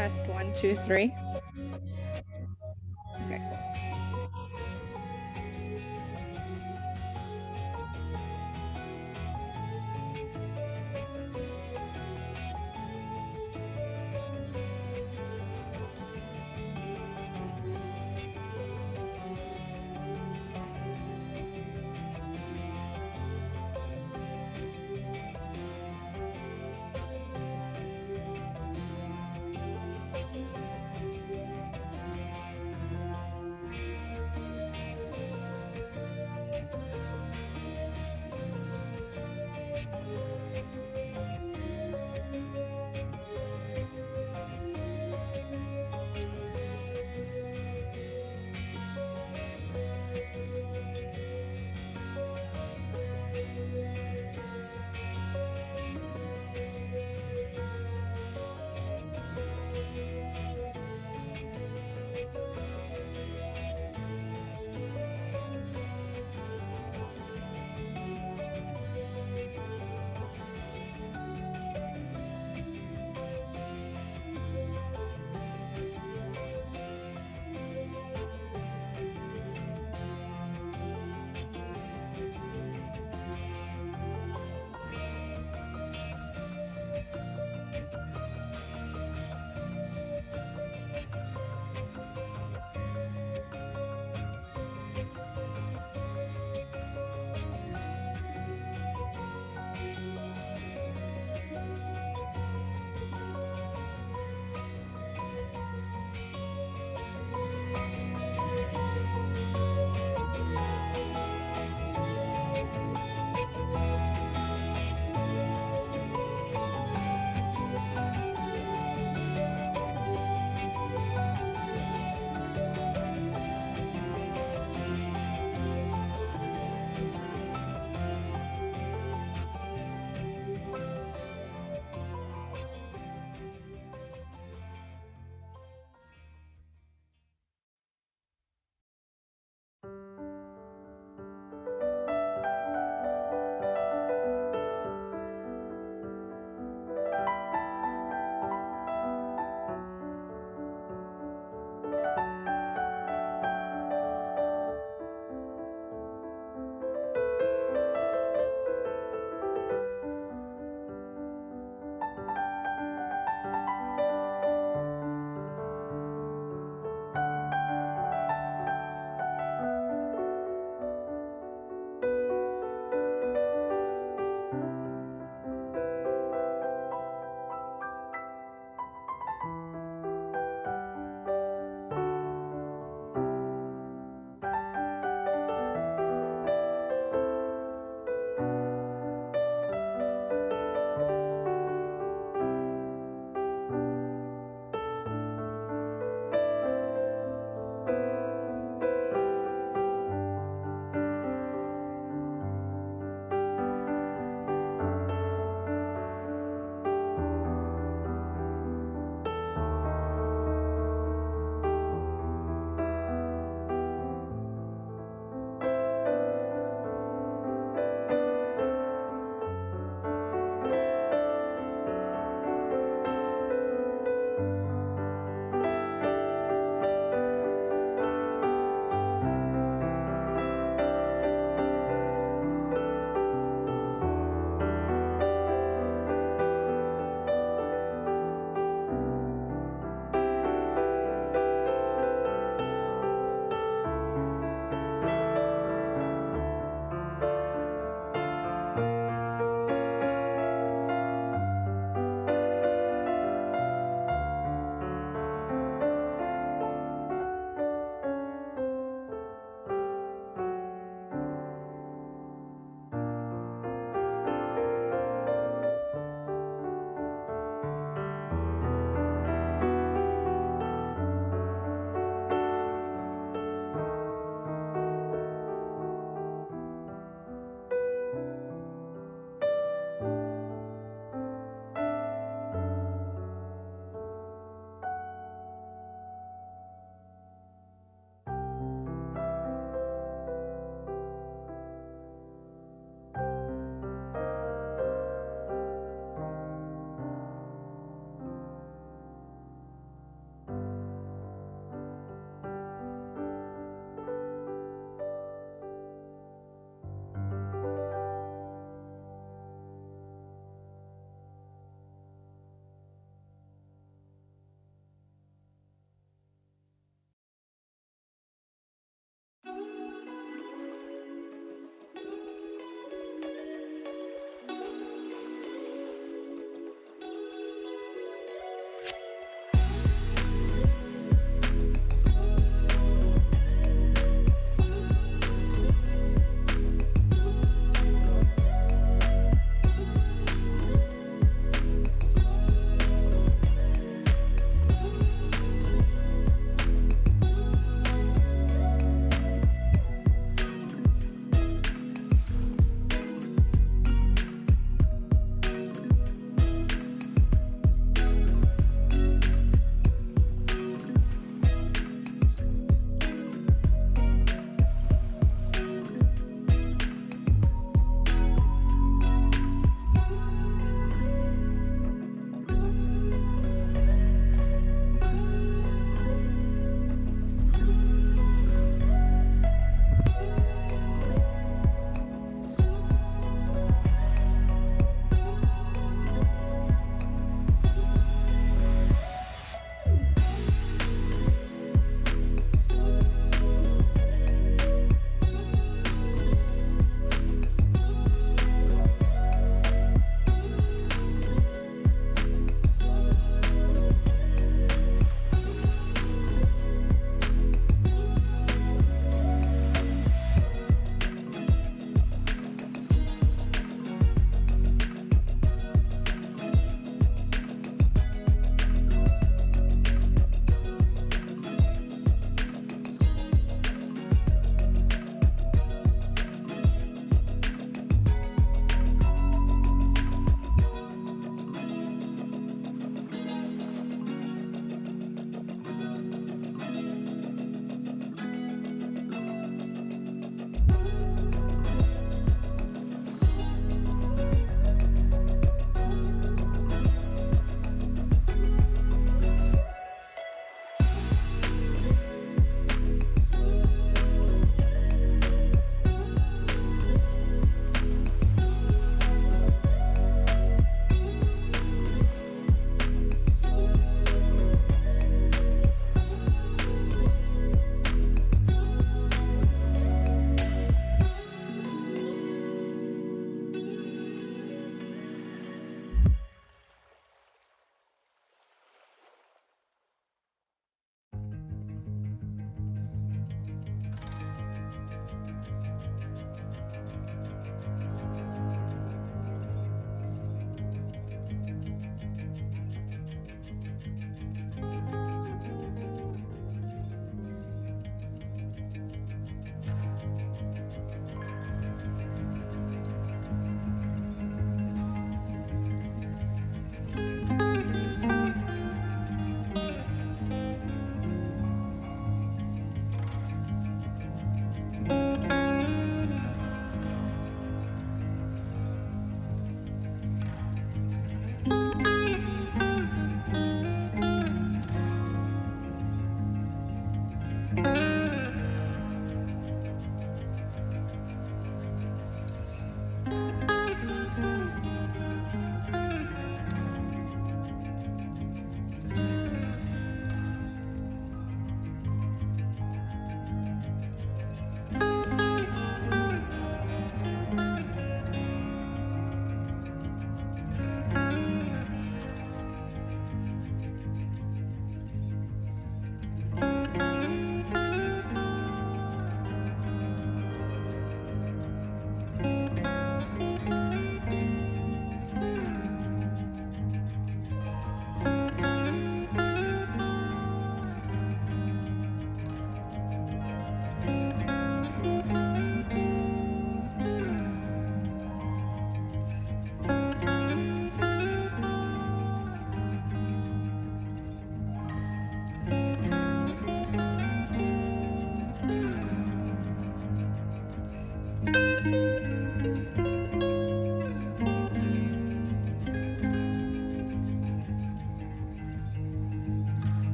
Test 1, 2, 3. Okay.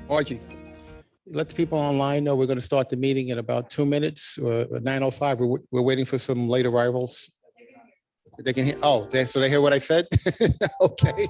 Audrey, let the people online know we're going to start the meeting in about 2 minutes, 9:05. We're waiting for some late arrivals. They can hear, oh, so they hear what I said? Okay.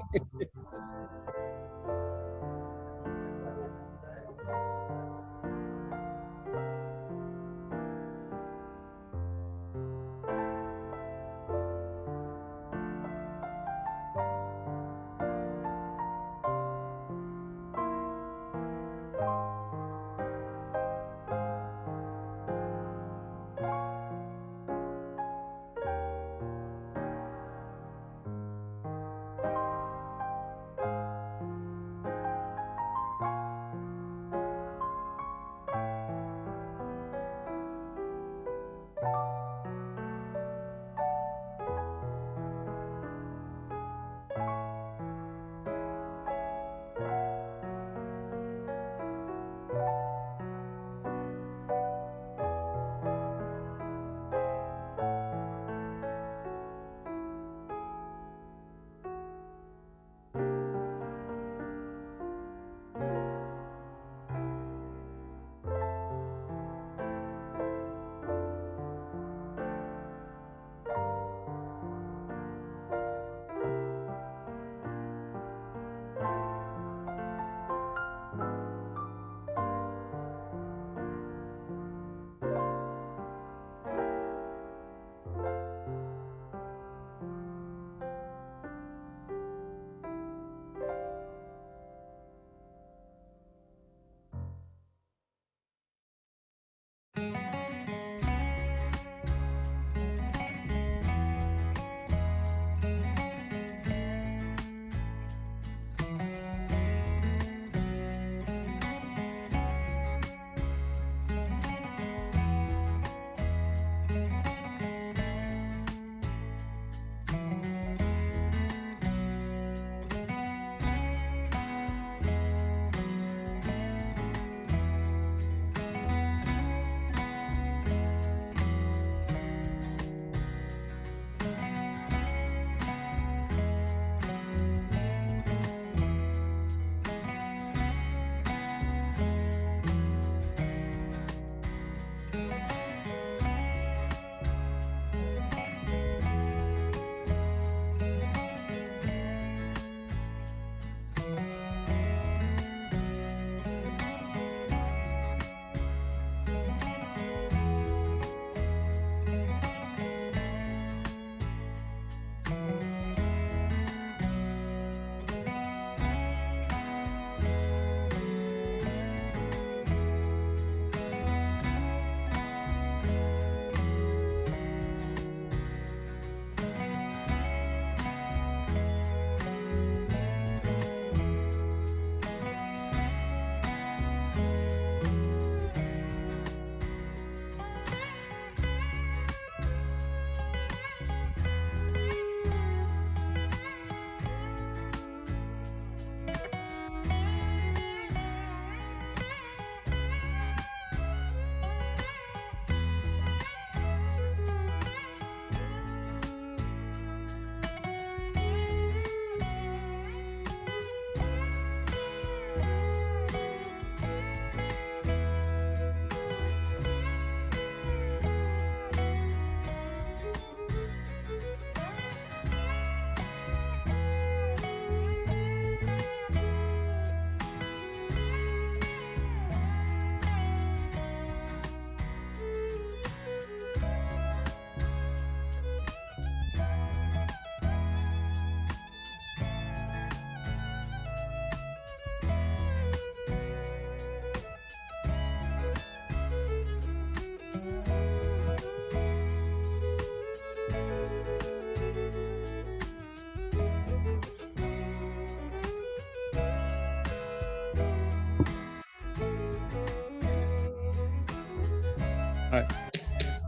All right.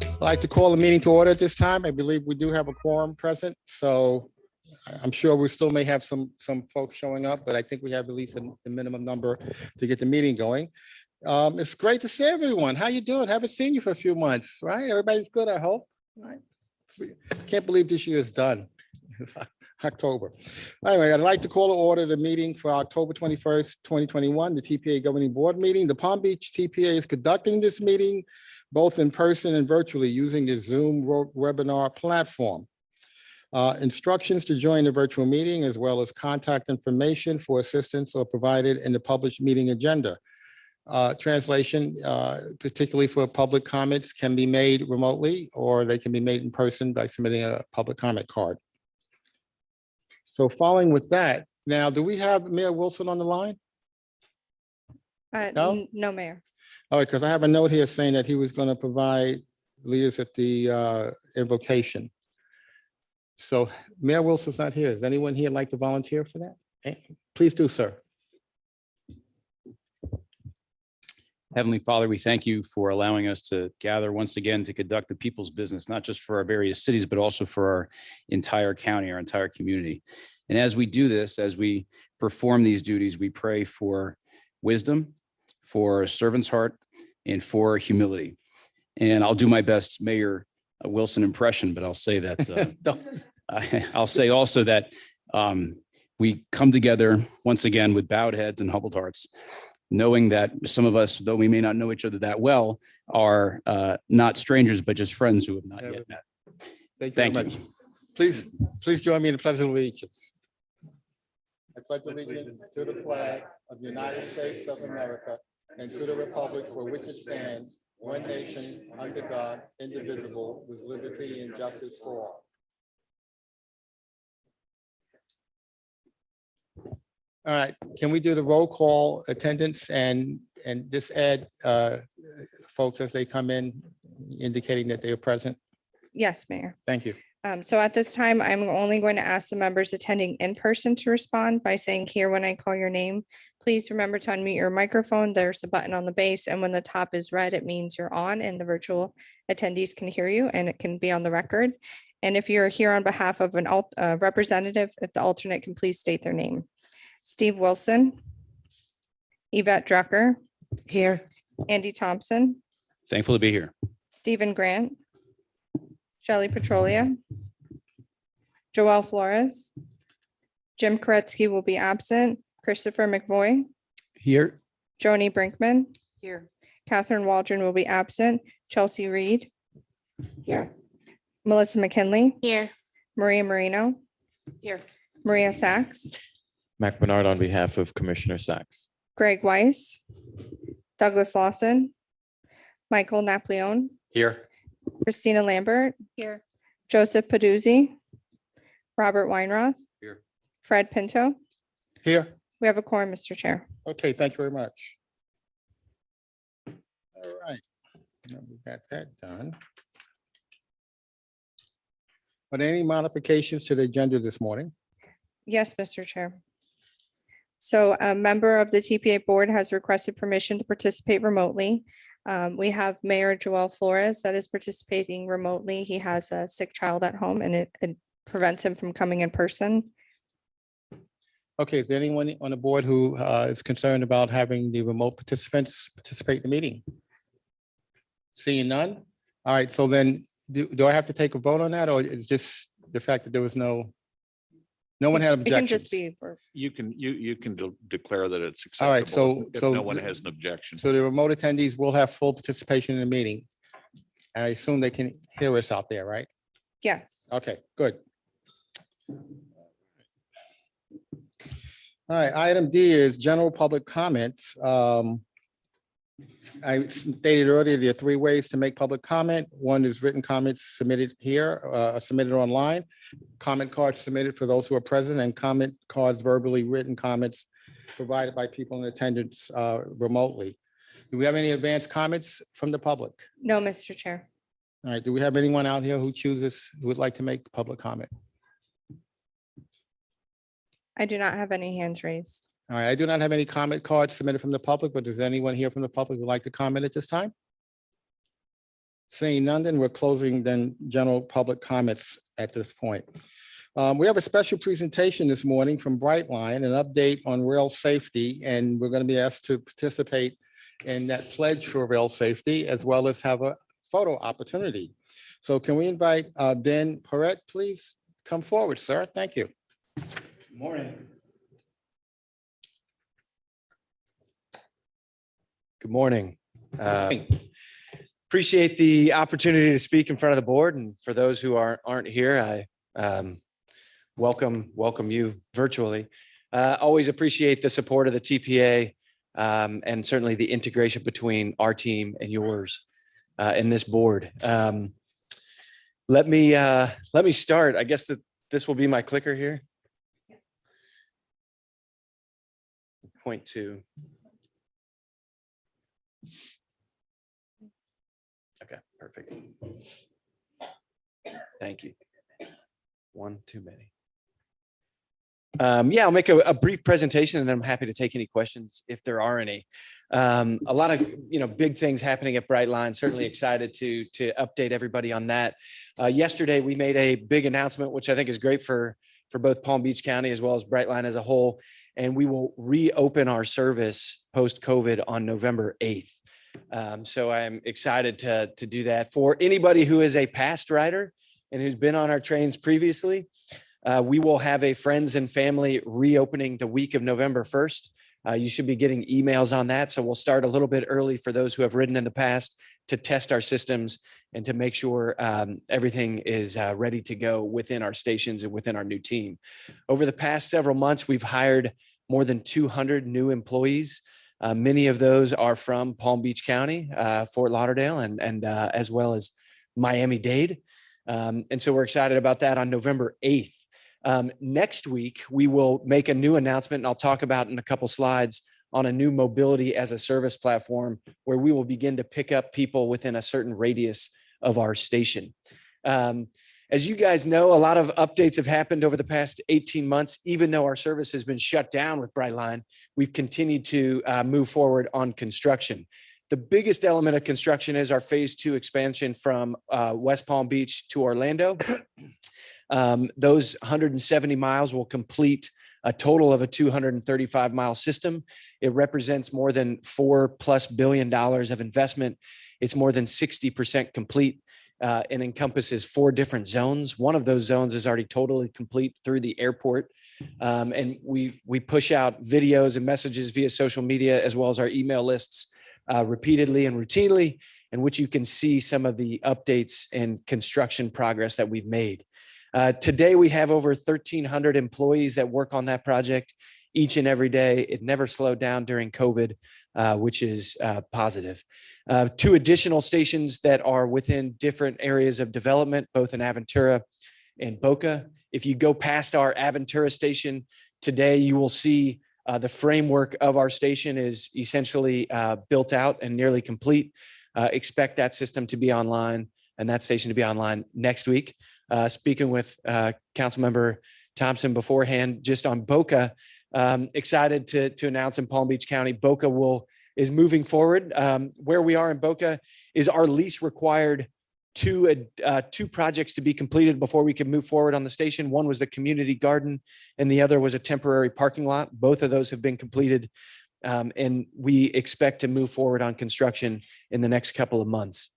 I'd like to call the meeting to order at this time. I believe we do have a quorum present, so I'm sure we still may have some folks showing up, but I think we have at least the minimum number to get the meeting going. It's great to see everyone. How you doing? Haven't seen you for a few months, right? Everybody's good, I hope. Right? Can't believe this year is done. It's October. Anyway, I'd like to call to order the meeting for October 21st, 2021, the TPA Governing Board meeting. The Palm Beach TPA is conducting this meeting both in person and virtually using the Zoom webinar platform. Instructions to join the virtual meeting as well as contact information for assistance are provided in the published meeting agenda. Translation, particularly for public comments, can be made remotely or they can be made in person by submitting a public comment card. So following with that, now, do we have Mayor Wilson on the line? No? No, Mayor. All right, because I have a note here saying that he was going to provide leaders at the invocation. So Mayor Wilson's not here. Is anyone here like to volunteer for that? Please do, sir. Heavenly Father, we thank you for allowing us to gather once again to conduct the people's business, not just for our various cities, but also for our entire county, our entire community. And as we do this, as we perform these duties, we pray for wisdom, for a servant's heart, and for humility. And I'll do my best Mayor Wilson impression, but I'll say that I'll say also that we come together once again with bowed heads and humbled hearts, knowing that some of us, though we may not know each other that well, are not strangers, but just friends who have not yet met. Thank you very much. Please join me in the Pledge of Allegiance. I pledge allegiance to the flag of the United States of America and to the republic for which it stands, one nation, under God, indivisible, with liberty and justice for all. All right, can we do the roll call attendance and just add folks as they come in indicating that they are present? Yes, Mayor. Thank you. So at this time, I'm only going to ask the members attending in person to respond by saying here when I call your name. Please remember to unmute your microphone. There's a button on the base, and when the top is red, it means you're on and the virtual attendees can hear you and it can be on the record. And if you're here on behalf of an representative, if the alternate can please state their name. Steve Wilson, Yvette Drucker. Here. Andy Thompson, Thankful to be here. Stephen Grant, Shelley Petrolia, Joelle Flores, Jim Koretsky will be absent, Christopher McVoy, Here. Joni Brinkman. Here. Catherine Waldron will be absent, Chelsea Reed. Here. Melissa McKinley. Here. Maria Marino. Here. Maria Sachs, Mac Bernard on behalf of Commissioner Sachs. Greg Weiss, Douglas Lawson, Michael Napoleon, Here. Christina Lambert. Here. Joseph Paduzzi, Robert Weinroth. Here. Fred Pinto. Here. We have a quorum, Mr. Chair. Okay, thank you very much. All right, now we got that done. Are there any modifications to the agenda this morning? Yes, Mr. Chair. So a member of the TPA board has requested permission to participate remotely. We have Mayor Joelle Flores that is participating remotely. He has a sick child at home and it prevents him from coming in person. Okay, is there anyone on the board who is concerned about having the remote participants participate in the meeting? Seeing none? All right, so then do I have to take a vote on that, or is just the fact that there was no one had It can objections? just be for, You can declare that it's All right, acceptable. so- If so no one the- has an objection. So the remote attendees will have full participation in the meeting. I assume they can hear us out there, right? yes. Okay, good. All right, item D is general public comments. I stated earlier, there are three ways to make public comment. One is written comments submitted here, submitted online, comment cards submitted for those who are present, and comment cards, verbally written comments provided by people in attendance remotely. Do we have any advanced comments from the public? No, Mr. Chair. All right, do we have anyone out here who would like to make public comment? I do not have any hands raised. All right, I do not have any comment cards submitted from the public, but does anyone here from the public who would like to comment at this time? Seeing none, then we're closing then general public comments at this point. We have a special presentation this morning from Brightline, an update on rail safety, and we're going to be asked to participate in that pledge for rail safety, as well as have a photo opportunity. So can we invite Ben Perret, please, come forward, sir. Thank you. Morning. Good morning. Appreciate the opportunity to speak in front of the board, and for those who aren't here, I welcome you virtually. Always appreciate the support of the TPA, and certainly the integration between our team and yours in this board. Let me start. I guess that this will be my clicker here. Point two. Okay, perfect. Thank you. One too many. Yeah, I'll make a brief presentation, and I'm happy to take any questions if there are any. A lot of big things happening at Brightline. Certainly excited to update everybody on that. Yesterday we made a big announcement, which I think is great for both Palm Beach County as well as Brightline as a whole. And we will reopen our service post-COVID on November 8th. So I'm excited to do that. For anybody who is a past rider and who's been on our trains previously, we will have a friends and family reopening the week of November 1st. You should be getting emails on that. So we'll start a little bit early for those who have ridden in the past to test our systems and to make sure everything is ready to go within our stations and within our new team. Over the past several months, we've hired more than 200 new employees. Many of those are from Palm Beach County, Fort Lauderdale, and as well as Miami-Dade. And so we're excited about that on November 8th. Next week, we will make a new announcement, and I'll talk about in a couple slides on a new mobility as a service platform where we will begin to pick up people within a certain radius of our station. As you guys know, a lot of updates have happened over the past 18 months. Even though our service has been shut down with Brightline, we've continued to move forward on construction. The biggest element of construction is our phase 2 expansion from West Palm Beach to Orlando. Those 170 miles will complete a total of a 235-mile system. It represents more than $4+ billion of investment. It's more than 60% complete and encompasses 4 different zones. One of those zones is already totally complete through the airport. And we push out videos and messages via social media as well as our email lists repeatedly and routinely, in which you can see some of the updates and construction progress that we've made. Today, we have over 1,300 employees that work on that project each and every day. It never slowed down during COVID, which is positive. 2 additional stations that are within different areas of development, both in Aventura and Boca. If you go past our Aventura station today, you will see the framework of our station is essentially built out and nearly complete. Expect that system to be online and that station to be online next week. Speaking with Councilmember Thompson beforehand, just on Boca, excited to announce in Palm Beach County, Boca is moving forward. Where we are in Boca is our lease required 2 projects to be completed before we could move forward on the station. One was the community garden and the other was a temporary parking lot. Both of those have been completed. And we expect to move forward on construction in the next couple of months.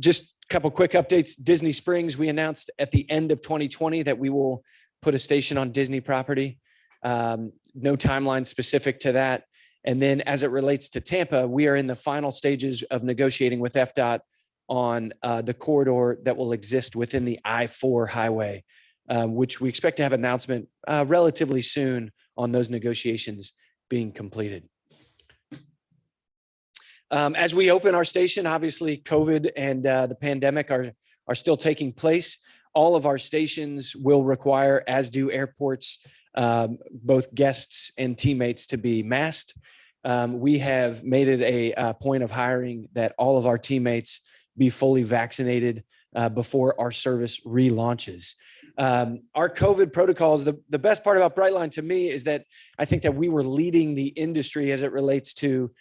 Just a couple quick updates. Disney Springs, we announced at the end of 2020 that we will put a station on Disney property. No timeline specific to that. And then as it relates to Tampa, we are in the final stages of negotiating with FDOT on the corridor that will exist within the I-4 highway, which we expect to have an announcement relatively soon on those negotiations being completed. As we open our station, obviously COVID and the pandemic are still taking place. All of our stations will require, as do airports, both guests and teammates to be masked. We have made it a point of hiring that all of our teammates be fully vaccinated before our service relaunches. Our COVID protocols, the best part about Brightline to me is that I think that we were leading the industry as it relates to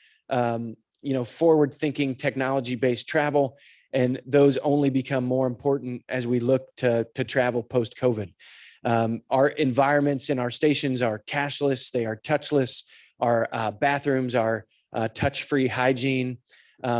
forward-thinking technology-based travel, and those only become more important as we look to travel post-COVID. Our environments and our stations are cashless, they are touchless. Our bathrooms are touch-free hygiene.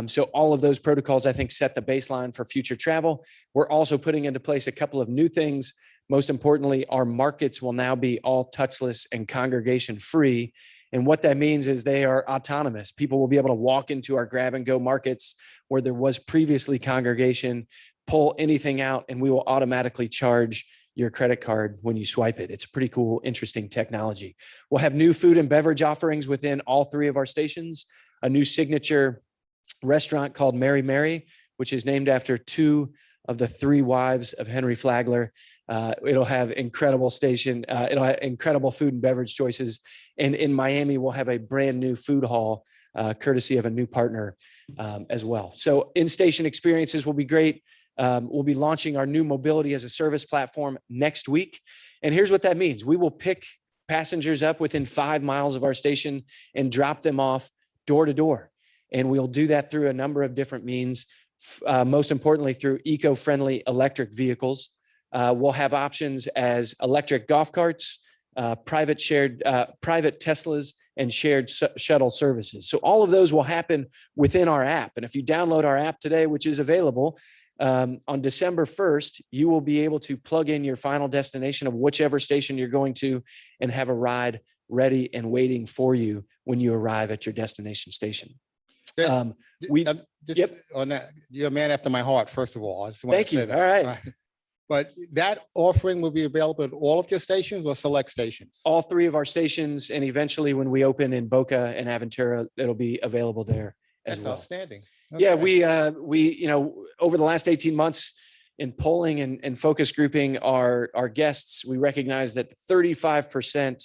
So all of those protocols, I think, set the baseline for future travel. We're also putting into place a couple of new things. Most importantly, our markets will now be all touchless and congregation free. And what that means is they are autonomous. People will be able to walk into our grab and go markets where there was previously congregation, pull anything out, and we will automatically charge your credit card when you swipe it. It's a pretty cool, interesting technology. We'll have new food and beverage offerings within all 3 of our stations, a new signature restaurant called Mary Mary, which is named after 2 of the 3 wives of Henry Flagler. It'll have incredible it'll have incredible food and beverage choices. And in Miami, we'll have a brand new food hall, courtesy of a new partner as well. So in-station experiences will be great. We'll be launching our new mobility as a service platform next week. And here's what that means. We will pick passengers up within 5 miles of our station and drop them off door to door. And we'll do that through a number of different means, most importantly through eco-friendly electric vehicles. We'll have options as electric golf carts, private Teslas, and shared shuttle services. So all of those will happen within our app. And if you download our app today, which is available, on December 1st, you will be able to plug in your final destination of whichever station you're going to and have a ride ready and waiting for you when you arrive at your destination station. Yep. On that, you're a man after my heart, first of all. I just want Thank to say you. that. All right. But that offering will be available at all of your stations or select stations? All 3 of our stations, and eventually when we open in Boca and Aventura, it'll be available there as That's well. outstanding. Yeah, Okay. we over the last 18 months in polling and focus grouping our guests, we recognize that 35%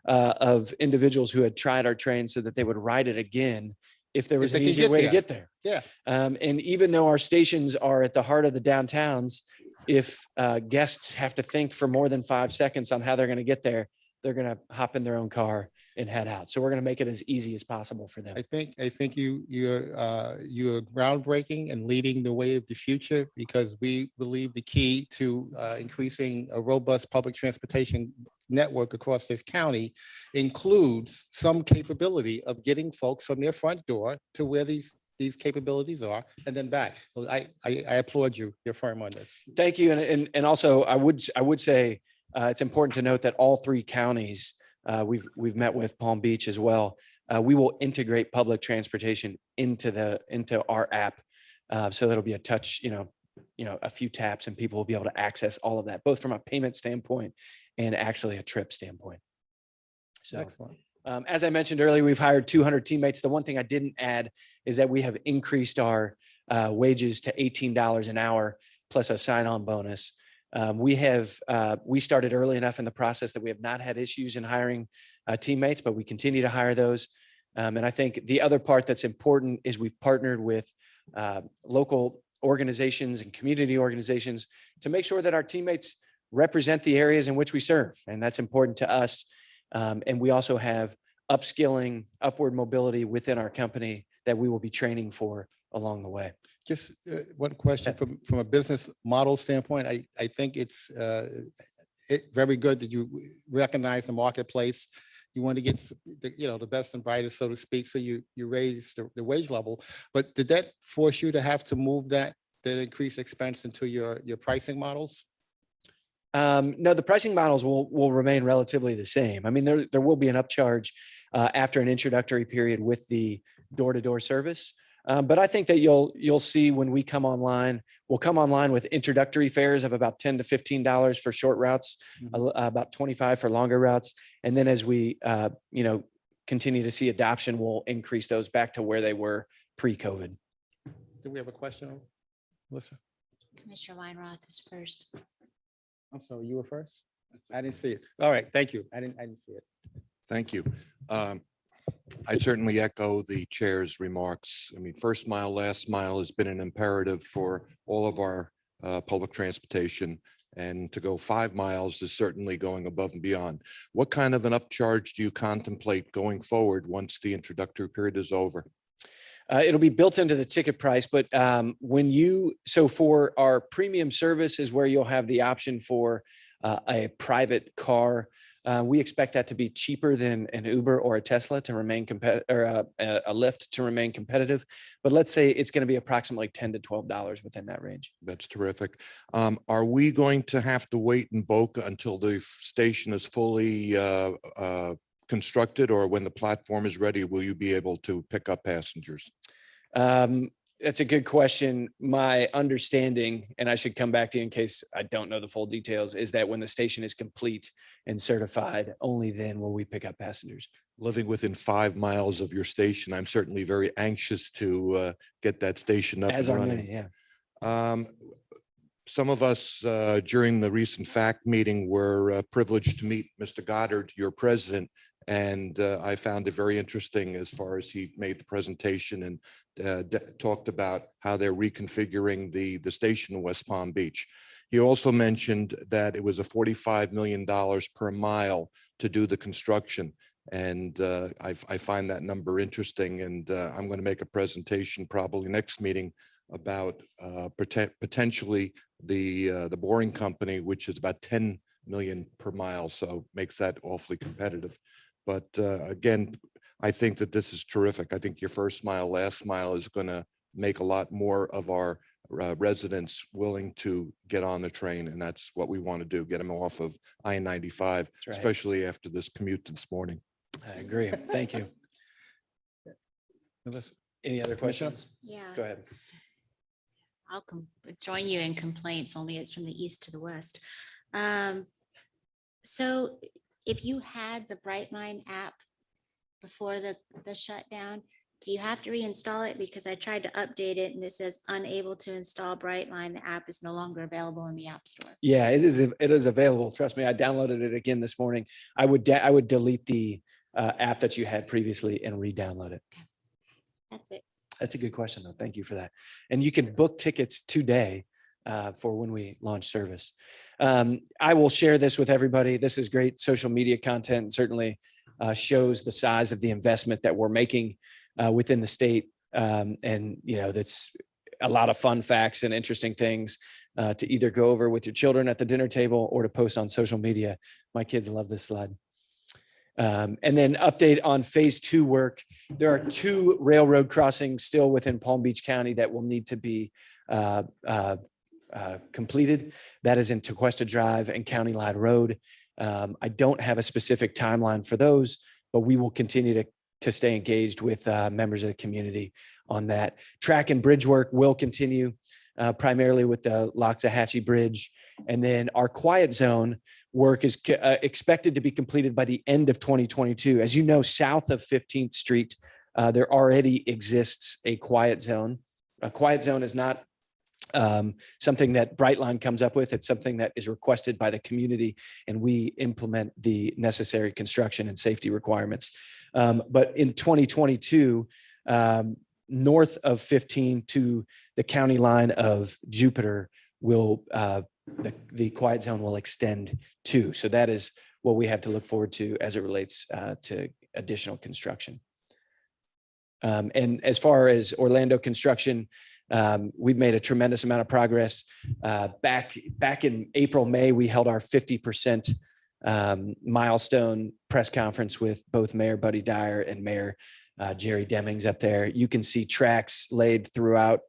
of individuals who had tried our train said that they would ride it again if there was they an can easier get way to there. get there. Yeah. And even though our stations are at the heart of the downtowns, if guests have to think for more than 5 seconds on how they're going to get there, they're going to hop in their own car and head out. So we're going to make it as easy as possible for them. I think you're groundbreaking and leading the way of the future, because we believe the key to increasing a robust public transportation network across this county includes some capability of getting folks from their front door to where these capabilities are and then back. So I applaud you. You're firm on this. Thank you. And also I would say it's important to note that all 3 counties, we've met with Palm Beach as well. We will integrate public transportation into our app. So that'll be a touch, a few taps, and people will be able to access all of that, both from a payment standpoint and actually a trip standpoint. So Excellent. as I mentioned earlier, we've hired 200 teammates. The one thing I didn't add is that we have increased our wages to $18 an hour plus a sign-on bonus. We started early enough in the process that we have not had issues in hiring teammates, but we continue to hire those. And I think the other part that's important is we've partnered with local organizations and community organizations to make sure that our teammates represent the areas in which we serve. And that's important to us. And we also have upskilling, upward mobility within our company that we will be training for along the way. Just one question from a business model standpoint. I think it's very good that you recognize the marketplace. You want to get the best and brightest, so to speak. So you raise the wage level. But did that force you to have to move that increased expense into your pricing models? No, the pricing models will remain relatively the same. I mean, there will be an upcharge after an introductory period with the door-to-door service. But I think that you'll see when we come online, we'll come online with introductory fares of about $10 to $15 for short routes, about $25 for longer routes. And then as we continue to see adoption, we'll increase those back to where they were pre-COVID. Do we have a question, Melissa? Commissioner Weinroth is first. I'm sorry, you were first? I didn't see it. All right, thank you. I didn't see it. Thank you. I certainly echo the chair's remarks. I mean, first mile, last mile has been an imperative for all of our public transportation. And to go 5 miles is certainly going above and beyond. What kind of an upcharge do you contemplate going forward once the introductory period is over? It'll be built into the ticket price, but so for our premium service is where you'll have the option for a private car We expect that to be cheaper than an Uber or a Tesla to remain competitive, or a Lyft to remain competitive. But let's say it's going to be approximately $10 to $12 within that range. That's terrific. Are we going to have to wait in Boca until the station is fully constructed, or when the platform is ready, will you be able to pick up passengers? That's a good question. My understanding, and I should come back to you in case I don't know the full details, is that when the station is complete and certified, only then will we pick up passengers. Living within 5 miles of your station, I'm certainly very anxious to get that station up As and are running. many, yeah. Some of us during the recent FACT meeting were privileged to meet Mr. Goddard, your president, and I found it very interesting as far as he made the presentation and talked about how they're reconfiguring the station in West Palm Beach. He also mentioned that it was a $45 million per mile to do the construction. And I find that number interesting, and I'm going to make a presentation probably next meeting about potentially the boring company, which is about 10 million per mile, so makes that awfully competitive. But again, I think that this is terrific. I think your first mile, last mile is going to make a lot more of our residents willing to get on the train, and that's what we want to do, get them off of I-95, Right. especially after this commute this morning. I agree. Thank you. Any other Commissioner? questions? Yeah, Go ahead. I'll join you in complaints, only it's from the east to the west. So if you had the Brightline app before the shutdown, do you have to reinstall it? Because I tried to update it and it says unable to install Brightline. The app is no longer available in the App Store. Yeah, it is available. Trust me, I downloaded it again this morning. I would delete the app that you had previously and re-download it. That's it. That's a good question, though. Thank you for that. And you can book tickets today for when we launch service. I will share this with everybody. This is great social media content, and certainly shows the size of the investment that we're making within the state. And, you know, that's a lot of fun facts and interesting things to either go over with your children at the dinner table or to post on social media. My kids love this slide. And then update on phase 2 work. There are 2 railroad crossings still within Palm Beach County that will need to be completed. That is in Tequesta Drive and County Line Road. I don't have a specific timeline for those, but we will continue to stay engaged with members of the community on that. Track and bridge work will continue primarily with the Loxahatchee Bridge. And then our quiet zone work is expected to be completed by the end of 2022. As you know, south of 15th Street, there already exists a quiet zone. A quiet zone is not something that Brightline comes up with. It's something that is requested by the community, and we implement the necessary construction and safety requirements. But in 2022, north of 15 to the county line of Jupiter will the quiet zone will extend to. So that is what we have to look forward to as it relates to additional construction. And as far as Orlando construction, we've made a tremendous amount of progress. Back in April, May, we held our 50% milestone press conference with both Mayor Buddy Dyer and Mayor Jerry Demings up there. You can see tracks laid throughout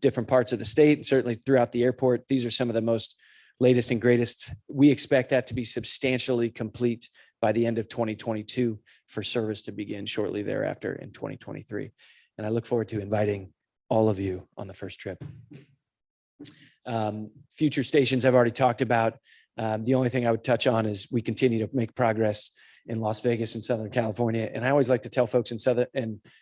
different parts of the state, and certainly throughout the airport. These are some of the most latest and greatest. We expect that to be substantially complete by the end of 2022 for service to begin shortly thereafter in 2023. And I look forward to inviting all of you on the first trip. Future stations I've already talked about. The only thing I would touch on is we continue to make progress in Las Vegas and Southern California. And I always like to tell folks in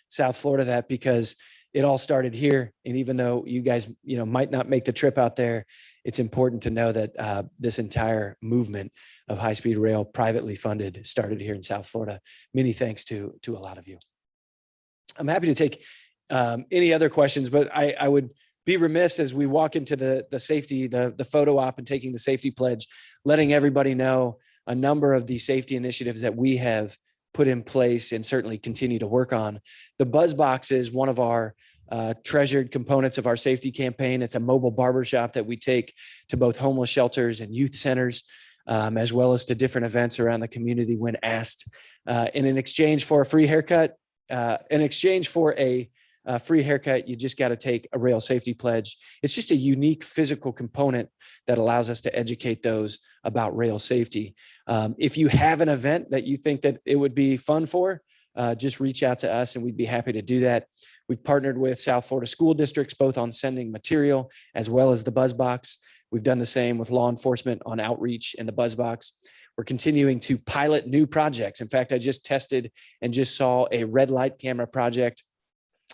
South Florida that, because it all started here. And even though you guys, might not make the trip out there, it's important to know that this entire movement of high-speed rail, privately funded, started here in South Florida. Many thanks to a lot of you. I'm happy to take any other questions, but I would be remiss as we walk into the safety, the photo op and taking the safety pledge, letting everybody know a number of the safety initiatives that we have put in place and certainly continue to work on. The Buzz Box is one of our treasured components of our safety campaign. It's a mobile barbershop that we take to both homeless shelters and youth centers. as well as to different events around the community when asked. In an exchange for a free haircut, free haircut, you just got to take a rail safety pledge. It's just a unique physical component that allows us to educate those about rail safety. If you have an event that you think that it would be fun for, just reach out to us and we'd be happy to do that. We've partnered with South Florida school districts, both on sending material as well as the buzz box. We've done the same with law enforcement on outreach and the buzz box. We're continuing to pilot new projects. In fact, I just tested and just saw a red light camera project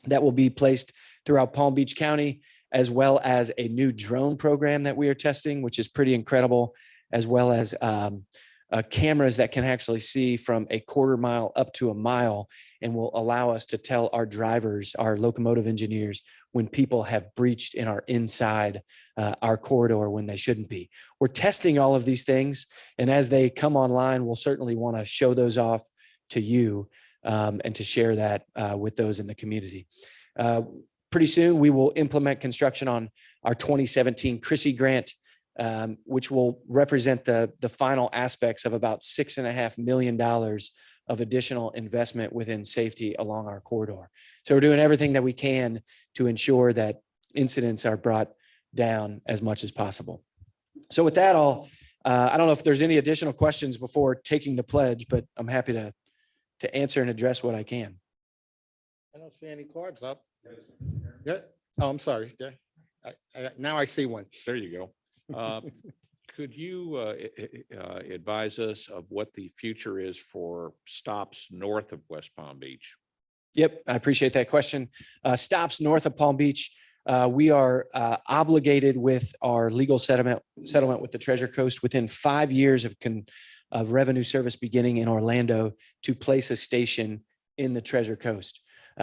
that will be placed throughout Palm Beach County, as well as a new drone program that we are testing, which is pretty incredible, as well as cameras that can actually see from a quarter mile up to a mile and will allow us to tell our drivers, our locomotive engineers, when people have breached and are inside our corridor when they shouldn't be. We're testing all of these things, and as they come online, we'll certainly want to show those off to you and to share that with those in the community. Pretty soon, we will implement construction on our 2017 Chrissy grant, which will represent the final aspects of about $6.5 million of additional investment within safety along our corridor. So we're doing everything that we can to ensure that incidents are brought down as much as possible. So with that, I don't know if there's any additional questions before taking the pledge, but I'm happy to answer and address what I can. I don't see any cards up. Good. Oh, I'm sorry. Yeah. Now I see one. There you go. Could you advise us of what the future is for stops north of West Palm Beach? Yep, I appreciate that question. Stops north of Palm Beach, we are obligated with our legal settlement with the Treasure Coast within 5 years of revenue service beginning in Orlando to place a station in the Treasure Coast.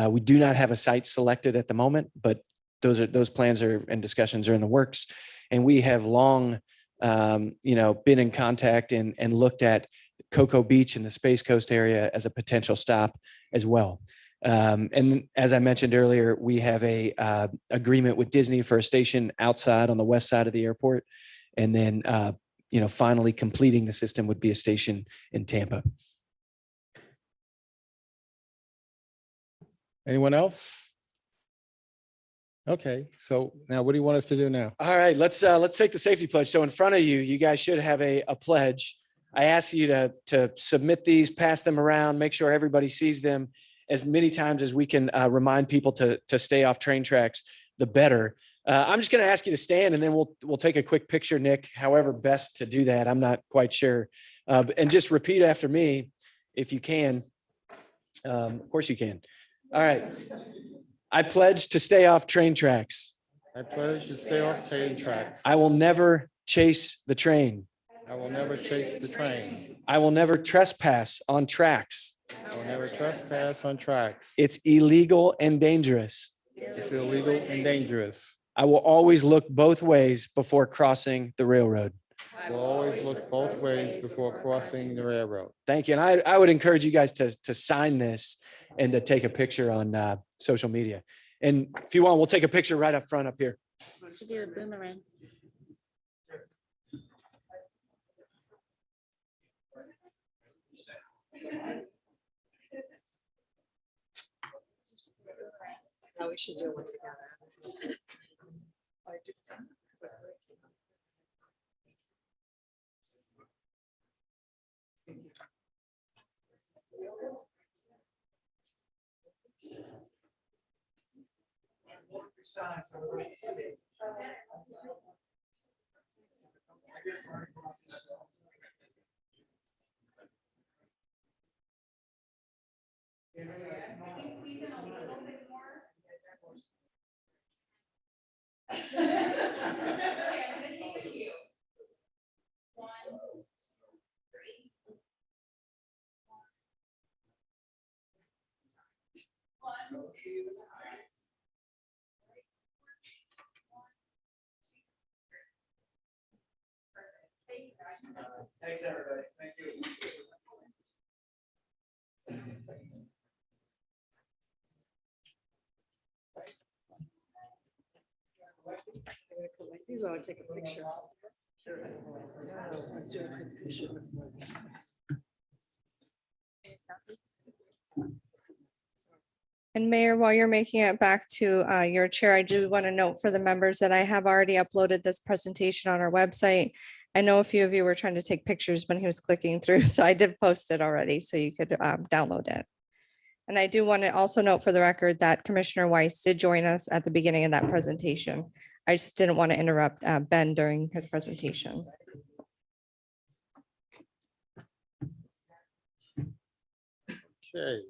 We do not have a site selected at the moment, but those plans and discussions are in the works. And we have long, been in contact and looked at Cocoa Beach and the Space Coast area as a potential stop as well. And as I mentioned earlier, we have a agreement with Disney for a station outside on the west side of the airport. And then, finally completing the system would be a station in Tampa. Anyone else? Okay, so now what do you want us to do now? All right, let's take the safety pledge. So in front of you, you guys should have a pledge. I ask you to submit these, pass them around, make sure everybody sees them as many times as we can remind people to stay off train tracks, the better. I'm just going to ask you to stand and then we'll take a quick picture, Nick, however best to do that. I'm not quite sure. And just repeat after me if you can. Of course you can. All right. I pledge to stay off train tracks. I pledge to stay off train tracks. I will never chase the train. I will never chase the train. I will never trespass on tracks. I will never trespass on tracks. It's illegal and dangerous. It's illegal and dangerous. I will always look both ways before crossing the railroad. I will always look both ways before crossing the railroad. Thank you. And I would encourage you guys to sign this and to take a picture on social media. And if you want, we'll take a picture right up front up here. Should do a boomerang. We should do one together. Thanks, everybody. Thank you. These, I would take a picture. And Mayor, while you're making it back to your chair, I do want to note for the members that I have already uploaded this presentation on our website. I know a few of you were trying to take pictures when he was clicking through, so I did post it already, so you could download it. And I do want to also note for the record that Commissioner Weiss did join us at the beginning of that presentation. I just didn't want to interrupt Ben during his presentation. Okay.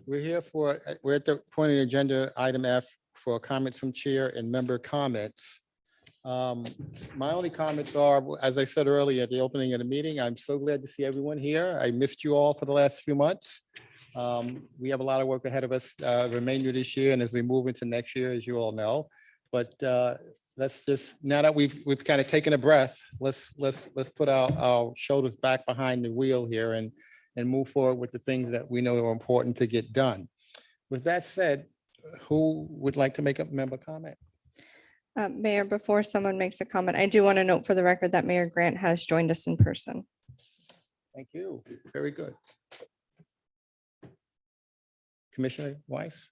We're at the point of the agenda, item F, for comments from chair and member comments. My only comments are, as I said earlier at the opening of the meeting, I'm so glad to see everyone here. I missed you all for the last few months. We have a lot of work ahead of us, remainder of this year and as we move into next year, as you all know. But let's just, now that we've kind of taken a breath, let's put our shoulders back behind the wheel here and move forward with the things that we know are important to get done. With that said, who would like to make a member comment? Mayor, before someone makes a comment, I do want to note for the record that Mayor Grant has joined us in person. Thank you. Very good. Commissioner Weiss?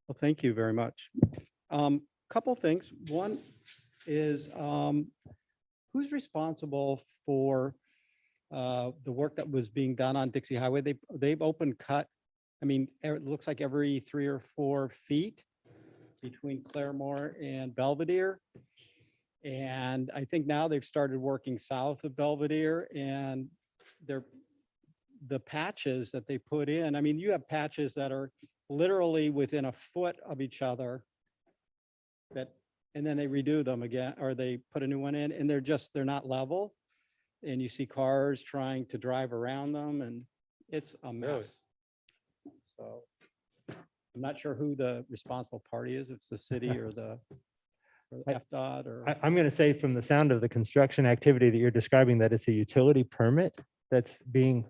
Well, thank you very much. Couple things. One is who's responsible for the work that was being done on Dixie Highway? They've open cut. I mean, it looks like every 3 or 4 feet between Claremore and Belvedere. And I think now they've started working south of Belvedere and the patches that they put in. I mean, you have patches that are literally within a foot of each other and then they redo them again, or they put a new one in and they're not level. And you see cars trying to drive around them and it's a mess. So I'm not sure who the responsible party is, if it's the city or the FDOT or. I'm going to say from the sound of the construction activity that you're describing, that it's a utility permit that's the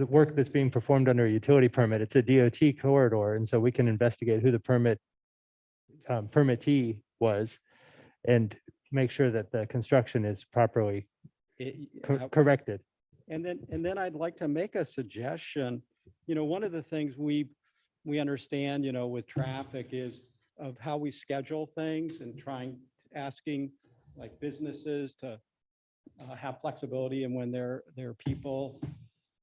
work that's being performed under a utility permit. It's a DOT corridor. And so we can investigate who the permittee was and make sure that the construction is properly corrected. And then I'd like to make a suggestion. You know, one of the things we understand, you know, with traffic is of how we schedule things and asking like businesses to have flexibility and when their people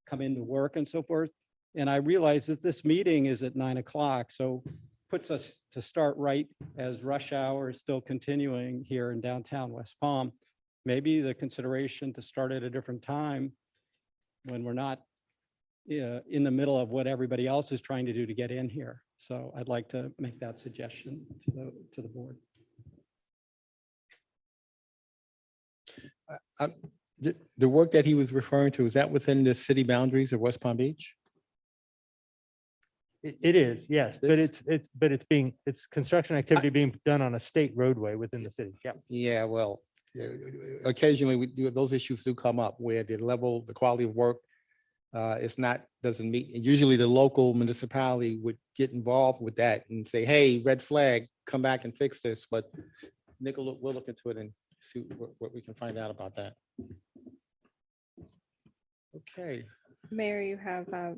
come into work and so forth. And I realize that this meeting is at 9 o'clock, so puts us to start right as rush hour is still continuing here in downtown West Palm. Maybe the consideration to start at a different time when we're not in the middle of what everybody else is trying to do to get in here. So I'd like to make that suggestion to the board. The work that he was referring to, is that within the city boundaries of West Palm Beach? It is, yes, but it's construction activity being done on a state roadway within the city. Yeah. Yeah, well, occasionally those issues do come up where the quality of work doesn't meet. And usually the local municipality would get involved with that and say, hey, red flag, come back and fix this. But Nick, we'll look into it and see what we can find out about that. Okay. Mayor, you have a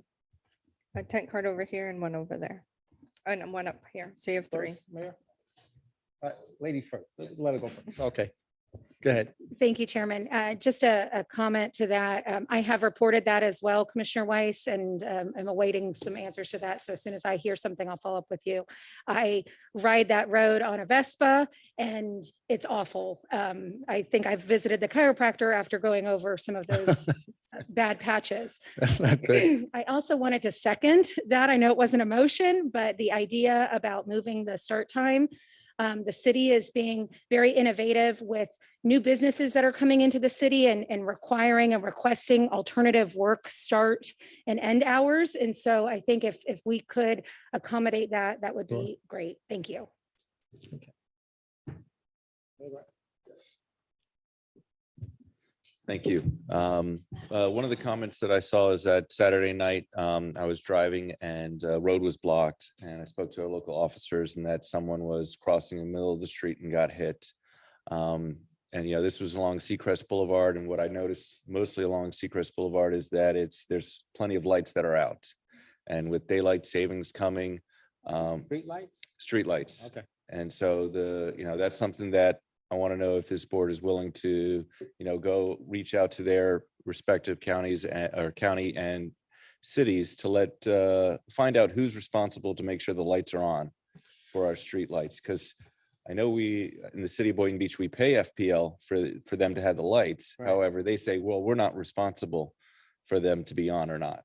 tent card over here and one over there. And one up here. So you have 3. First, Mayor? Ladies first. Let her go first. Okay. Go ahead. Thank you, Chairman. Just a comment to that. I have reported that as well, Commissioner Weiss, and I'm awaiting some answers to that. So as soon as I hear something, I'll follow up with you. I ride that road on a Vespa and it's awful. I think I've visited the chiropractor after going over some of those bad patches. That's not good. I also wanted to second that. I know it wasn't a motion, but the idea about moving the start time. The city is being very innovative with new businesses that are coming into the city and requiring and requesting alternative work start and end hours. And so I think if we could accommodate that, that would be great. Thank you. Okay. Thank you. One of the comments that I saw is that Saturday night, I was driving and road was blocked and I spoke to our local officers and that someone was crossing the middle of the street and got hit. And, this was along Seacrest Boulevard. And what I noticed mostly along Seacrest Boulevard is that there's plenty of lights that are out. And with daylight savings coming, Street lights? street lights. Okay. And so that's something that I want to know if this board is willing to, go reach out to their respective counties or county and cities to find out who's responsible to make sure the lights are on for our street lights. Because I know in the city of Boynton Beach, we pay FPL for them to have the lights. Right. However, they say, well, we're not responsible for them to be on or not.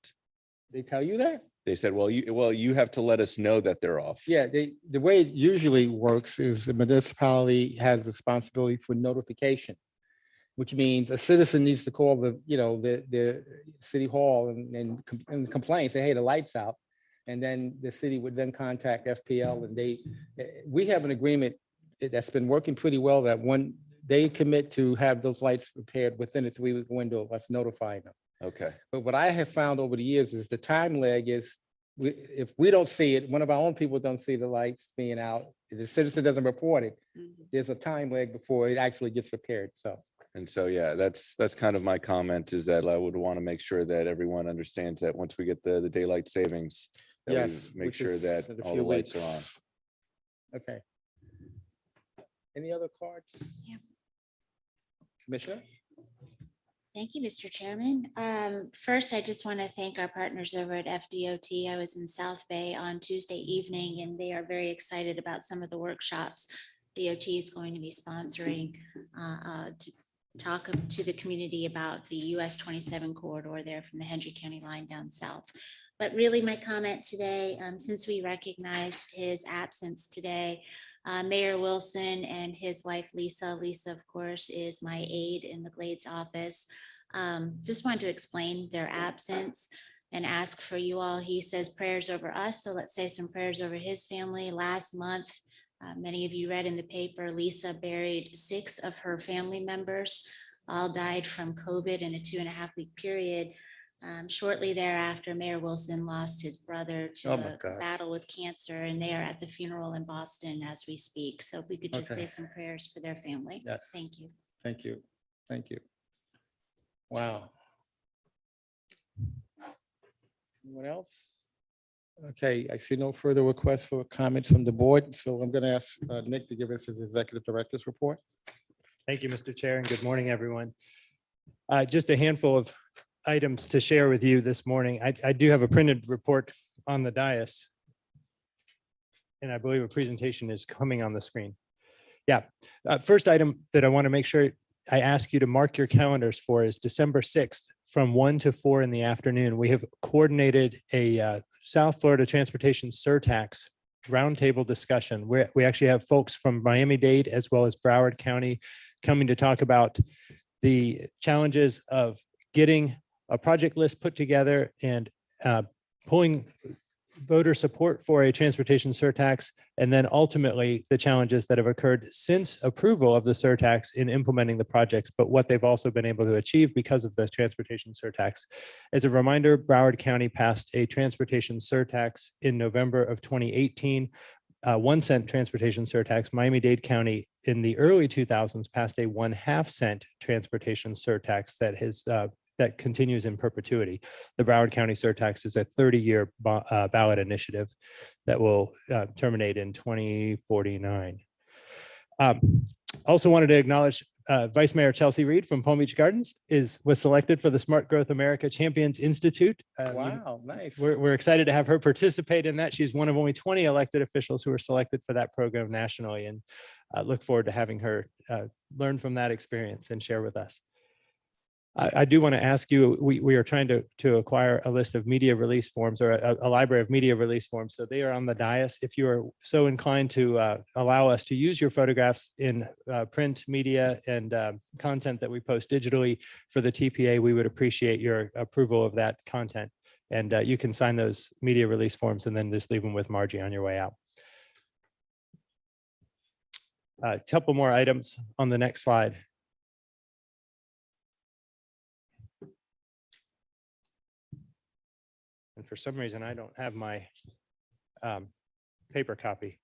They tell you that? They said, well, you have to let us know that they're off. Yeah, the way it usually works is the municipality has responsibility for notification, which means a citizen needs to call the city hall and complain, say, hey, the light's out. And then the city would then contact FPL and we have an agreement that's been working pretty well, that when they commit to have those lights repaired within a 3-week window of us notifying them. Okay. But what I have found over the years is the time lag is, if we don't see it, one of our own people don't see the lights being out, if the citizen doesn't report it, there's a time lag before it actually gets repaired, so. And so, yeah, that's kind of my comment, is that I would want to make sure that everyone understands that once we get the daylight savings, that we Yes. make which sure is that in a all few the lights are on. weeks. Okay. Any other cards? Yeah. Commissioner? Thank you, Mr. Chairman. First, I just want to thank our partners over at FDOT. I was in South Bay on Tuesday evening, and they are very excited about some of the workshops DOT is going to be sponsoring to talk to the community about the US 27 corridor there from the Hendry County line down south. But really my comment today, since we recognized his absence today, Mayor Wilson and his wife, Lisa, of course, is my aide in the Glades office. Just wanted to explain their absence and ask for you all. He says prayers over us. So let's say some prayers over his family. Last month, many of you read in the paper, Lisa buried 6 of her family members, all died from COVID in a 2.5-week period. Shortly thereafter, Mayor Wilson lost his brother to a battle with cancer, and they are at the funeral in Boston as we speak. So if we could just say some prayers for their family. Yes. Thank you. Thank you. Thank you. Wow. Anyone else? Okay, I see no further requests for comments from the board, so I'm going to ask Nick to give us his executive director's report. Thank you, Mr. Chair, and good morning, everyone. Just a handful of items to share with you this morning. I do have a printed report on the dais, and I believe a presentation is coming on the screen. Yeah, first item that I want to make sure I ask you to mark your calendars for is December 6th from 1 to 4 in the afternoon. We have coordinated a South Florida Transportation Surtax roundtable discussion where we actually have folks from Miami-Dade as well as Broward County coming to talk about the challenges of getting a project list put together and pulling voter support for a transportation surtax, and then ultimately the challenges that have occurred since approval of the surtax in implementing the projects, but what they've also been able to achieve because of the transportation surtax. As a reminder, Broward County passed a transportation surtax in November of 2018, 1 cent transportation surtax. Miami-Dade County in the early 2000s passed a 1/2 cent transportation surtax that continues in perpetuity. The Broward County surtax is a 30-year ballot initiative that will terminate in 2049. Also wanted to acknowledge Vice Mayor Chelsea Reed from Palm Beach Gardens was selected for the Smart Growth America Champions Institute. Wow, nice. We're excited to have her participate in that. She's one of only 20 elected officials who were selected for that program nationally, and look forward to having her learn from that experience and share with us. I do want to ask you, we are trying to acquire a list of media release forms, or a library of media release forms. So they are on the dais. If you are so inclined to allow us to use your photographs in print media and content that we post digitally for the TPA, we would appreciate your approval of that content. And you can sign those media release forms and then just leave them with Margie on your way out. A couple more items on the next slide. And for some reason, I don't have my paper copy.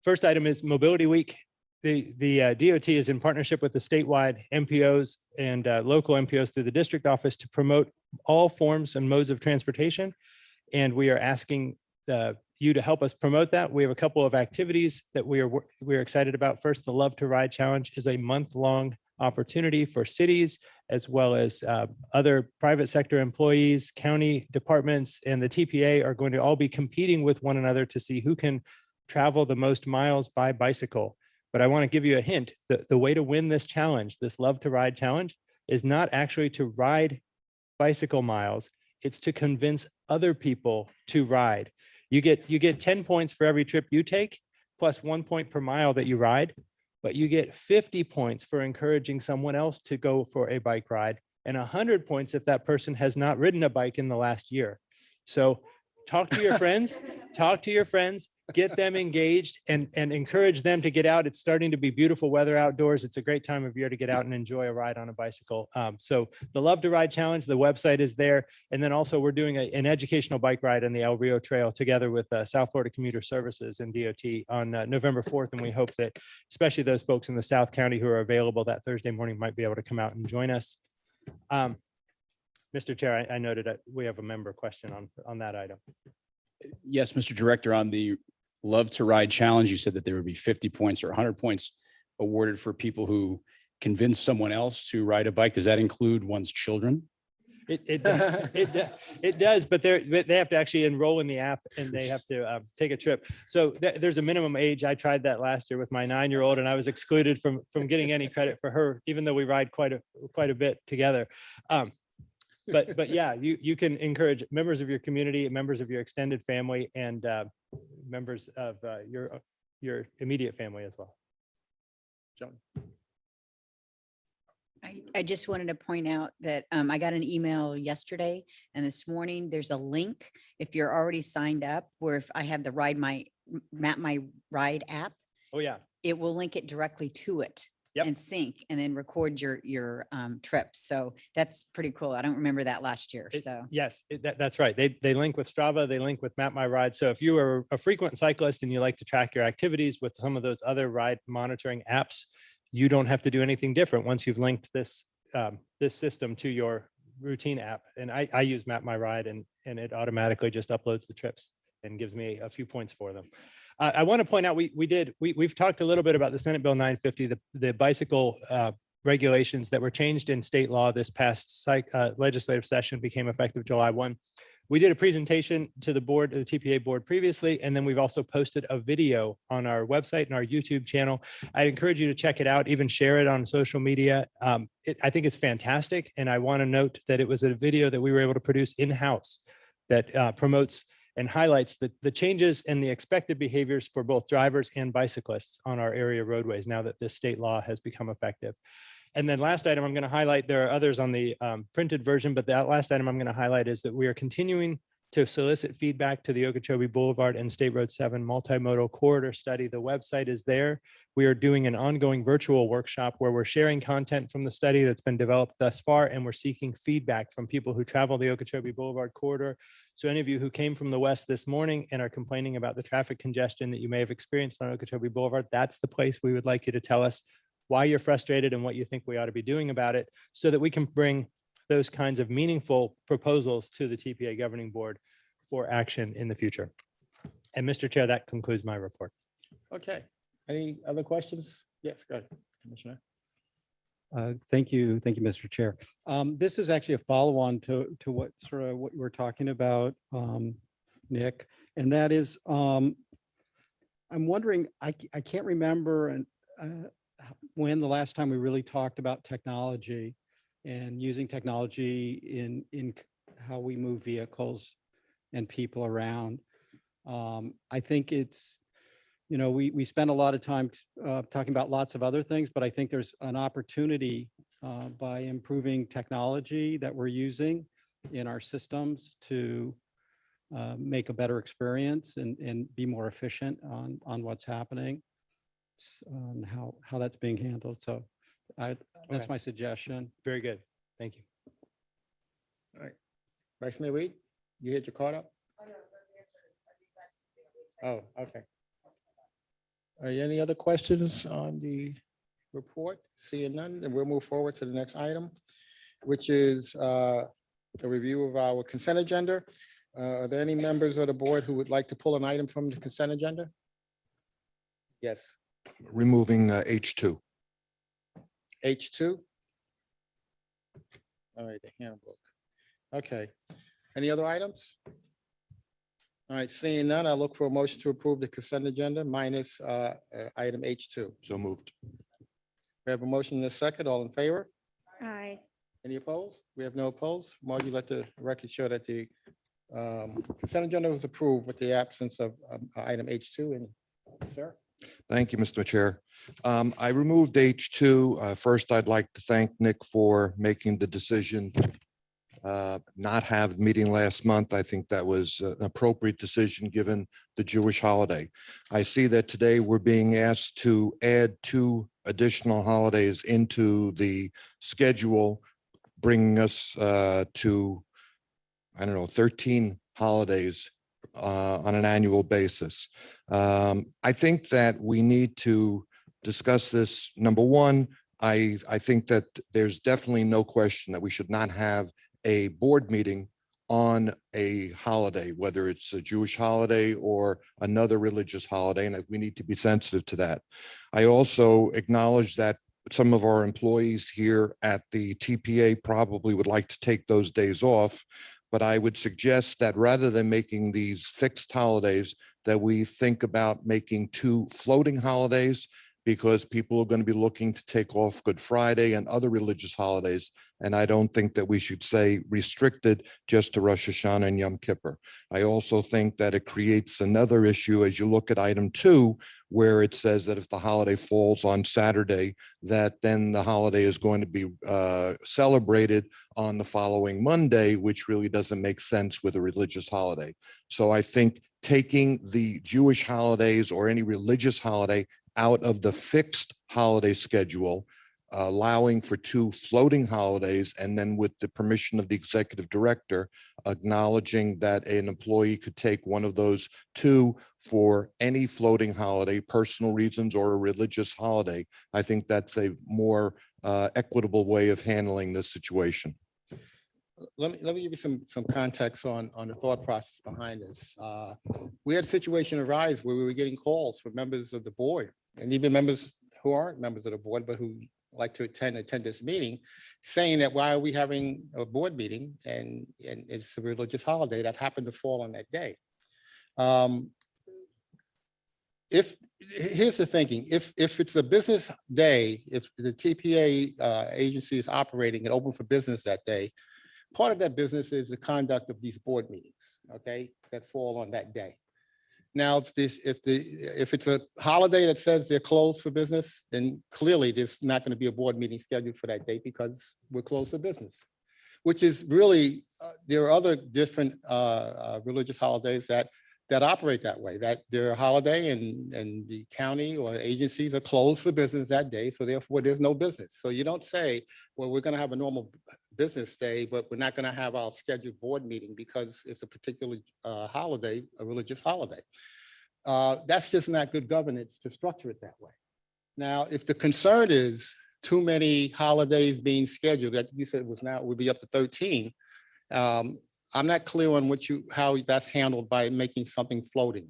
First item is Mobility Week. The DOT is in partnership with the statewide MPOs and local MPOs through the district office to promote all forms and modes of transportation. And we are asking you to help us promote that. We have a couple of activities that we're excited about. First, the Love to Ride Challenge is a month-long opportunity for cities as well as other private sector employees, county departments, and the TPA are going to all be competing with one another to see who can travel the most miles by bicycle. But I want to give you a hint. The way to win this challenge, this Love to Ride Challenge, is not actually to ride bicycle miles. It's to convince other people to ride. You get 10 points for every trip you take, plus 1 point per mile that you ride, but you get 50 points for encouraging someone else to go for a bike ride, and 100 points if that person has not ridden a bike in the last year. So talk to your friends, get them engaged and encourage them to get out. It's starting to be beautiful weather outdoors. It's a great time of year to get out and enjoy a ride on a bicycle. So the Love to Ride Challenge, the website is there. And then also we're doing an educational bike ride on the El Rio Trail together with South Florida Commuter Services and DOT on November 4th. And we hope that especially those folks in the South County who are available that Thursday morning might be able to come out and join us. Mr. Chair, I noted that we have a member question on that item. Yes, Mr. Director, on the Love to Ride Challenge, you said that there would be 50 points or 100 points awarded for people who convince someone else to ride a bike. Does that include one's children? It does, but they have to actually enroll in the app and they have to take a trip. So there's a minimum age. I tried that last year with my 9-year-old and I was excluded from getting any credit for her, even though we ride quite a bit together. But yeah, you can encourage members of your community, members of your extended family, and members of your immediate family as well. John. I just wanted to point out that I got an email yesterday and this morning, there's a link. If you're already signed up, where if I have the Map My Ride app, Oh, yeah. it will link it directly to it. Yep. And sync and then record your trips. So that's pretty cool. I don't remember that last year. So Yes, that's right. They link with Strava, they link with Map My Ride. So if you are a frequent cyclist and you like to track your activities with some of those other ride monitoring apps, you don't have to do anything different once you've linked this system to your routine app. And I use Map My Ride and it automatically just uploads the trips and gives me a few points for them. I want to point out, we've talked a little bit about the Senate Bill 950, the bicycle regulations that were changed in state law this past legislative session, became effective July 1. We did a presentation to the board, the TPA board previously, and then we've also posted a video on our website and our YouTube channel. I encourage you to check it out, even share it on social media. I think it's fantastic. And I want to note that it was a video that we were able to produce in-house that promotes and highlights the changes and the expected behaviors for both drivers and bicyclists on our area roadways now that this state law has become effective. And then last item I'm going to highlight, there are others on the printed version, but that last item I'm going to highlight is that we are continuing to solicit feedback to the Okeechobee Boulevard and State Road 7 multimodal corridor study. The website is there. We are doing an ongoing virtual workshop where we're sharing content from the study that's been developed thus far, and we're seeking feedback from people who travel the Okeechobee Boulevard corridor. So any of you who came from the west this morning and are complaining about the traffic congestion that you may have experienced on Okeechobee Boulevard, that's the place we would like you to tell us why you're frustrated and what you think we ought to be doing about it, so that we can bring those kinds of meaningful proposals to the TPA governing board for action in the future. And Mr. Chair, that concludes my report. Okay. Any other questions? Yes, go ahead, Commissioner. Thank you, Mr. Chair. This is actually a follow-on to what you were talking about, Nick, and that is, I'm wondering, I can't remember when the last time we really talked about technology and using technology in how we move vehicles and people around. I think it's, we spend a lot of time talking about lots of other things, but I think there's an opportunity by improving technology that we're using in our systems to make a better experience and be more efficient on what's happening, on how that's being handled. So that's my suggestion. Very good. Thank you. All right. Vice Mayor Reed, you hit your card up? Oh, okay. Any other questions on the report? Seeing none, then we'll move forward to the next item, which is the review of our consent agenda. Are there any members of the board who would like to pull an item from the consent agenda? Yes, Removing H2. H2. All right, the handbook. Okay, any other items? All right, seeing none, I look for a motion to approve the consent agenda minus item H2. So moved. We have a motion in a second. All in favor? Aye. Any opposed? We have no opposed. Margie, let the record show that the consent agenda was approved with the absence of item H2. And sir? Thank you, Mr. Chair. I removed H2. First, I'd like to thank Nick for making the decision not have the meeting last month. I think that was an appropriate decision given the Jewish holiday. I see that today we're being asked to add 2 additional holidays into the schedule, bringing us to, I don't know, 13 holidays on an annual basis. I think that we need to discuss this. Number one, I think that there's definitely no question that we should not have a board meeting on a holiday, whether it's a Jewish holiday or another religious holiday, and we need to be sensitive to that. I also acknowledge that some of our employees here at the TPA probably would like to take those days off, but I would suggest that rather than making these fixed holidays, that we think about making 2 floating holidays, because people are going to be looking to take off Good Friday and other religious holidays. And I don't think that we should say restricted just to Rosh Hashanah and Yom Kippur. I also think that it creates another issue as you look at item 2, where it says that if the holiday falls on Saturday, that then the holiday is going to be celebrated on the following Monday, which really doesn't make sense with a religious holiday. So I think taking the Jewish holidays or any religious holiday out of the fixed holiday schedule, allowing for 2 floating holidays, and then with the permission of the executive director, acknowledging that an employee could take one of those 2 for any floating holiday, personal reasons or a religious holiday. I think that's a more equitable way of handling this situation. Let me give you some context on the thought process behind this. We had a situation arise where we were getting calls from members of the board and even members who aren't members of the board, but who like to attend this meeting, saying that why are we having a board meeting and it's a religious holiday that happened to fall on that day. Here's the thinking, if it's a business day, if the TPA agency is operating and open for business that day, part of that business is the conduct of these board meetings, okay, that fall on that day. Now, if it's a holiday that says they're closed for business, then clearly there's not going to be a board meeting scheduled for that day because we're closed for business, which is really, there are other different religious holidays that operate that way, that they're a holiday and the county or agencies are closed for business that day. So therefore there's no business. So you don't say, well, we're going to have a normal business day, but we're not going to have our scheduled board meeting because it's a particular holiday, a religious holiday. That's just not good governance to structure it that way. Now, if the concern is too many holidays being scheduled, that you said was now would be up to 13. I'm not clear on how that's handled by making something floating.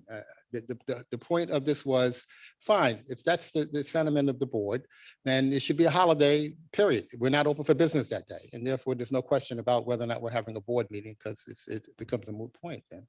The point of this was, fine, if that's the sentiment of the board, then it should be a holiday, period. We're not open for business that day. And therefore, there's no question about whether or not we're having a board meeting because it becomes a moot point then.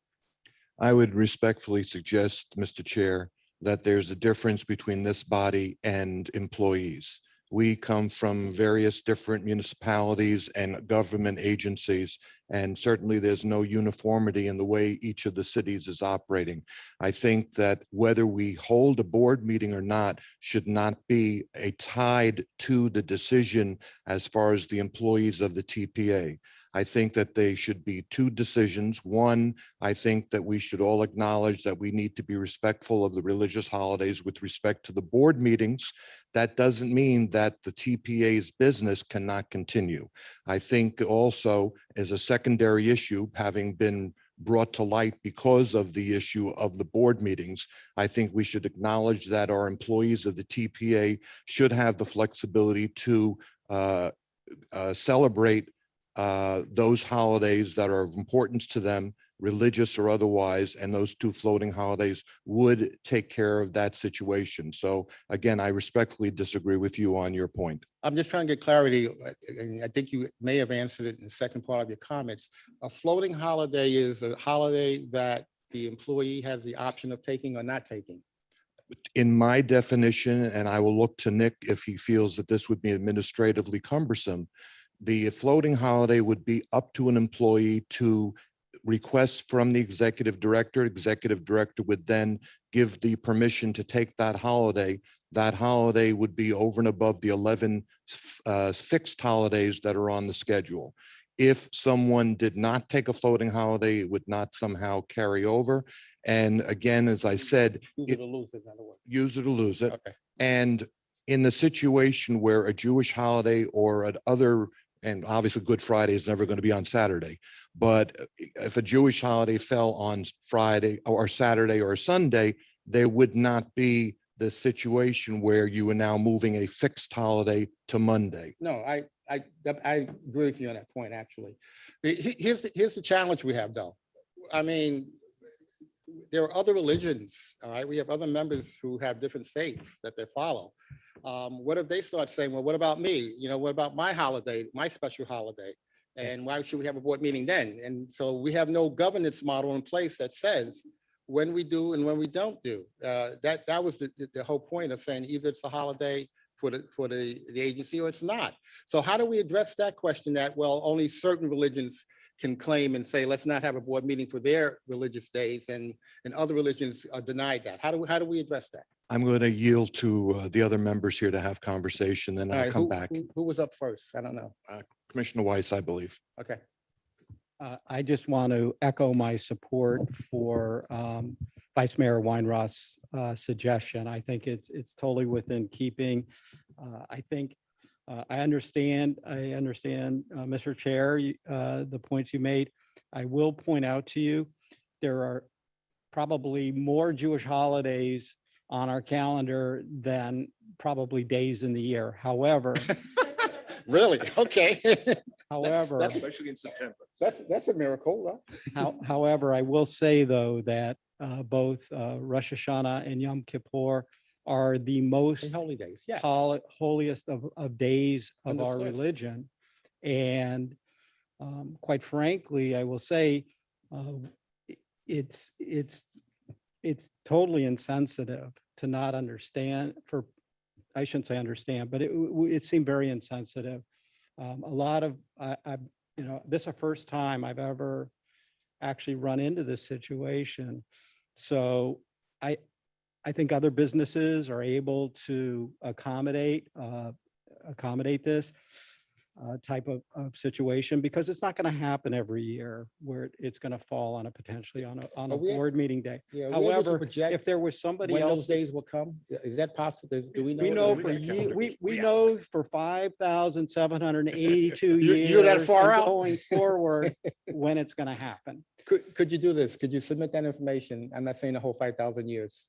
I would respectfully suggest, Mr. Chair, that there's a difference between this body and employees. We come from various different municipalities and government agencies, and certainly there's no uniformity in the way each of the cities is operating. I think that whether we hold a board meeting or not should not be tied to the decision as far as the employees of the TPA. I think that they should be 2 decisions. One, I think that we should all acknowledge that we need to be respectful of the religious holidays with respect to the board meetings. That doesn't mean that the TPA's business cannot continue. I think also as a secondary issue, having been brought to light because of the issue of the board meetings. I think we should acknowledge that our employees of the TPA should have the flexibility to celebrate those holidays that are of importance to them, religious or otherwise, and those two floating holidays would take care of that situation. So again, I respectfully disagree with you on your point. I'm just trying to get clarity, and I think you may have answered it in the second part of your comments. A floating holiday is a holiday that the employee has the option of taking or not taking. In my definition, and I will look to Nick if he feels that this would be administratively cumbersome, the floating holiday would be up to an employee to request from the executive director. Executive director would then give the permission to take that holiday. That holiday would be over and above the 11 fixed holidays that are on the schedule. If someone did not take a floating holiday, it would not somehow carry over. And again, as I said, Use it or lose it, in other words. use it or lose it. Okay. And in the situation where a Jewish holiday or an other, and obviously Good Friday is never going to be on Saturday, but if a Jewish holiday fell on Friday or Saturday or Sunday, there would not be the situation where you are now moving a fixed holiday to Monday. No, I agree with you on that point, actually. Here's the challenge we have, though. I mean, there are other religions, all right? We have other members who have different faiths that they follow. What if they start saying, well, what about me? You know, what about my holiday, my special holiday? And why should we have a board meeting then? And so we have no governance model in place that says when we do and when we don't do. That was the whole point of saying either it's a holiday for the agency or it's not. So how do we address that question that, well, only certain religions can claim and say, let's not have a board meeting for their religious days, and other religions are denied that? How do we address that? I'm going to yield to the other members here to have conversation, then All I'll right, come back. who was up first? I don't know. Commissioner Weiss, I believe. Okay. I just want to echo my support for Vice Mayor Weinroth's suggestion. I think it's totally within keeping. I think I understand, Mr. Chair, the points you made. I will point out to you, there are probably more Jewish holidays on our calendar than probably days in the year. However, Really? Okay. however, Especially in September. That's a miracle. Huh? However, I will say, though, that both Rosh Hashanah and Yom Kippur are the most Holy days, yes. holiest of days of our Understood. religion. And quite frankly, I will say it's totally insensitive to not understand, I shouldn't say understand, but it seemed very insensitive. A lot of, this is the first time I've ever actually run into this situation. So I think other businesses are able to accommodate this type of situation, because it's not going to happen every year where it's going to fall on potentially on a board meeting day. Yeah, are we able to However, project if there was somebody when else. those days will come? Is that possible? Do we know? We know for we know for 5,782 years. You're that far and out? going forward when it's going to happen. Could you do this? Could you submit that information? I'm not saying the whole 5,000 years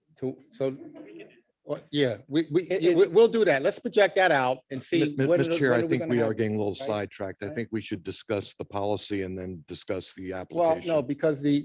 yeah, we'll do that. Let's project that out and see. Mr. Chair, I think gonna we are have, getting a little right? sidetracked. I think we should discuss the policy and then discuss the Well, application. no, because the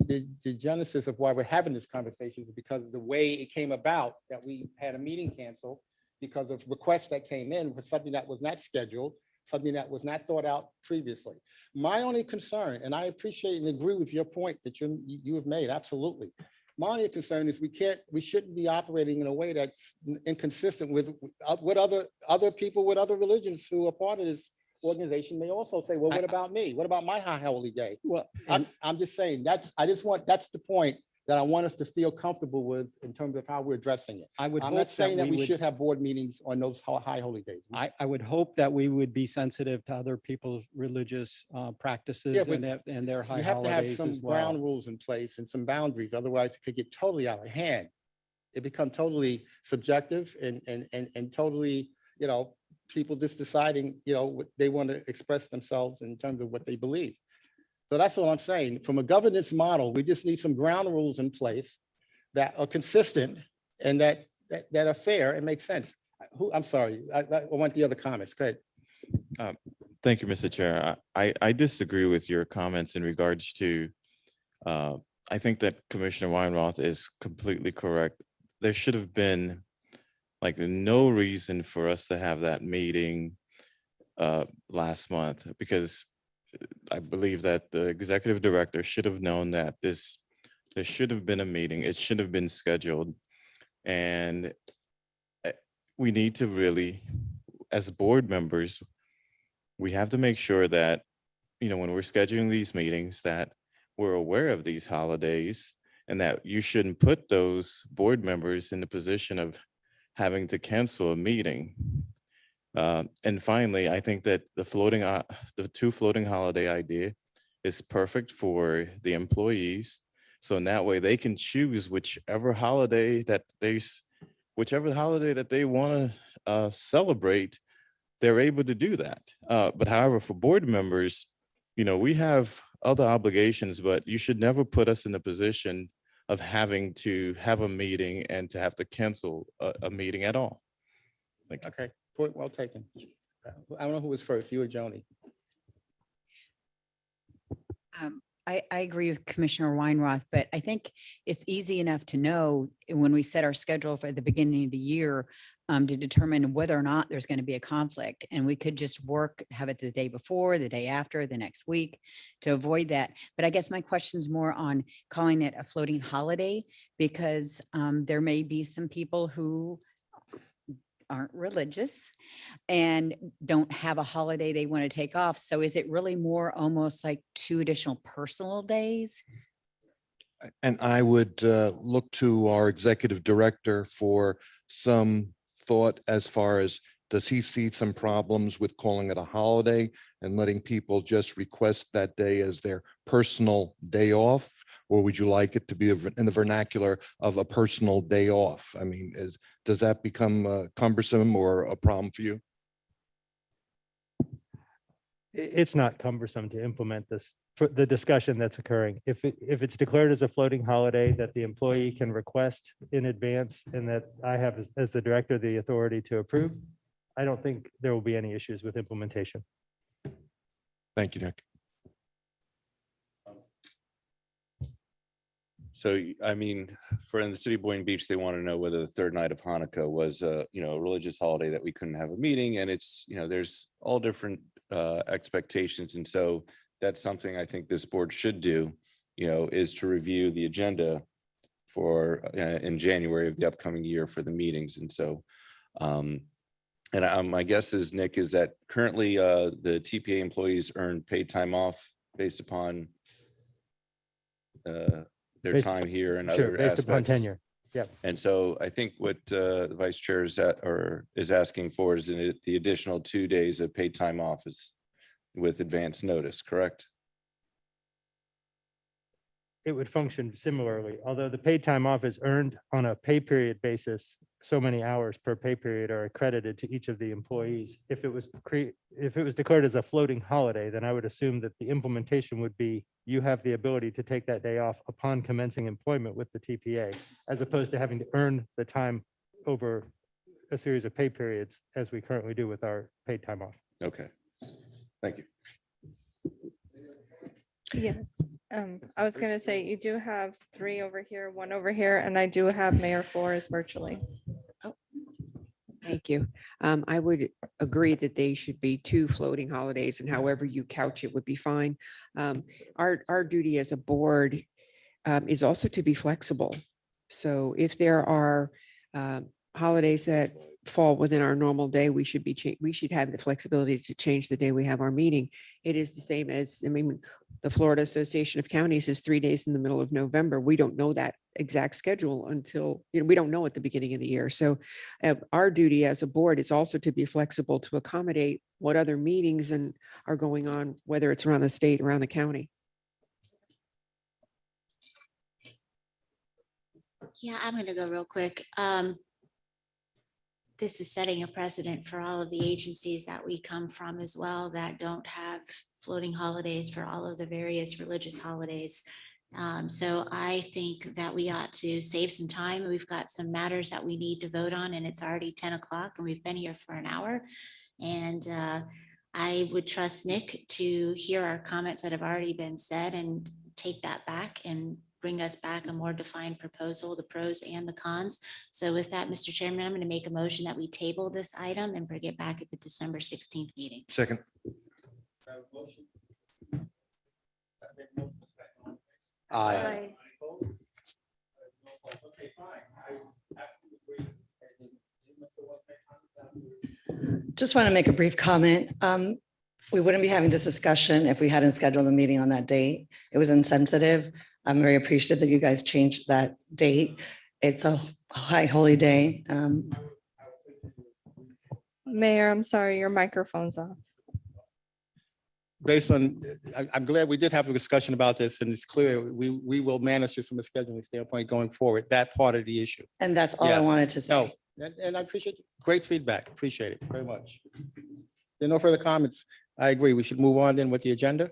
genesis of why we're having this conversation is because of the way it came about, that we had a meeting canceled because of requests that came in for something that was not scheduled, something that was not thought out previously. My only concern, and I appreciate and agree with your point that you have made, absolutely. My only concern is we shouldn't be operating in a way that's inconsistent with what other people with other religions who are part of this organization may also say, well, what about me? What about my high holy day? Well, I'm just saying that's the point that I want us to feel comfortable with in terms of how we're addressing it. I would I'm hope not saying that we would- should have board meetings on those high holy days. I would hope that we would be sensitive to other people's religious practices Yeah, but and their high You have to have holidays some as well. ground rules in place and some boundaries, otherwise it could get totally out of hand. It become totally subjective and totally, people just deciding, what they want to express themselves in terms of what they believe. So that's all I'm saying. From a governance model, we just need some ground rules in place that are consistent and that are fair and make sense. I'm sorry, I want the other comments. Go ahead. Thank you, Mr. Chair. I disagree with your comments in regards to, I think that Commissioner Weinroth is completely correct. There should have been like no reason for us to have that meeting last month, because I believe that the executive director should have known that there should have been a meeting. It should have been scheduled. And we need to really, as board members, we have to make sure that, when we're scheduling these meetings, that we're aware of these holidays and that you shouldn't put those board members in the position of having to cancel a meeting. And finally, I think that the two floating holiday idea is perfect for the employees. So in that way, they can choose whichever holiday that they want to celebrate, they're able to do that. But however, for board members, we have other obligations, but you should never put us in the position of having to have a meeting and to have to cancel a meeting at all. Thank you. Okay, point well taken. I don't know who was first, you or Joni. I agree with Commissioner Weinroth, but I think it's easy enough to know when we set our schedule for the beginning of the year to determine whether or not there's going to be a conflict. And we could just have it the day before, the day after, the next week to avoid that. But I guess my question is more on calling it a floating holiday, because there may be some people who aren't religious and don't have a holiday they want to take off. So is it really more almost like 2 additional personal days? And I would look to our executive director for some thought as far as, does he see some problems with calling it a holiday and letting people just request that day as their personal day off? Or would you like it to be in the vernacular of a personal day off? I mean, does that become cumbersome or a problem for you? It's not cumbersome to implement this, for the discussion that's occurring. If it's declared as a floating holiday that the employee can request in advance and that I have as the director, the authority to approve, I don't think there will be any issues with implementation. Thank you, Nick. So, I mean, in the city of Boynton Beach, they want to know whether the third night of Hanukkah was a religious holiday that we couldn't have a meeting, and it's, there's all different expectations. And so that's something I think this board should do, is to review the agenda for in January of the upcoming year for the meetings. And so, my guess is, Nick, is that currently the TPA employees earn paid time off based upon their time here and other Based upon aspects. tenure. Yeah. And so I think what the vice chair is asking for is the additional 2 days of paid time off is with advance notice, correct? It would function similarly, although the paid time off is earned on a pay period basis. So many hours per pay period are accredited to each of the employees. If it was declared as a floating holiday, then I would assume that the implementation would be, you have the ability to take that day off upon commencing employment with the TPA, as opposed to having to earn the time over a series of pay periods as we currently do with our paid time off. Okay, thank you. Yes, I was gonna say, you do have 3 over here, 1 over here, and I do have Mayor Flores virtually. Thank you. I would agree that they should be 2 floating holidays, and however you couch it would be fine. Our duty as a board is also to be flexible. So if there are holidays that fall within our normal day, we should have the flexibility to change the day we have our meeting. It is the same as, the Florida Association of Counties is 3 days in the middle of November. We don't know that exact schedule until, we don't know at the beginning of the year. So our duty as a board is also to be flexible to accommodate what other meetings are going on, whether it's around the state, around the county. Yeah, I'm gonna go real quick. this is setting a precedent for all of the agencies that we come from as well that don't have floating holidays for all of the various religious holidays. So I think that we ought to save some time. We've got some matters that we need to vote on, and it's already 10 o'clock and we've been here for an hour. And I would trust Nick to hear our comments that have already been said and take that back and bring us back a more defined proposal, the pros and the cons. So with that, Mr. Chairman, I'm going to make a motion that we table this item and bring it back at the December 16th meeting. Second. Aye. Just want to make a brief comment. We wouldn't be having this discussion if we hadn't scheduled a meeting on that date. It was insensitive. I'm very appreciative that you guys changed that date. It's a high holy day. Mayor, I'm sorry, your microphone's off. Based on, I'm glad we did have a discussion about this, and it's clear we will manage this from a scheduling standpoint going forward, that part of the issue. And that's all I Yeah. wanted to say. No, and I appreciate great feedback. Appreciate it very much. There are no further comments. I agree. We should move on then with the agenda.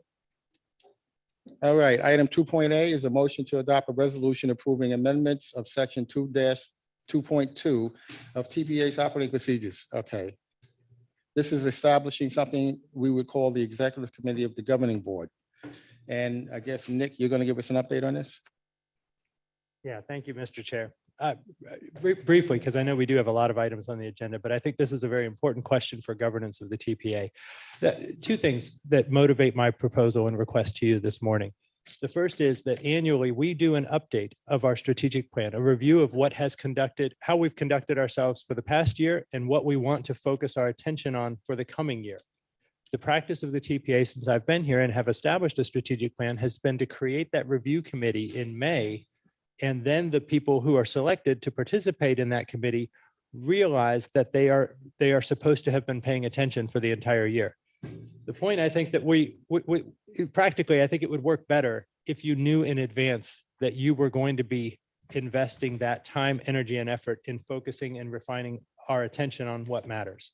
All right, item 2.A is a motion to adopt a resolution approving amendments of section 2-2.2 of TPA's operating procedures. Okay. This is establishing something we would call the Executive Committee of the Governing Board. And I guess, Nick, you're going to give us an update on this? Yeah, thank you, Mr. Chair. Briefly, because I know we do have a lot of items on the agenda, but I think this is a very important question for governance of the TPA. Two things that motivate my proposal and request to you this morning. The first is that annually we do an update of our strategic plan, a review of what has conducted, how we've conducted ourselves for the past year and what we want to focus our attention on for the coming year. The practice of the TPA since I've been here and have established a strategic plan has been to create that review committee in May. And then the people who are selected to participate in that committee realize that they are supposed to have been paying attention for the entire year. The point, I think that we practically, I think it would work better if you knew in advance that you were going to be investing that time, energy, and effort in focusing and refining our attention on what matters.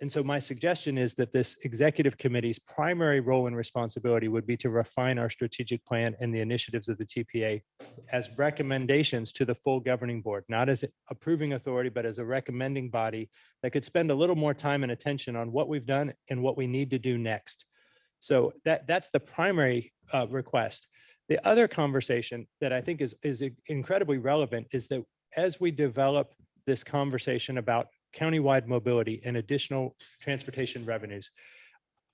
And so my suggestion is that this executive committee's primary role and responsibility would be to refine our strategic plan and the initiatives of the TPA as recommendations to the full governing board, not as approving authority, but as a recommending body that could spend a little more time and attention on what we've done and what we need to do next. So that's the primary request. The other conversation that I think is incredibly relevant is that as we develop this conversation about countywide mobility and additional transportation revenues,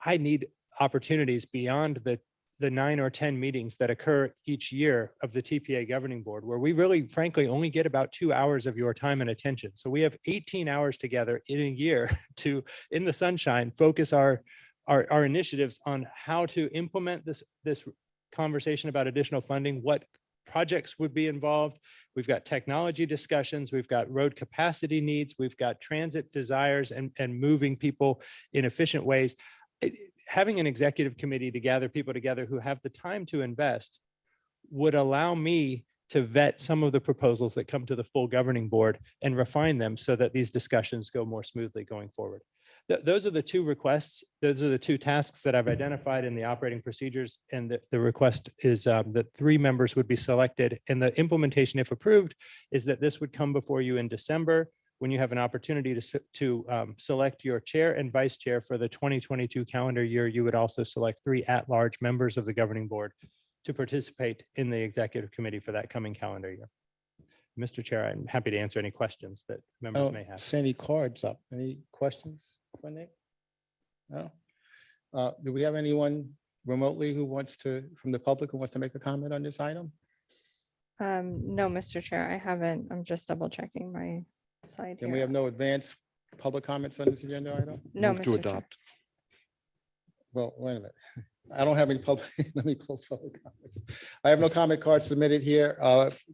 I need opportunities beyond the 9 or 10 meetings that occur each year of the TPA governing board, where we really, frankly, only get about 2 hours of your time and attention. So we have 18 hours together in a year to, in the sunshine, focus our initiatives on how to implement this conversation about additional funding, what projects would be involved. We've got technology discussions, we've got road capacity needs, we've got transit desires and moving people in efficient ways. Having an executive committee to gather people together who have the time to invest would allow me to vet some of the proposals that come to the full governing board and refine them so that these discussions go more smoothly going forward. Those are the two requests. Those are the two tasks that I've identified in the operating procedures. And the request is that 3 members would be selected. And the implementation, if approved, is that this would come before you in December when you have an opportunity to select your chair and vice chair for the 2022 calendar year. You would also select 3 at-large members of the governing board to participate in the executive committee for that coming calendar year. Mr. Chair, I'm happy to answer any questions that members may have. See any cards up? Any questions for Nick? No? Do we have anyone remotely who wants to, from the public, who wants to make a comment on this item? No, Mr. Chair, I haven't. I'm just double checking my side And we here. have no advanced public comments on this agenda item? No, Move to Mr. Chair. adopt. Well, wait a minute. I don't have any public, let me close public comments. I have no comment cards submitted here,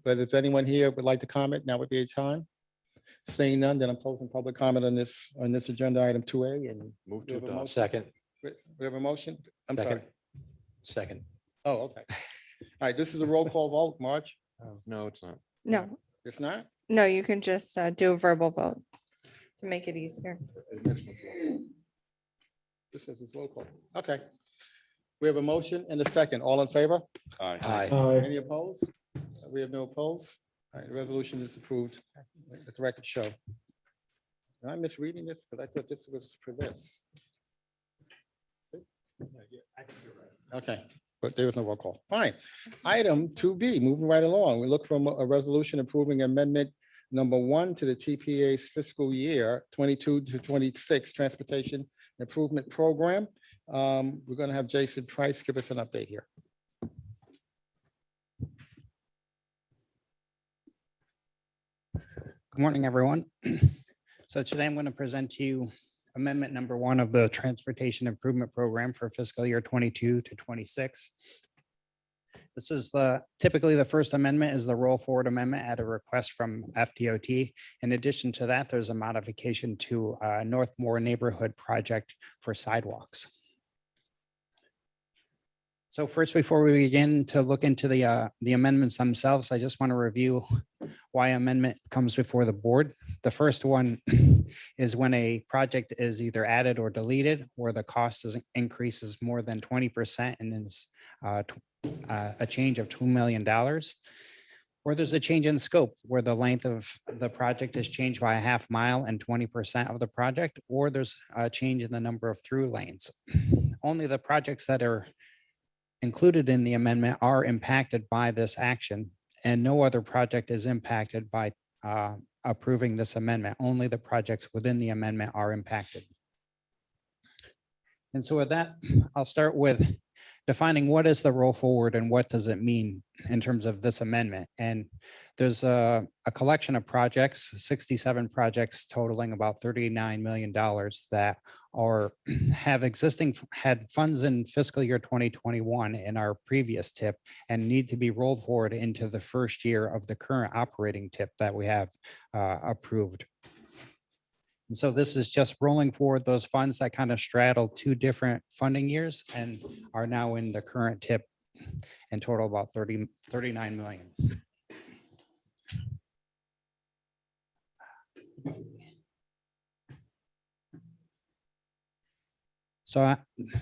but if anyone here would like to comment, now would be a time. Seeing none, then I'm closing public comment on this agenda item 2A and. Move We to have a adopt. motion? Second. We have a motion? I'm Second. sorry. Second. Oh, okay. All right, this is a roll call vote, Marge. No, it's not. No, It's not? no, you can just do a verbal vote. to make it easier. This is his roll call. Okay. We have a motion and a second. All in favor? Aye. Any opposed? We have no opposed. All right, the resolution is approved. Let the record show. Am I misreading this? Because I thought this was for this. Okay, but there was no roll call. Fine. Item 2B, moving right along. We look for a resolution approving amendment number 1 to the TPA's fiscal year 22 to 26 Transportation Improvement Program. We're going to have Jason Price give us an update here. Good morning, everyone. So today I'm going to present to you amendment number 1 of the Transportation Improvement Program for fiscal year 22 to 26. This is typically the first amendment is the roll forward amendment at a request from FDOT. In addition to that, there's a modification to Northmore neighborhood project for sidewalks. So first, before we begin to look into the amendments themselves, I just want to review why amendment comes before the board. The first one is when a project is either added or deleted, where the cost increases more than 20% and is a change of $2 million. Or there's a change in scope where the length of the project is changed by a half mile and 20% of the project, or there's a change in the number of through lanes. Only the projects that are included in the amendment are impacted by this action, and no other project is impacted by approving this amendment. Only the projects within the amendment are impacted. And so with that, I'll start with defining what is the roll forward and what does it mean in terms of this amendment. And there's a collection of projects, 67 projects totaling about $39 million that had funds in fiscal year 2021 in our previous TIP and need to be rolled forward into the first year of the current operating TIP that we have approved. And so this is just rolling forward those funds that kind of straddle 2 different funding years and are now in the current TIP in total about 39 million. So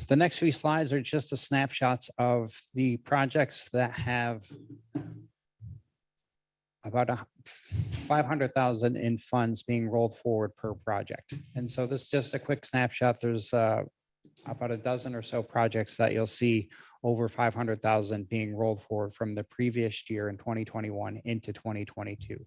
the next few slides are just the snapshots of the projects that have about 500,000 in funds being rolled forward per project. And so this is just a quick snapshot. There's about a dozen or so projects that you'll see over 500,000 being rolled forward from the previous year in 2021 into 2022.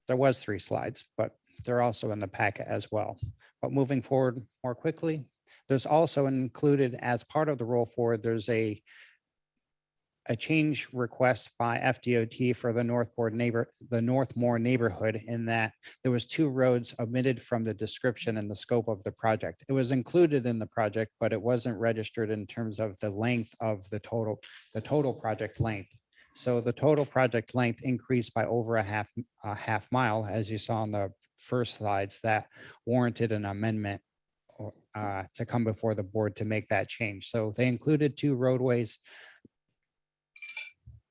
There was 3 slides, but they're also in the packet as well. But moving forward more quickly, there's also included as part of the roll forward, there's a change request by FDOT for the Northmore neighborhood in that there was 2 roads omitted from the description and the scope of the project. It was included in the project, but it wasn't registered in terms of the length of the total project length. So the total project length increased by over a half mile, as you saw on the first slides, that warranted an amendment to come before the board to make that change. So they included 2 roadways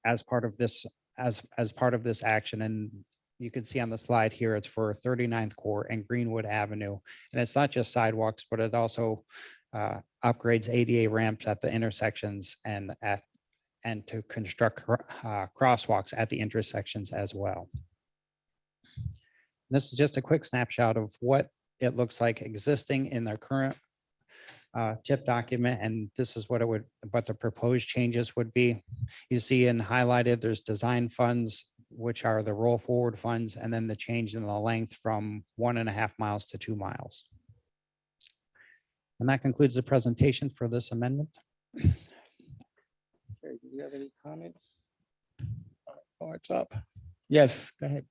as part of this action. And you can see on the slide here, it's for 39th Court and Greenwood Avenue. And it's not just sidewalks, but it also upgrades ADA ramps at the intersections and to construct crosswalks at the intersections as well. This is just a quick snapshot of what it looks like existing in the current TIP document, and this is what the proposed changes would be. You see in highlighted, there's design funds, which are the roll forward funds, and then the change in the length from 1.5 miles to 2 miles. And that concludes the presentation for this amendment. Okay, do you have any comments? Oh, it's up. Yes, go ahead.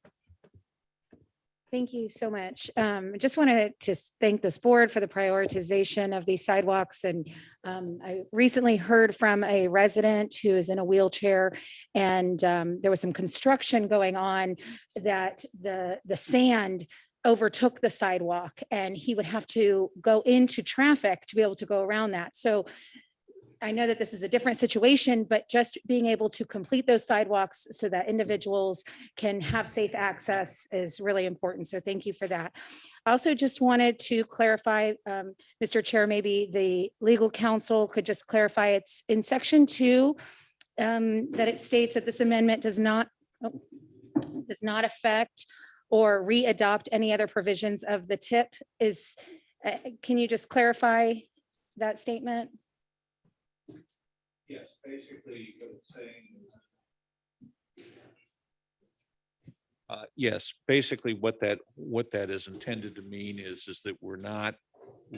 Thank you so much. Just wanted to thank this board for the prioritization of these sidewalks. And I recently heard from a resident who is in a wheelchair, and there was some construction going on that the sand overtook the sidewalk and he would have to go into traffic to be able to go around that. So I know that this is a different situation, but just being able to complete those sidewalks so that individuals can have safe access is really important. So thank you for that. I also just wanted to clarify, Mr. Chair, maybe the legal counsel could just clarify it's in section 2 that it states that this amendment does not affect or re-adopt any other provisions of the TIP. Can you just clarify that statement? Yes, basically what it's saying is. Yes, basically what that is intended to mean is that we're not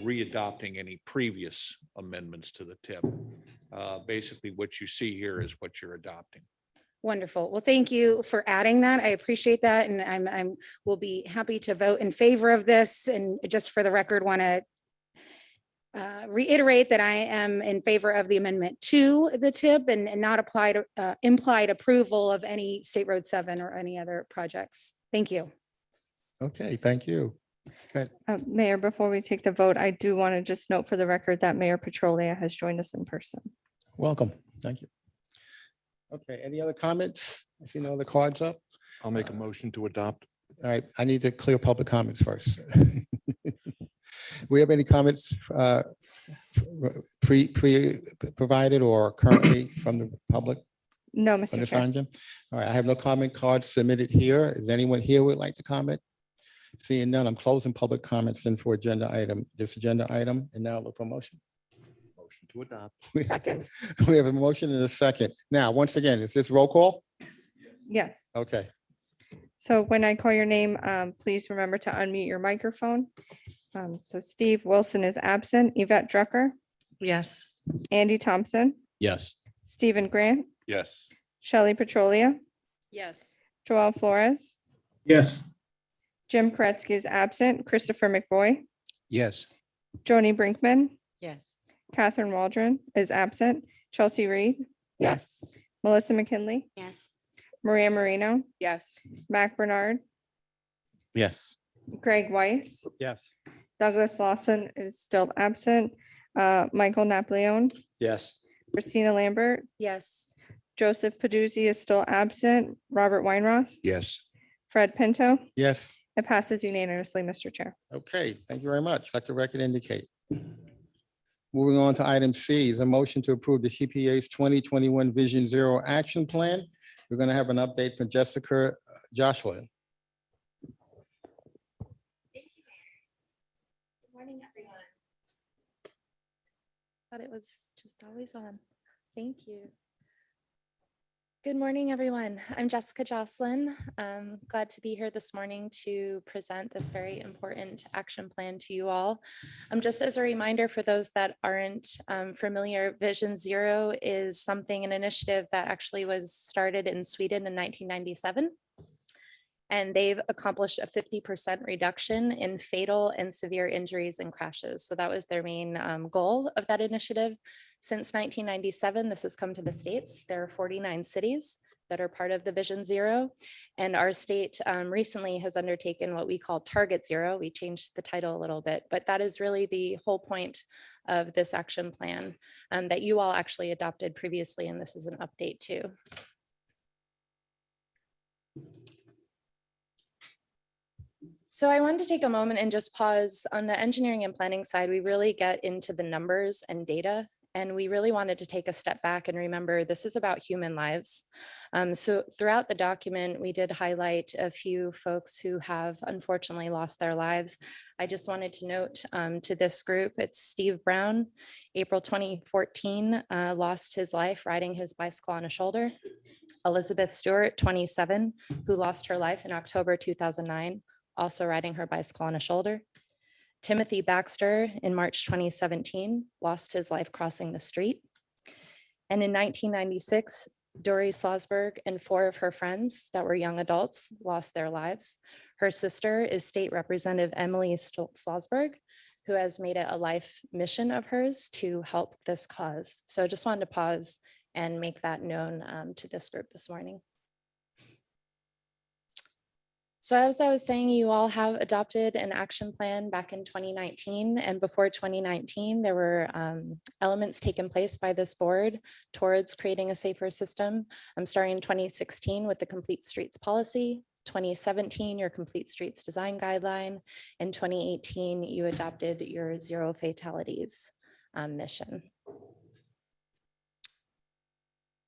re-adopting any previous amendments to the TIP. Basically what you see here is what you're adopting. Wonderful. Well, thank you for adding that. I appreciate that. And will be happy to vote in favor of this. And just for the record, want to reiterate that I am in favor of the amendment to the TIP and not implied approval of any State Road 7 or any other projects. Thank you. Okay, thank you. Good. Mayor, before we take the vote, I do want to just note for the record that Mayor Petrolia has joined us in person. Welcome. Thank you. Okay, any other comments? I see no other cards up. I'll make a motion to adopt. All right, I need to clear public comments first. We have any comments provided or currently from the public? No, On Mr. this Chair. item? All right, I have no comment cards submitted here. Is anyone here who would like to comment? Seeing none, I'm closing public comments then for this agenda item, and now look for motion. Motion to adopt. We have a motion and a second. Now, once again, is this roll call? Yes. Okay. So when I call your name, please remember to unmute your microphone. So Steve Wilson is absent. Yvette Drucker, Yes. Andy Thompson, Yes. Stephen Grant, Yes. Shelley Petrolia, Yes. Joel Flores, Yes. Jim Koretsky is absent. Christopher McVoy, Yes. Joni Brinkman, Yes. Catherine Waldron is absent. Chelsea Reed, Yes. Melissa McKinley, Yes. Maria Marino, Yes. Mac Bernard, Yes. Greg Weiss, Yes. Douglas Lawson is still absent. Michael Napoleon, Yes. Christina Lambert, Yes. Joseph Paduzzi is still absent. Robert Weinroth, Yes. Fred Pinto. Yes. It passes unanimously, Mr. Chair. Okay, thank you very much. Let the record indicate. Moving on to item C is a motion to approve the TPA's 2021 Vision Zero Action Plan. We're going to have an update from Jessica Joshua. Good morning, everyone. Thought it was just always on. Thank you. Good morning, everyone. I'm Jessica Jocelyn. Glad to be here this morning to present this very important action plan to you all. Just as a reminder for those that aren't familiar, Vision Zero is an initiative that actually was started in Sweden in 1997. And they've accomplished a 50% reduction in fatal and severe injuries and crashes. So that was their main goal of that initiative. Since 1997, this has come to the States. There are 49 cities that are part of the Vision Zero. And our state recently has undertaken what we call Target Zero. We changed the title a little bit, but that is really the whole point of this action plan that you all actually adopted previously. And this is an update too. So I wanted to take a moment and just pause on the engineering and planning side. We really get into the numbers and data, and we really wanted to take a step back and remember this is about human lives. So throughout the document, we did highlight a few folks who have unfortunately lost their lives. I just wanted to note to this group, it's Steve Brown, April 2014, lost his life riding his bicycle on a shoulder. Elizabeth Stewart, 27, who lost her life in October 2009. Also riding her bicycle on a shoulder. Timothy Baxter in March 2017 lost his life crossing the street. And in 1996, Dory Slosberg and 4 of her friends that were young adults lost their lives. Her sister is State Representative Emily Slosberg, who has made it a life mission of hers to help this cause. So I just wanted to pause and make that known to this group this morning. So as I was saying, you all have adopted an action plan back in 2019, and before 2019, there were elements taken place by this board towards creating a safer system. I'm starting in 2016 with the Complete Streets Policy, 2017, your Complete Streets Design Guideline, and 2018, you adopted your Zero Fatalities mission.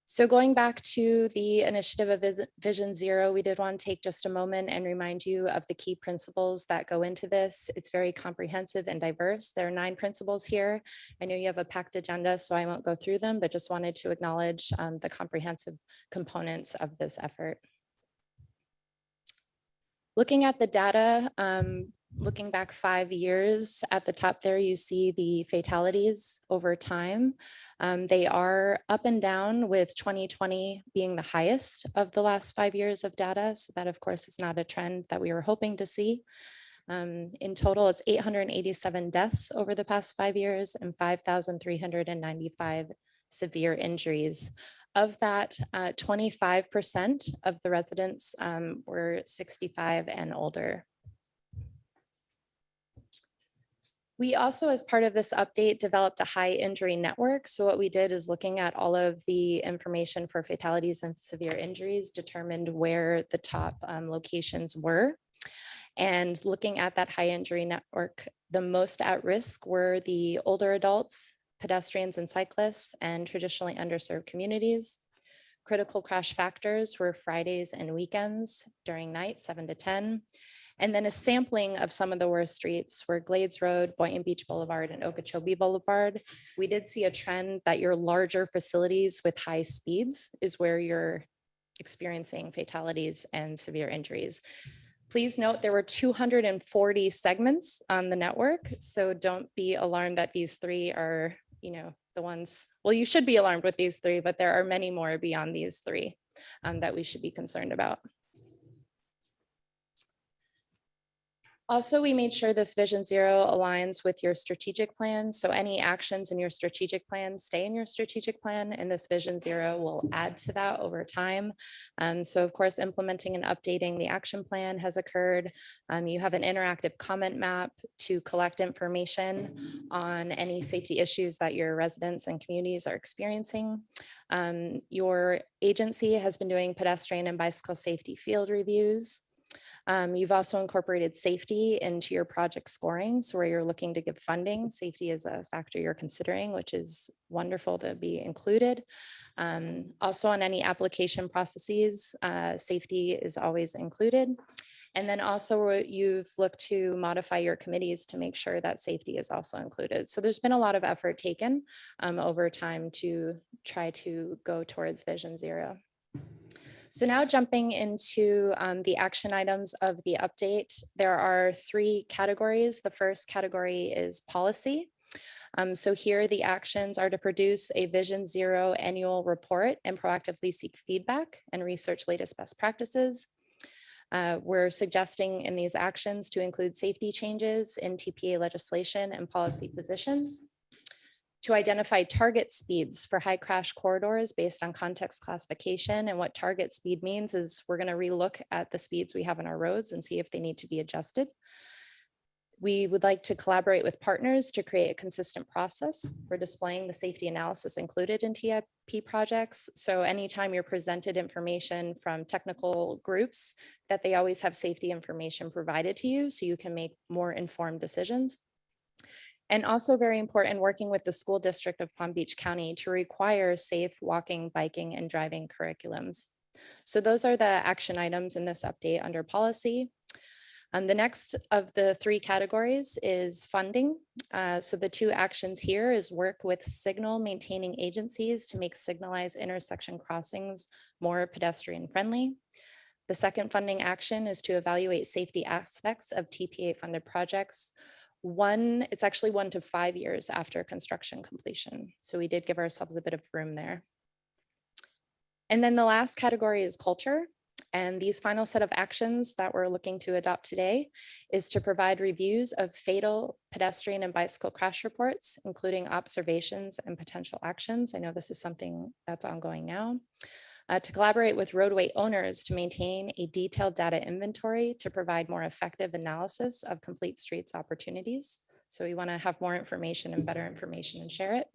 So going back to the initiative of Vision Zero, we did want to take just a moment and remind you of the key principles that go into this. It's very comprehensive and diverse. There are 9 principles here. I know you have a packed agenda, so I won't go through them, but just wanted to acknowledge the comprehensive components of this effort. Looking at the data, looking back 5 years, at the top there, you see the fatalities over time. They are up and down, with 2020 being the highest of the last 5 years of data. So that, of course, is not a trend that we were hoping to see. In total, it's 887 deaths over the past 5 years and 5,395 severe injuries. Of that, 25% of the residents were 65 and older. We also, as part of this update, developed a high injury network. So what we did is, looking at all of the information for fatalities and severe injuries, determined where the top locations were. And looking at that high injury network, the most at risk were the older adults, pedestrians and cyclists, and traditionally underserved communities. Critical crash factors were Fridays and weekends during night, 7 to 10. And then a sampling of some of the worst streets were Glades Road, Boynton Beach Boulevard, and Okeechobee Boulevard. We did see a trend that your larger facilities with high speeds is where you're experiencing fatalities and severe injuries. Please note there were 240 segments on the network, so don't be alarmed that these 3 are, the ones, well, you should be alarmed with these 3, but there are many more beyond these 3 that we should be concerned about. Also, we made sure this Vision Zero aligns with your strategic plan. So any actions in your strategic plan stay in your strategic plan, and this Vision Zero will add to that over time. So of course, implementing and updating the action plan has occurred. You have an interactive comment map to collect information on any safety issues that your residents and communities are experiencing. Your agency has been doing pedestrian and bicycle safety field reviews. You've also incorporated safety into your project scoring. So where you're looking to give funding, safety is a factor you're considering, which is wonderful to be included. Also on any application processes, safety is always included. And then also you've looked to modify your committees to make sure that safety is also included. So there's been a lot of effort taken over time to try to go towards Vision Zero. So now jumping into the action items of the update, there are 3 categories. The first category is policy. So here the actions are to produce a Vision Zero annual report and proactively seek feedback and research latest best practices. We're suggesting in these actions to include safety changes in TPA legislation and policy positions, to identify target speeds for high crash corridors based on context classification. And what target speed means is we're going to relook at the speeds we have on our roads and see if they need to be adjusted. We would like to collaborate with partners to create a consistent process for displaying the safety analysis included in TIP projects. So anytime you're presented information from technical groups, that they always have safety information provided to you so you can make more informed decisions. And also very important, working with the school district of Palm Beach County to require safe walking, biking, and driving curriculums. So those are the action items in this update under policy. The next of the 3 categories is funding. So the 2 actions here is work with signal maintaining agencies to make signalized intersection crossings more pedestrian friendly. The second funding action is to evaluate safety aspects of TPA funded projects. It's actually 1 to 5 years after construction completion. So we did give ourselves a bit of room there. And then the last category is culture. And these final set of actions that we're looking to adopt today is to provide reviews of fatal pedestrian and bicycle crash reports, including observations and potential actions. I know this is something that's ongoing now. to collaborate with roadway owners to maintain a detailed data inventory to provide more effective analysis of complete streets opportunities. So we want to have more information and better information and share it.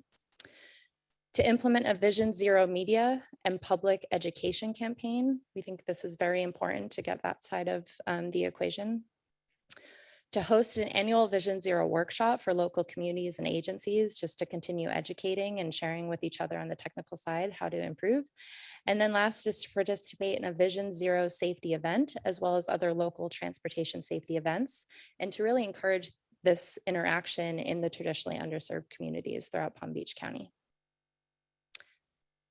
To implement a Vision Zero media and public education campaign. We think this is very important to get that side of the equation. To host an annual Vision Zero workshop for local communities and agencies, just to continue educating and sharing with each other on the technical side, how to improve. And then last is to participate in a Vision Zero safety event, as well as other local transportation safety events, and to really encourage this interaction in the traditionally underserved communities throughout Palm Beach County.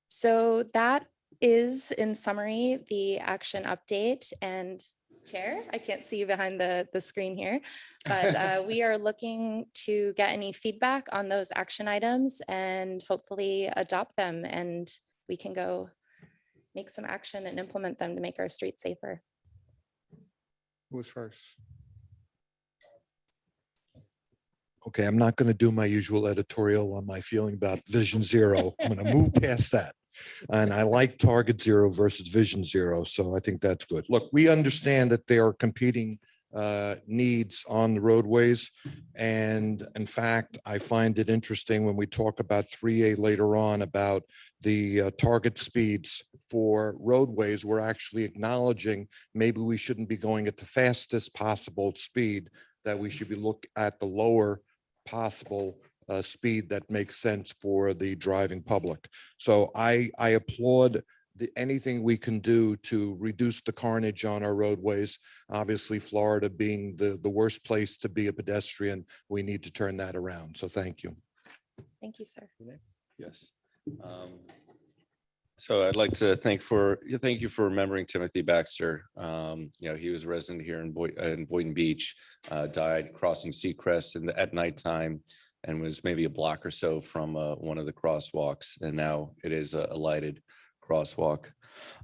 So that is, in summary, the action update. And Chair, I can't see you behind the screen here, but we are looking to get any feedback on those action items and hopefully adopt them, and we can go make some action and implement them to make our streets safer. Who's first? Okay, I'm not going to do my usual editorial on my feeling about Vision Zero. I'm going to move past that. And I like Target Zero versus Vision Zero, so I think that's good. Look, we understand that there are competing needs on the roadways. And in fact, I find it interesting when we talk about 3A later on about the target speeds for roadways, we're actually acknowledging maybe we shouldn't be going at the fastest possible speed, that we should be look at the lower possible speed that makes sense for the driving public. So I applaud anything we can do to reduce the carnage on our roadways. Obviously, Florida being the worst place to be a pedestrian, we need to turn that around. So thank you. Thank you, sir. Yes. So I'd like to thank you for remembering Timothy Baxter. He was a resident here in Boynton Beach, died crossing Seacrest at nighttime, and was maybe a block or so from one of the crosswalks, and now it is a lighted crosswalk.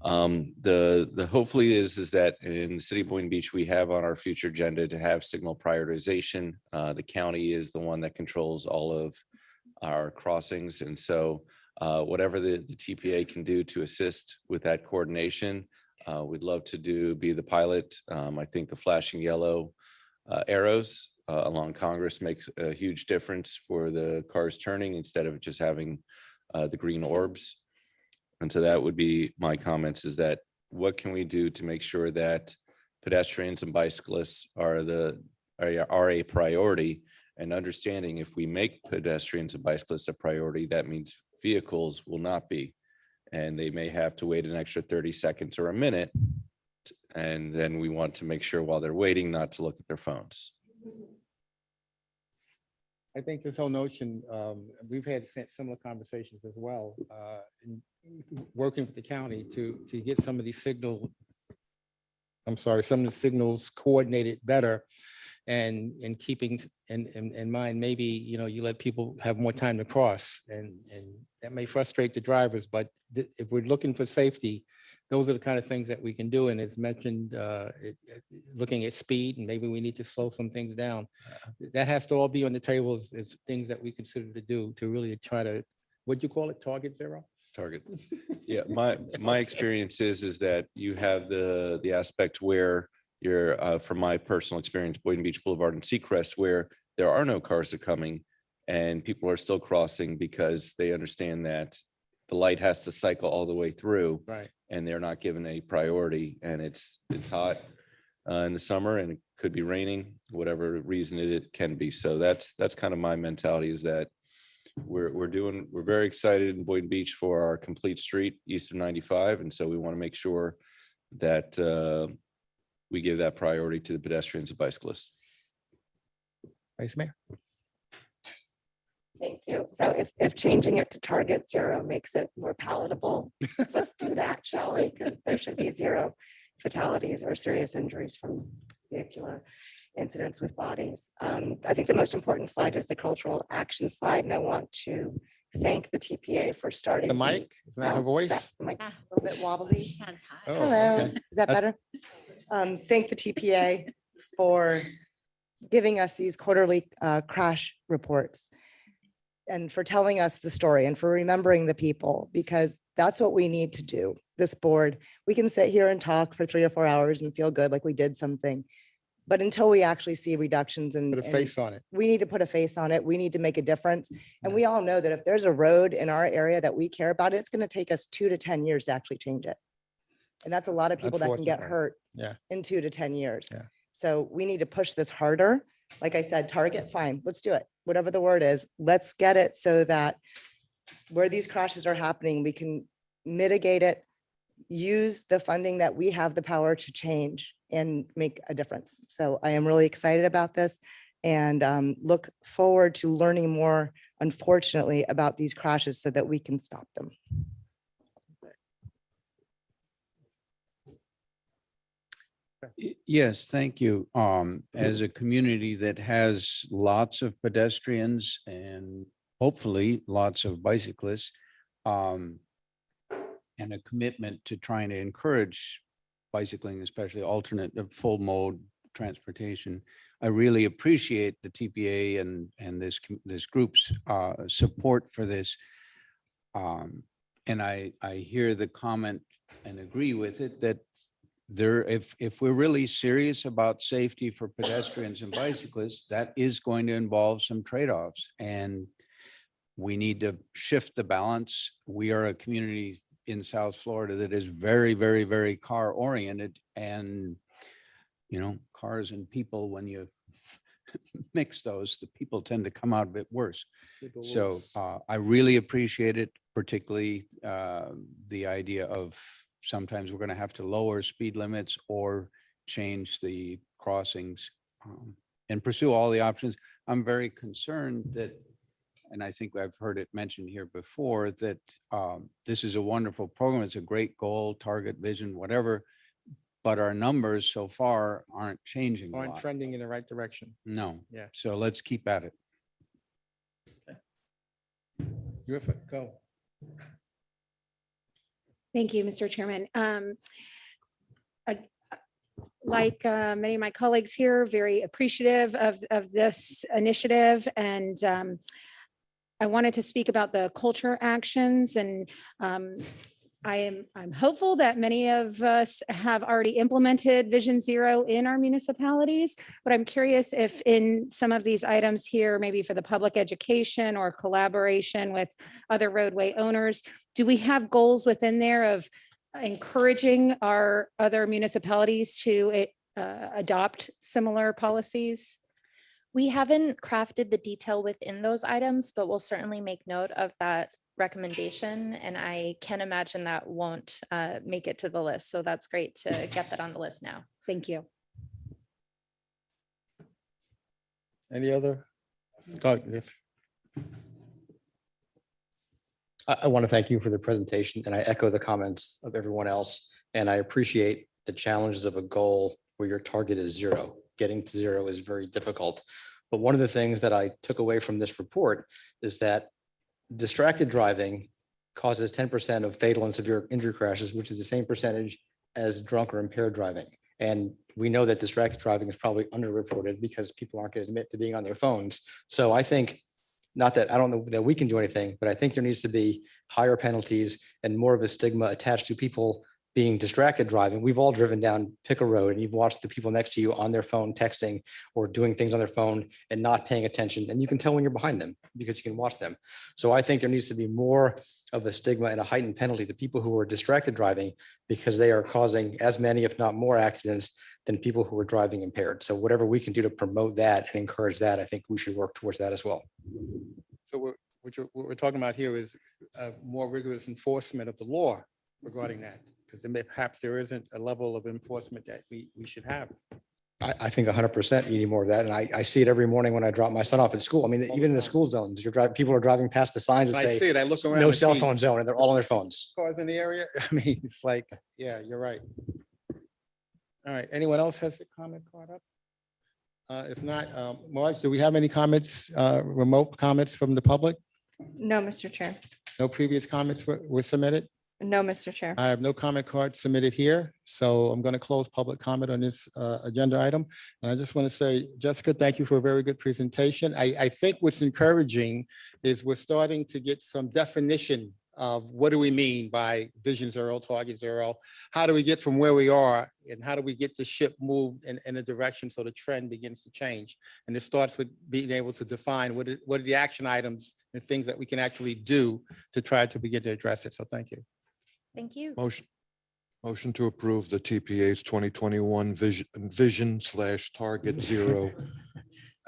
The hopefully is that in the city of Boynton Beach, we have on our future agenda to have signal prioritization. The county is the one that controls all of our crossings, and so whatever the TPA can do to assist with that coordination, we'd love to be the pilot. I think the flashing yellow arrows along Congress makes a huge difference for the cars turning instead of just having the green orbs. And so that would be my comments, is that what can we do to make sure that pedestrians and bicyclists are a priority, and understanding if we make pedestrians and bicyclists a priority, that means vehicles will not be, and they may have to wait an extra 30 seconds or a minute. And then we want to make sure while they're waiting not to look at their phones. I think this whole notion, we've had similar conversations as well, in working with the county to get some of these some of the signals coordinated better, and keeping in mind, maybe, you let people have more time to cross, and that may frustrate the drivers, but if we're looking for safety, those are the kind of things that we can do. And as mentioned, looking at speed, and maybe we need to slow some things down. That has to all be on the table as things that we consider to do to really try to, what'd you call it, Target Zero? Target. Yeah, my experience is that you have the aspect where you're, from my personal experience, Boynton Beach Boulevard and Seacrest, where there are no cars that are coming and people are still crossing because they understand that the light has to cycle all the way through. Right. And they're not given a priority, and it's hot in the summer, and it could be raining, whatever reason it can be. So that's kind of my mentality, is that we're very excited in Boynton Beach for our complete street east of 95. And so we want to make sure that we give that priority to the pedestrians and bicyclists. Vice Mayor. Thank you. So if changing it to Target Zero makes it more palatable, let's do that, shall we? Because there should be zero fatalities or serious injuries from vehicular incidents with bodies. I think the most important slide is the cultural action slide, and I want to thank the TPA for starting. The mic, is that her voice? The mic, a little bit wobbly. Sounds hot. Oh, Hello, okay. is that better? Thank the TPA for giving us these quarterly crash reports. and for telling us the story and for remembering the people, because that's what we need to do. This board, we can sit here and talk for 3 or 4 hours and feel good like we did something. But until we actually see reductions and Put a face on it. we need to put a face on it. We need to make a difference. And we all know that if there's a road in our area that we care about, it's going to take us 2 to 10 years to actually change it. And that's a lot of people that can get Unfortunately. hurt Yeah. in 2 to 10 years. Yeah. So we need to push this harder. Like I said, target, fine, let's do it. Whatever the word is, let's get it so that where these crashes are happening, we can mitigate it, use the funding that we have the power to change and make a difference. So I am really excited about this and look forward to learning more, unfortunately, about these crashes so that we can stop them. Yes, thank you. As a community that has lots of pedestrians and hopefully lots of bicyclists, and a commitment to trying to encourage bicycling, especially alternate full mode transportation. I really appreciate the TPA and this group's support for this. And I hear the comment and agree with it that if we're really serious about safety for pedestrians and bicyclists, that is going to involve some trade-offs, and we need to shift the balance. We are a community in South Florida that is very, very, very car oriented, and cars and people, when you mix those, the people tend to come out a bit worse. So I really appreciate it, particularly the idea of sometimes we're going to have to lower speed limits or change the crossings and pursue all the options. I'm very concerned that, and I think I've heard it mentioned here before, that this is a wonderful program. It's a great goal, target, vision, whatever, but our numbers so far aren't changing a Aren't lot. trending in the right direction. No. Yeah. So let's keep at it. Go. Thank you, Mr. Chairman. Like many of my colleagues here, very appreciative of this initiative, and I wanted to speak about the culture actions, and I'm hopeful that many of us have already implemented Vision Zero in our municipalities, but I'm curious if in some of these items here, maybe for the public education or collaboration with other roadway owners, do we have goals within there of encouraging our other municipalities to adopt similar policies? We haven't crafted the detail within those items, but we'll certainly make note of that recommendation. And I can imagine that won't make it to the list. So that's great to get that on the list now. Thank you. Any other? Go, yes. I want to thank you for the presentation, and I echo the comments of everyone else. And I appreciate the challenges of a goal where your target is zero. Getting to zero is very difficult. But one of the things that I took away from this report is that distracted driving causes 10% of fatal and severe injury crashes, which is the same percentage as drunk or impaired driving. And we know that distracted driving is probably underreported because people aren't going to admit to being on their phones. So I think, not that I don't know that we can do anything, but I think there needs to be higher penalties and more of a stigma attached to people being distracted driving. We've all driven down Picker Road and you've watched the people next to you on their phone texting or doing things on their phone and not paying attention. And you can tell when you're behind them because you can watch them. So I think there needs to be more of a stigma and a heightened penalty to people who are distracted driving because they are causing as many, if not more, accidents than people who are driving impaired. So whatever we can do to promote that and encourage that, I think we should work towards that as well. So what we're talking about here is more rigorous enforcement of the law regarding that, because perhaps there isn't a level of enforcement that we should have. I think 100% you need more of that. And I see it every morning when I drop my son off at school. I mean, even in the school zones, people are driving past the signs that I see say it, I look around. no and cell see phone zone, and they're all on their phones. Cars in the area. I mean, it's like, yeah, you're right. All right, anyone else has a comment caught up? If not, Marge, do we have any comments, remote comments from the public? No, Mr. Chair. No previous comments were submitted? No, Mr. Chair. I have no comment card submitted here, so I'm going to close public comment on this agenda item. And I just want to say, Jessica, thank you for a very good presentation. I think what's encouraging is we're starting to get some definition of what do we mean by vision zero, target zero? How do we get from where we are and how do we get the ship moved in a direction so the trend begins to change? And it starts with being able to define what are the action items and things that we can actually do to try to begin to address it. So thank you. Thank you. Motion to approve the TPA's 2021 vision / target zero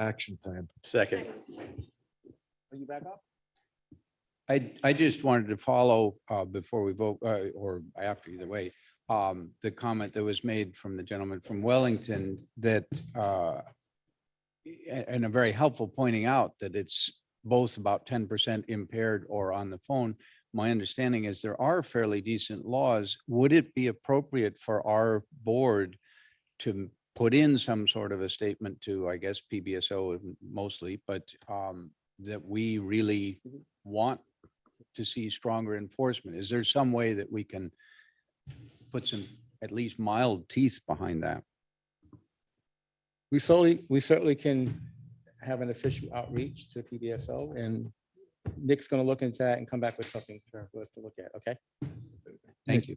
action plan. Second. Are you back up? I just wanted to follow before we vote or after, either way, the comment that was made from the gentleman from Wellington that and a very helpful pointing out that it's both about 10% impaired or on the phone. My understanding is there are fairly decent laws. Would it be appropriate for our board to put in some sort of a statement to, I guess, PBSO mostly, but that we really want to see stronger enforcement? Is there some way that we can put some at least mild teeth behind that? We certainly can have an official outreach to PBSO, and Nick's going to look into that and come back with something for us to look at. Okay. Thank you.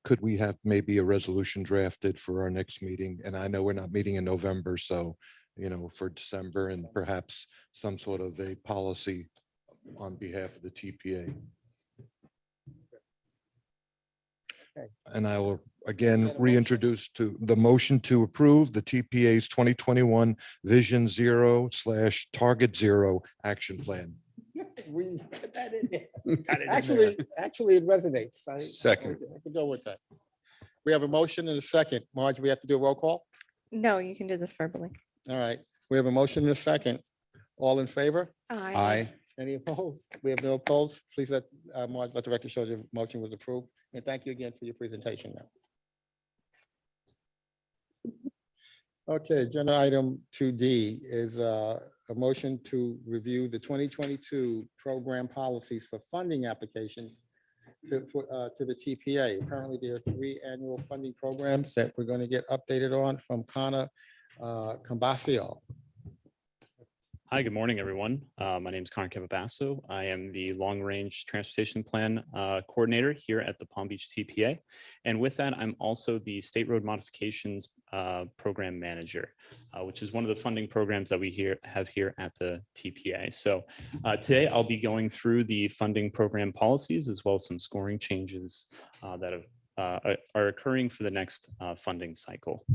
Could we have maybe a resolution drafted for our next meeting? And I know we're not meeting in November, so, for December, and perhaps some sort of a policy on behalf of the TPA. And I will again reintroduce to the motion to approve the TPA's 2021 Vision Zero / Target Zero action plan. We put that in there. Actually, it resonates. Second. I can go with that. We have a motion and a second. Marge, we have to do a roll call? No, you can do this verbally. All right. We have a motion and a second. All in favor? Aye. Any opposed? We have no opposed. Please let Marge, let the record show the motion was approved. And thank you again for your presentation. Okay, agenda item 2D is a motion to review the 2022 program policies for funding applications to the TPA. Currently, there are 3 annual funding programs that we're going to get updated on from Connor Cambasio. Hi, good morning, everyone. My name is Connor Cavabasso. I am the Long Range Transportation Plan Coordinator here at the Palm Beach TPA. And with that, I'm also the State Road Modifications Program Manager, which is one of the funding programs that we have here at the TPA. So today I'll be going through the funding program policies as well as some scoring changes that are occurring for the next funding cycle.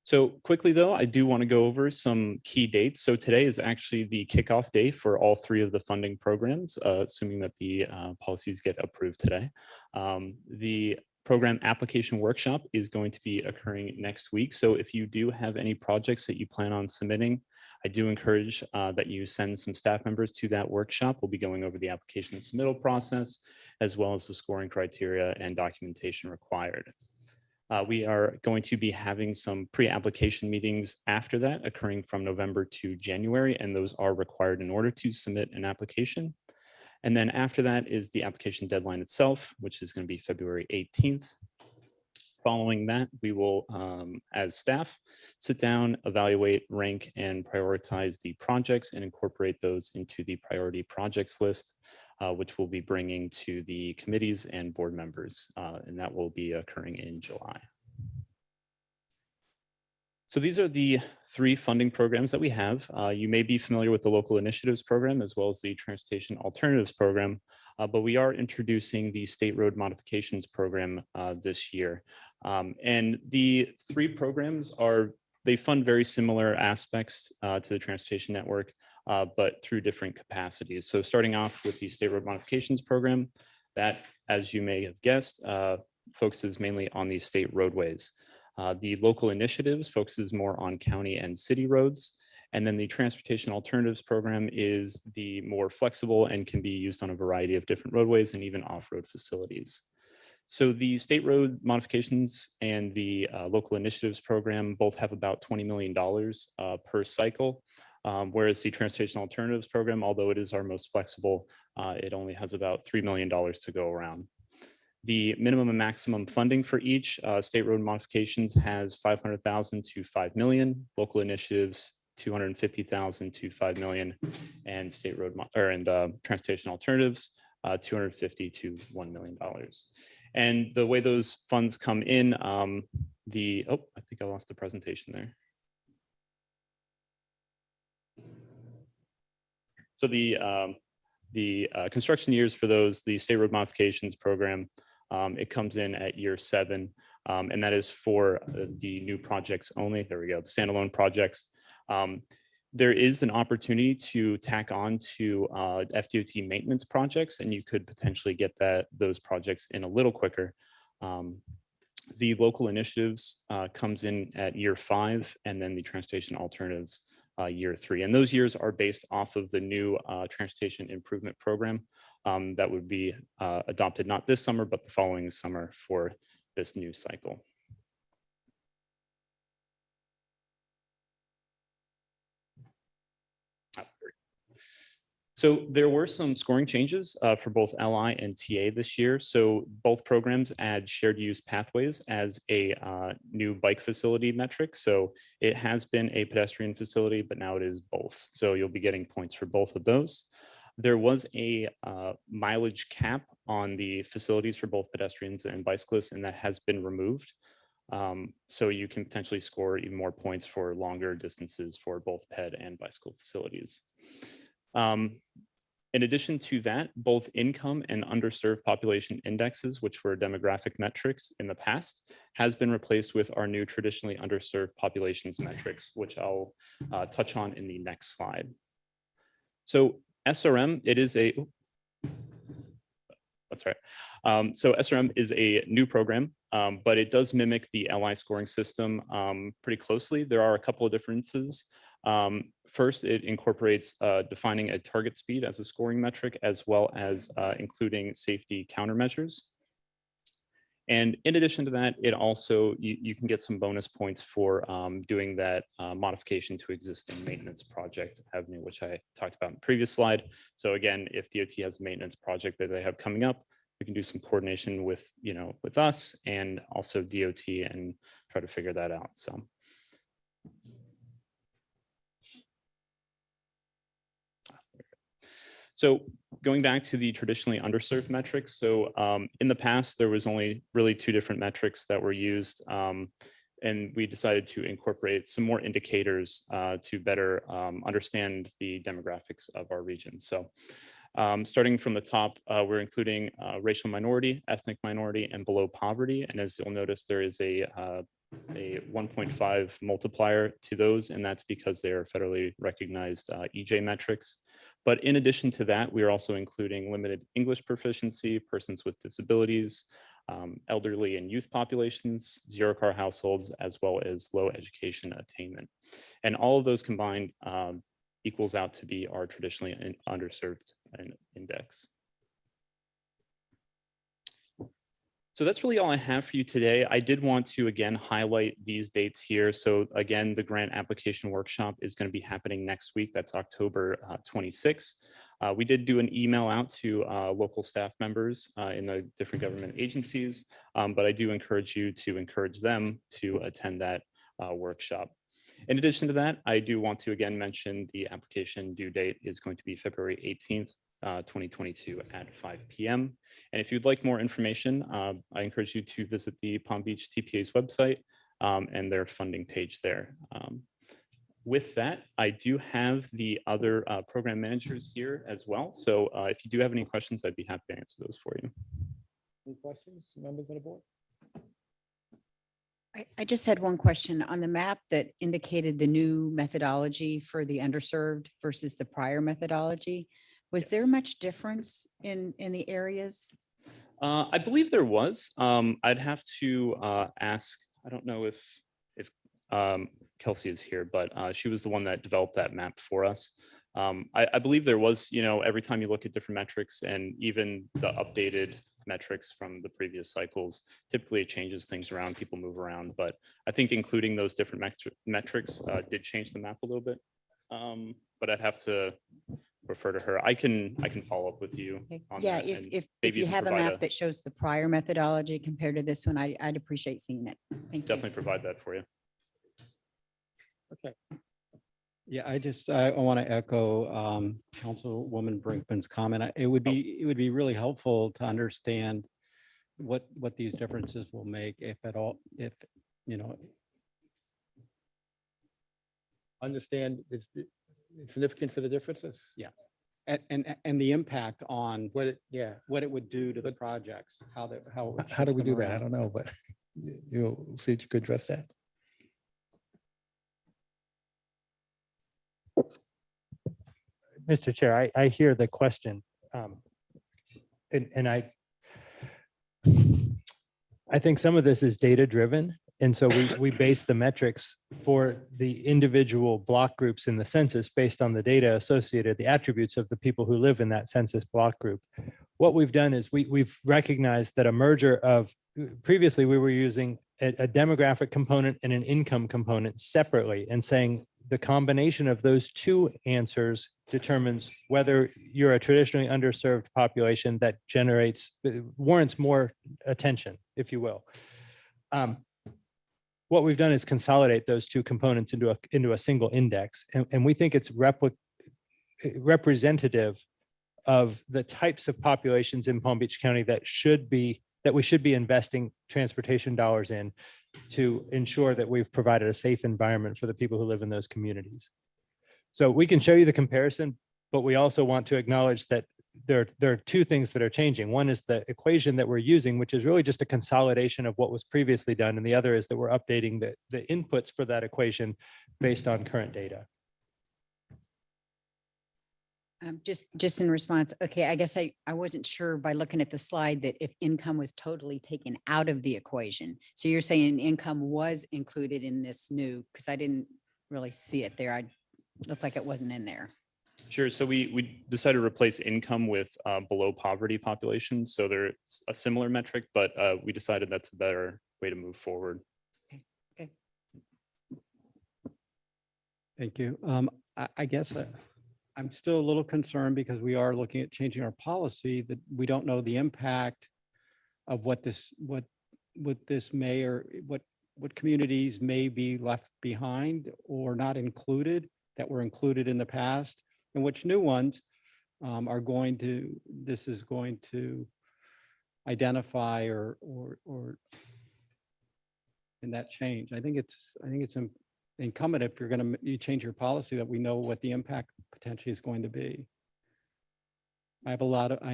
So quickly, though, I do want to go over some key dates. So today is actually the kickoff day for all 3 of the funding programs, assuming that the policies get approved today. The program application workshop is going to be occurring next week. So if you do have any projects that you plan on submitting, I do encourage that you send some staff members to that workshop. We'll be going over the application submittal process, as well as the scoring criteria and documentation required. We are going to be having some pre-application meetings after that, occurring from November to January, and those are required in order to submit an application. And then after that is the application deadline itself, which is going to be February 18th. Following that, we will, as staff, sit down, evaluate, rank, and prioritize the projects and incorporate those into the priority projects list, which we'll be bringing to the committees and board members, and that will be occurring in July. So these are the 3 funding programs that we have. You may be familiar with the Local Initiatives Program as well as the Transportation Alternatives Program, but we are introducing the State Road Modifications Program this year. And the 3 programs they fund very similar aspects to the transportation network, but through different capacities. So starting off with the State Road Modifications Program, that, as you may have guessed, focuses mainly on the state roadways. The Local Initiatives focuses more on county and city roads. And then the Transportation Alternatives Program is the more flexible and can be used on a variety of different roadways and even off-road facilities. So the State Road Modifications and the Local Initiatives Program both have about $20 million per cycle, whereas the Transportation Alternatives Program, although it is our most flexible, It only has about $3 million to go around. The minimum and maximum funding for each state road modifications has 500,000 to 5 million, local initiatives 250,000 to 5 million, and state road transportation alternatives 250 to $1 million. And the way those funds come in, I think I lost the presentation there. So the construction years for those, the state road modifications program, it comes in at year 7, and that is for the new projects only. There we go, the standalone projects. There is an opportunity to tack on to FDOT maintenance projects, and you could potentially get those projects in a little quicker. The local initiatives comes in at year 5, and then the transportation alternatives year 3. And those years are based off of the new transportation improvement program that would be adopted not this summer, but the following summer for this new cycle. So there were some scoring changes for both LI and TA this year. So both programs add shared use pathways as a new bike facility metric. So it has been a pedestrian facility, but now it is both. So you'll be getting points for both of those. There was a mileage cap on the facilities for both pedestrians and bicyclists, and that has been removed. So you can potentially score even more points for longer distances for both ped and bicycle facilities. In addition to that, both income and underserved population indexes, which were demographic metrics in the past, has been replaced with our new traditionally underserved populations metrics, which I'll touch on in the next slide. So SRM, it is a, that's right. So SRM is a new program, but it does mimic the LI scoring system pretty closely. There are a couple of differences. First, it incorporates defining a target speed as a scoring metric, as well as including safety countermeasures. And in addition to that, it also, you can get some bonus points for doing that modification to existing maintenance project avenue, which I talked about in the previous slide. So again, if DOT has a maintenance project that they have coming up, we can do some coordination with, with us and also DOT and try to figure that out. So going back to the traditionally underserved metrics. So in the past, there was only really 2 different metrics that were used. And we decided to incorporate some more indicators to better understand the demographics of our region. So starting from the top, we're including racial minority, ethnic minority, and below poverty. And as you'll notice, there is a 1.5 multiplier to those, and that's because they are federally recognized EJ metrics. But in addition to that, we are also including limited English proficiency, persons with disabilities, elderly and youth populations, zero-car households, as well as low education attainment. And all of those combined equals out to be our traditionally underserved index. So that's really all I have for you today. I did want to, again, highlight these dates here. So again, the grant application workshop is going to be happening next week. That's October 26th. We did do an email out to local staff members in the different government agencies, but I do encourage you to encourage them to attend that workshop. In addition to that, I do want to again mention the application due date is going to be February 18th. 2022 at 5 p.m. And if you'd like more information, I encourage you to visit the Palm Beach TPA's website and their funding page there. With that, I do have the other program managers here as well. So if you do have any questions, I'd be happy to answer those for you. Any questions, members of the board? I just had one question on the map that indicated the new methodology for the underserved versus the prior methodology. Was there much difference in the areas? I believe there was. I'd have to ask. I don't know if Kelsey is here, but she was the one that developed that map for us. I believe there was, every time you look at different metrics and even the updated metrics from the previous cycles, typically it changes things around, people move around. But I think including those different metrics did change the map a little bit. But I'd have to refer to her. I can follow up with you on Yeah, that. and if maybe you even have a provide map that shows the prior methodology compared to this one, I'd appreciate seeing it. Thank you. definitely provide that for you. Okay. Yeah, I want to echo Councilwoman Brinkman's comment. It would be really helpful to understand what these differences will make, if at all, if, you know. Understand the significance of the differences? Yes. And the impact on What it, yeah. what it would do to the projects, how it would How do shift we do them that? I around. don't know, but you'll see if you could address that. Mr. Chair, I hear the question. And I think some of this is data driven. And so we base the metrics for the individual block groups in the census based on the data associated, the attributes of the people who live in that census block group. What we've done is we've recognized that a merger of, previously we were using a demographic component and an income component separately, and saying the combination of those two answers determines whether you're a traditionally underserved population that warrants more attention, if you will. What we've done is consolidate those two components into a single index, and we think it's representative of the types of populations in Palm Beach County that we should be investing transportation dollars in to ensure that we've provided a safe environment for the people who live in those communities. So we can show you the comparison, but we also want to acknowledge that there are two things that are changing. One is the equation that we're using, which is really just a consolidation of what was previously done. And the other is that we're updating the inputs for that equation based on current data. Just in response, okay, I guess I wasn't sure by looking at the slide that if income was totally taken out of the equation. So you're saying income was included in this new, because I didn't really see it there. I looked like it wasn't in there. Sure. So we decided to replace income with below poverty populations. So they're a similar metric, but we decided that's a better way to move forward. Okay. Thank you. I guess I'm still a little concerned because we are looking at changing our policy, that we don't know the impact of what this may, or what communities may be left behind or not included that were included in the past, and which new ones this is going to identify or in that change. I think it's incumbent, if you're going to change your policy, that we know what the impact potentially is going to be. I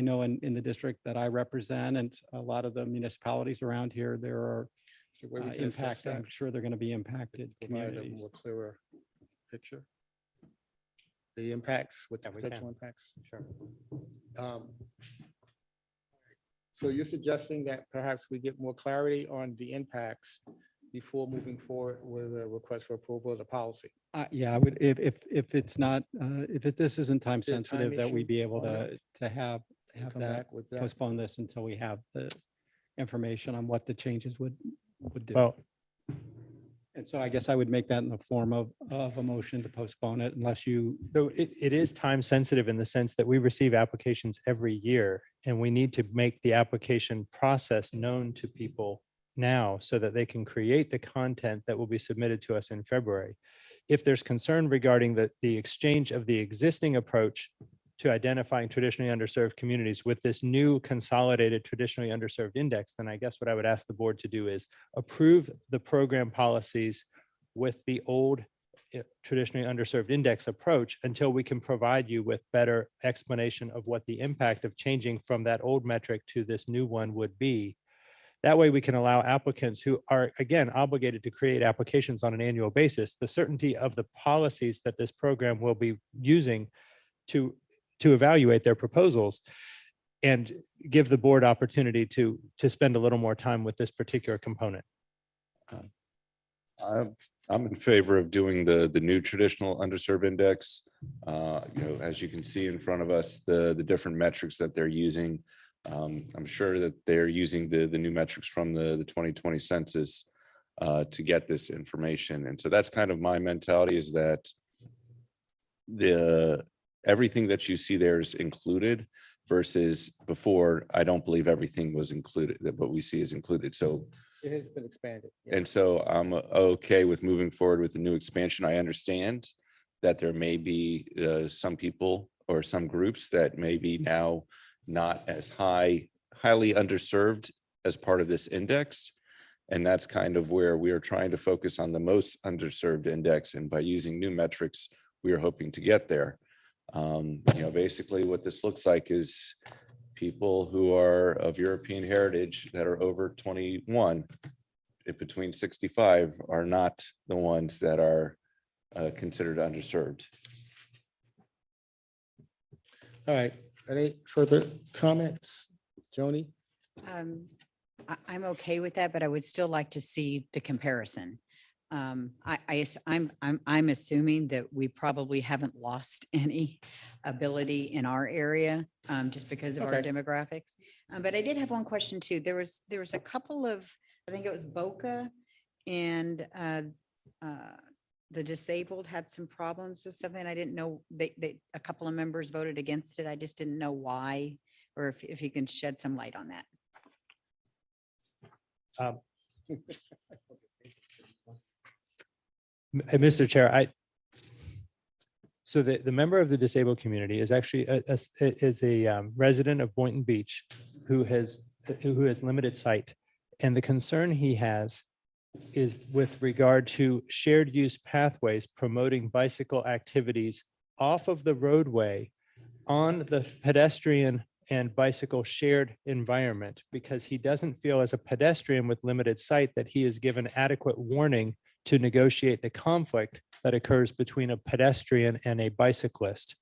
know in the district that I represent and a lot of the municipalities around here, there are impacts. I'm sure they're going to be impacted Provide a communities. more clearer picture. The impacts, what the potential impacts. Sure. So you're suggesting that perhaps we get more clarity on the impacts before moving forward with a request for approval of the policy? Yeah, I would, if it's not, this isn't time Is there a time sensitive, that we issue be able on it? to have Come that, back with that? postpone this until we have the information on what the changes would do. Well, And so I guess I would make that in the form of a motion to postpone it unless you. so it is time sensitive in the sense that we receive applications every year, and we need to make the application process known to people now so that they can create the content that will be submitted to us in February. If there's concern regarding the exchange of the existing approach to identifying traditionally underserved communities with this new consolidated traditionally underserved index, then I guess what I would ask the board to do is approve the program policies with the old traditionally underserved index approach until we can provide you with better explanation of what the impact of changing from that old metric to this new one would be. That way we can allow applicants who are, again, obligated to create applications on an annual basis, the certainty of the policies that this program will be using to evaluate their proposals, and give the board opportunity to spend a little more time with this particular component. I'm in favor of doing the new traditional underserved index. As you can see in front of us, the different metrics that they're using. I'm sure that they're using the new metrics from the 2020 census to get this information. And so that's kind of my mentality, is that everything that you see there is included versus before, I don't believe everything was included, that what we see is included. So, It has been expanded. and so I'm okay with moving forward with the new expansion. I understand that there may be some people or some groups that may be now not as highly underserved as part of this index. And that's kind of where we are trying to focus on the most underserved index. And by using new metrics, we are hoping to get there. Basically what this looks like is people who are of European heritage that are over 21, between 65, are not the ones that are considered underserved. All right, any further comments? Joni? I'm okay with that, but I would still like to see the comparison. I'm assuming that we probably haven't lost any ability in our area just because of our Okay. demographics. But I did have one question too. There was a couple of, I think it was Boca and the disabled had some problems with something. I didn't know, a couple of members voted against it. I just didn't know why, or if you can shed some light on that. Mr. Chair, so the member of the disabled community is actually a resident of Boynton Beach who has limited sight. And the concern he has is with regard to shared use pathways promoting bicycle activities off of the roadway on the pedestrian and bicycle shared environment, because he doesn't feel as a pedestrian with limited sight that he is given adequate warning to negotiate the conflict that occurs between a pedestrian and a bicyclist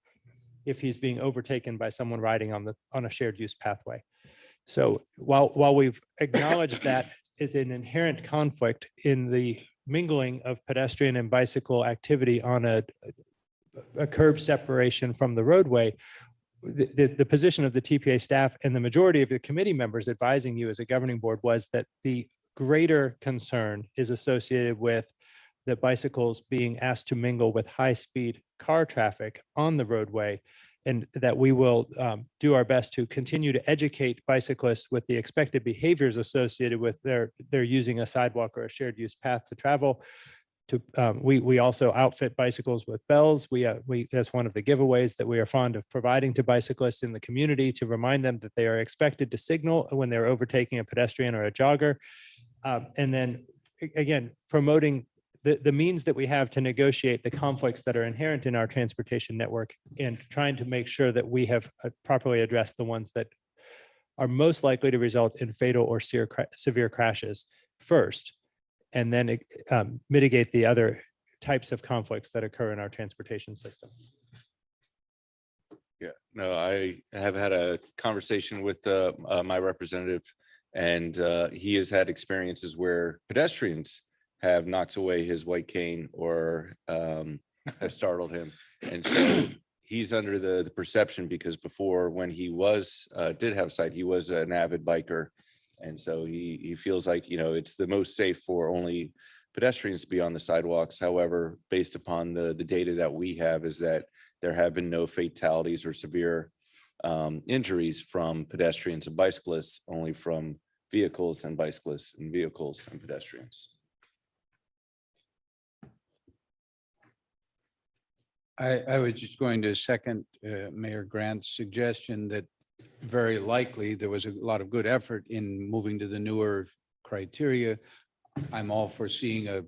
if he's being overtaken by someone riding on a shared use pathway. So while we've acknowledged that is an inherent conflict in the mingling of pedestrian and bicycle activity on a curb separation from the roadway, the position of the TPA staff and the majority of the committee members advising you as a governing board was that the greater concern is associated with the bicycles being asked to mingle with high-speed car traffic on the roadway, and that we will do our best to continue to educate bicyclists with the expected behaviors associated with their using a sidewalk or a shared use path to travel. We also outfit bicycles with bells. That's one of the giveaways that we are fond of providing to bicyclists in the community to remind them that they are expected to signal when they're overtaking a pedestrian or a jogger. And then again, promoting the means that we have to negotiate the conflicts that are inherent in our transportation network and trying to make sure that we have properly addressed the ones that are most likely to result in fatal or severe crashes first, and then mitigate the other types of conflicts that occur in our transportation system. Yeah, no, I have had a conversation with my representative, and he has had experiences where pedestrians have knocked away his white cane or have startled him. And so he's under the perception, because before, when he did have sight, he was an avid biker. And so he feels like, it's the most safe for only pedestrians to be on the sidewalks. However, based upon the data that we have, is that there have been no fatalities or severe injuries from pedestrians and bicyclists, only from vehicles and bicyclists and vehicles and pedestrians. I was just going to second Mayor Grant's suggestion that very likely there was a lot of good effort in moving to the newer criteria. I'm all for seeing a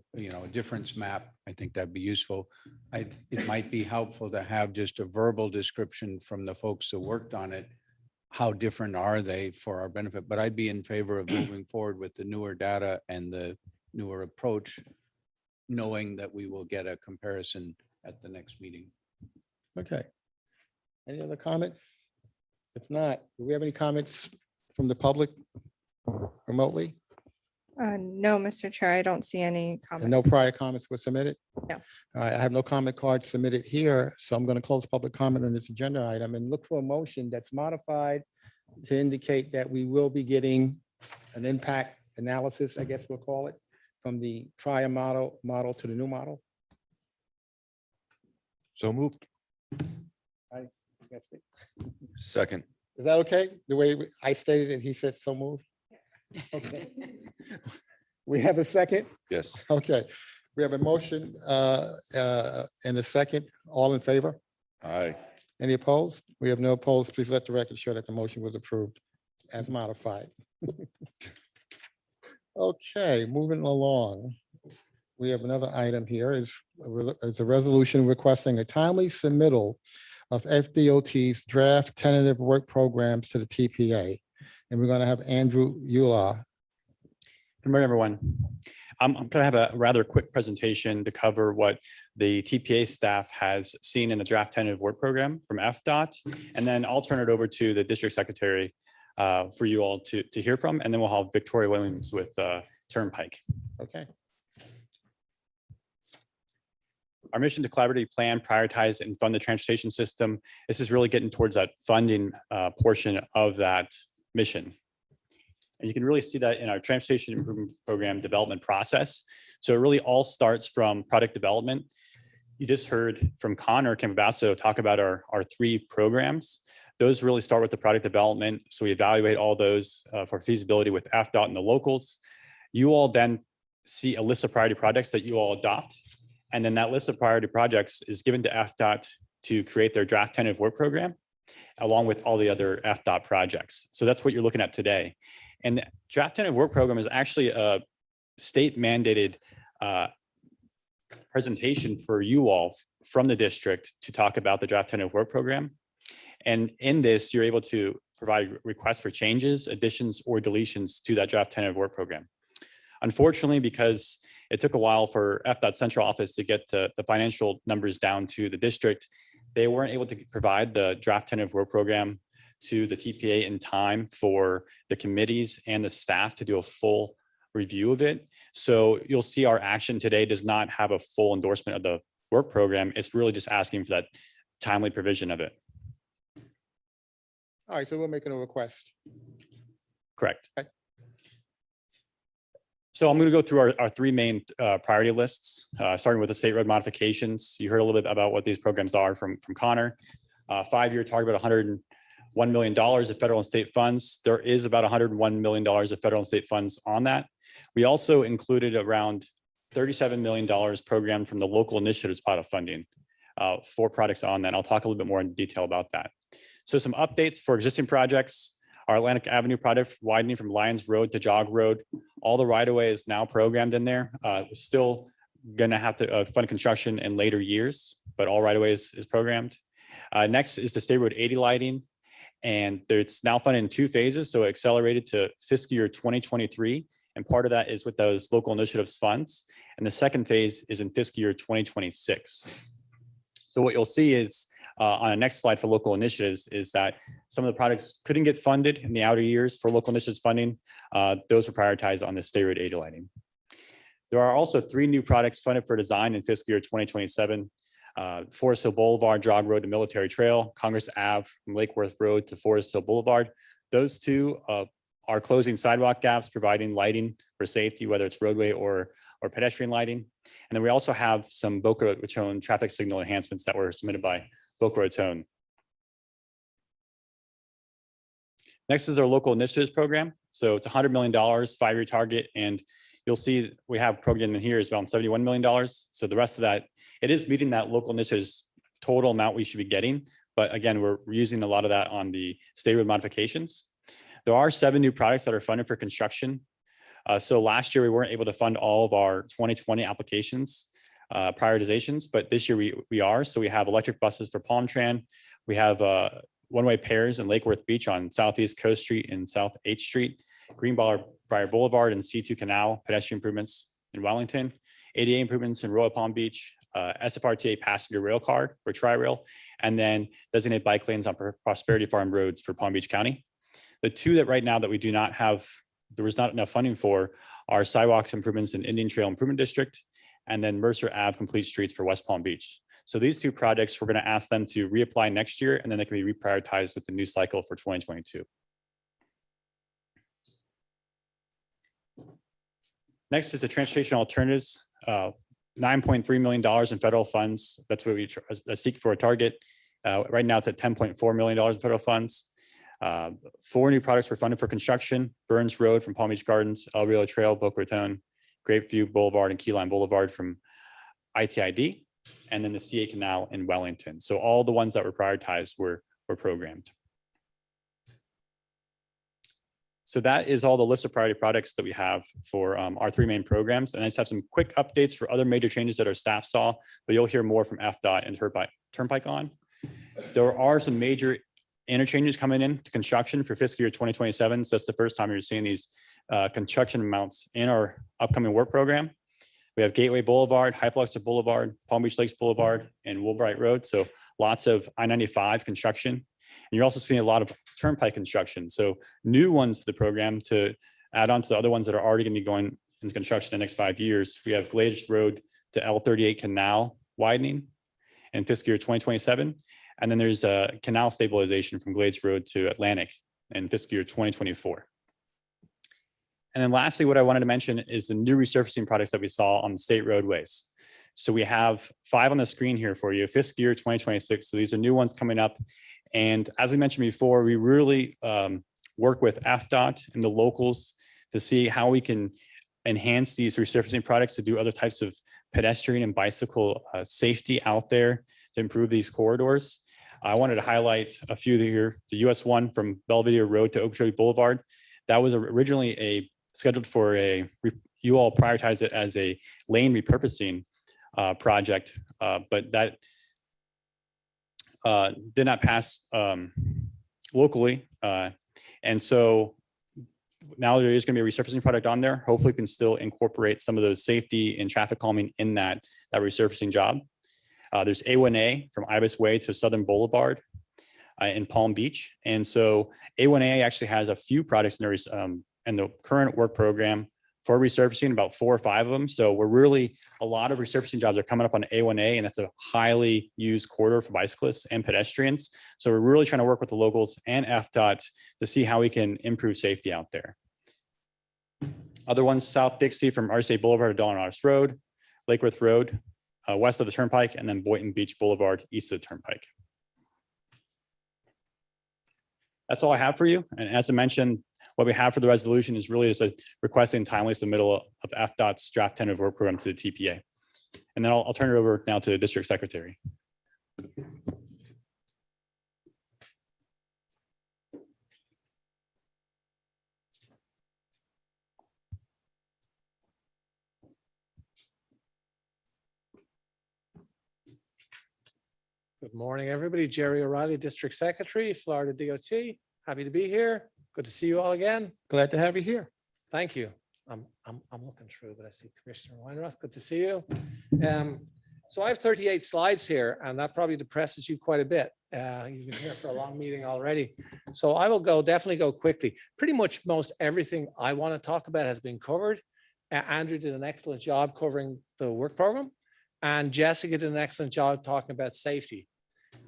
difference map. I think that'd be useful. It might be helpful to have just a verbal description from the folks that worked on it. How different are they for our benefit? But I'd be in favor of moving forward with the newer data and the newer approach, knowing that we will get a comparison at the next meeting. Okay. Any other comments? If not, do we have any comments from the public remotely? No, Mr. Chair, I don't see any And comments. no prior comments were submitted? No. All right, I have no comment card submitted here, so I'm going to close public comment on this agenda item and look for a motion that's modified to indicate that we will be getting an impact analysis, I guess we'll call it, from the prior model to the new model. So moved. All right, Second. Is that okay? The way I stated it, he said so moved? Okay. We have a second? Yes. Okay. We have a motion and a second. All in favor? Aye. Any opposed? We have no opposed. Please let the record show that the motion was approved as modified. Okay, moving along. We have another item here is a resolution requesting a timely submittal of FDOT's draft tentative work programs to the TPA. And we're going to have Andrew Eula. Good morning, everyone. I'm going to have a rather quick presentation to cover what the TPA staff has seen in the draft tentative work program from FDOT. And then I'll turn it over to the district secretary for you all to hear from. And then we'll have Victoria Williams with Turnpike. Okay. Our mission to collaboratively plan, prioritize, and fund the transportation system. This is really getting towards that funding portion of that mission. And you can really see that in our transportation improvement program development process. So it really all starts from product development. You just heard from Connor Campobasso talk about our 3 programs. Those really start with the product development. So we evaluate all those for feasibility with FDOT and the locals. You all then see a list of priority projects that you all adopt. And then that list of priority projects is given to FDOT to create their draft tentative work program, along with all the other FDOT projects. So that's what you're looking at today. And the draft tentative work program is actually a state mandated presentation for you all from the district to talk about the draft tentative work program. And in this, you're able to provide requests for changes, additions, or deletions to that draft tentative work program. Unfortunately, because it took a while for FDOT central office to get the financial numbers down to the district, they weren't able to provide the draft tentative work program to the TPA in time for the committees and the staff to do a full review of it. So you'll see our action today does not have a full endorsement of the work program. It's really just asking for that timely provision of it. All right, so we're making a request. Correct. Okay. So I'm going to go through our 3 main priority lists, starting with the state road modifications. You heard a little bit about what these programs are from Connor. 5-year target, about $101 million of federal and state funds. There is about $101 million of federal and state funds on that. We also included around $37 million programmed from the local initiatives pot of funding for projects on that. I'll talk a little bit more in detail about that. So some updates for existing projects. Our Atlantic Avenue project widening from Lyons Road to Jog Road. All the right-of-way is now programmed in there. We're still gonna have to fund construction in later years, but all right-of-way is programmed. Next is the State Road 80 lighting. And it's now funded in 2 phases. So it accelerated to fiscal year 2023. And part of that is with those local initiatives funds. And the second phase is in fiscal year 2026. So what you'll see is on the next slide for local initiatives is that some of the projects couldn't get funded in the outer years for local initiatives funding. Those were prioritized on the State Road 80 lighting. There are also 3 new projects funded for design in fiscal year 2027. Forest Hill Boulevard, Jog Road to Military Trail, Congress Ave from Lake Worth Road to Forest Hill Boulevard. Those 2 are closing sidewalk gaps, providing lighting for safety, whether it's roadway or pedestrian lighting. And then we also have some Boca Raton traffic signal enhancements that were submitted by Boca Raton. Next is our local initiatives program. So it's $100 million, 5-year target. And you'll see we have program in here is about $71 million. So the rest of that, it is meeting that local initiatives total amount we should be getting. But again, we're using a lot of that on the state road modifications. There are 7 new projects that are funded for construction. So last year we weren't able to fund all of our 2020 applications, prioritizations, but this year we are. So we have electric buses for Palm Tran. We have one-way pairs in Lake Worth Beach on Southeast Coast Street and South H Street, Greenbrier Boulevard and C2 Canal, pedestrian improvements in Wellington, ADA improvements in Royal Palm Beach, SFRTA passenger rail car for Tri-Rail, and then designated bike lanes on Prosperity Farm roads for Palm Beach County. The 2 that right now that we do not have, there was not enough funding for, are sidewalks improvements in Indian Trail Improvement District, and then Mercer Ave complete streets for West Palm Beach. So these 2 projects, we're going to ask them to reapply next year, and then they can be reprioritized with the new cycle for 2022. Next is the transportation alternatives, $9.3 million in federal funds. That's what we seek for a target. Right now, it's at $10.4 million in federal funds. 4 new projects were funded for construction: Burns Road from Palm Beach Gardens, El Rio Trail, Boca Raton, Grapeview Boulevard, and Key Lime Boulevard from ITID, and then the CA Canal in Wellington. So all the ones that were prioritized were programmed. So that is all the list of priority projects that we have for our 3 main programs. And I just have some quick updates for other major changes that our staff saw, but you'll hear more from FDOT and Turnpike on. There are some major interchanges coming in to construction for fiscal year 2027. So that's the first time you're seeing these construction amounts in our upcoming work program. We have Gateway Boulevard, Hypoluxer Boulevard, Palm Beach Lakes Boulevard, and Woolbright Road. So lots of I-95 construction. And you're also seeing a lot of turnpike construction. So new ones to the program to add on to the other ones that are already going to be going into construction in the next 5 years. We have Glades Road to L38 Canal widening in fiscal year 2027. And then there's a canal stabilization from Glades Road to Atlantic in fiscal year 2024. And then lastly, what I wanted to mention is the new resurfacing projects that we saw on the state roadways. So we have 5 on the screen here for you, fiscal year 2026. So these are new ones coming up. And as we mentioned before, we really work with FDOT and the locals to see how we can enhance these resurfacing projects to do other types of pedestrian and bicycle safety out there to improve these corridors. I wanted to highlight a few here. The US 1 from Belvedere Road to Okeechobee Boulevard. That was originally scheduled for you all prioritized it as a lane repurposing project, but that did not pass locally. And so now there is going to be a resurfacing project on there. Hopefully we can still incorporate some of those safety and traffic calming in that resurfacing job. There's A1A from Ibis Way to Southern Boulevard in Palm Beach. And so A1A actually has a few projects in the current work program for resurfacing, about 4 or 5 of them. So a lot of resurfacing jobs are coming up on A1A, and that's a highly used corridor for bicyclists and pedestrians. So we're really trying to work with the locals and FDOT to see how we can improve safety out there. Other ones, South Dixie from RCA Boulevard to Dolonaris Road, Lakeworth Road, west of the Turnpike, and then Boynton Beach Boulevard, east of the Turnpike. That's all I have for you. And as I mentioned, what we have for the resolution is really just a requesting timely submittal of FDOT's draft tentative work program to the TPA. And then I'll turn it over now to the district secretary. Good morning, everybody. Jerry O'Reilly, District Secretary, Florida DOT. Happy to be here. Good to see you all again. Glad to have you here. Thank you. I'm looking through, but I see Commissioner Weinroth. Good to see you. So I have 38 slides here, and that probably depresses you quite a bit. You've been here for a long meeting already. So I will definitely go quickly. Pretty much most everything I want to talk about has been covered. Andrew did an excellent job covering the work program, and Jessica did an excellent job talking about safety.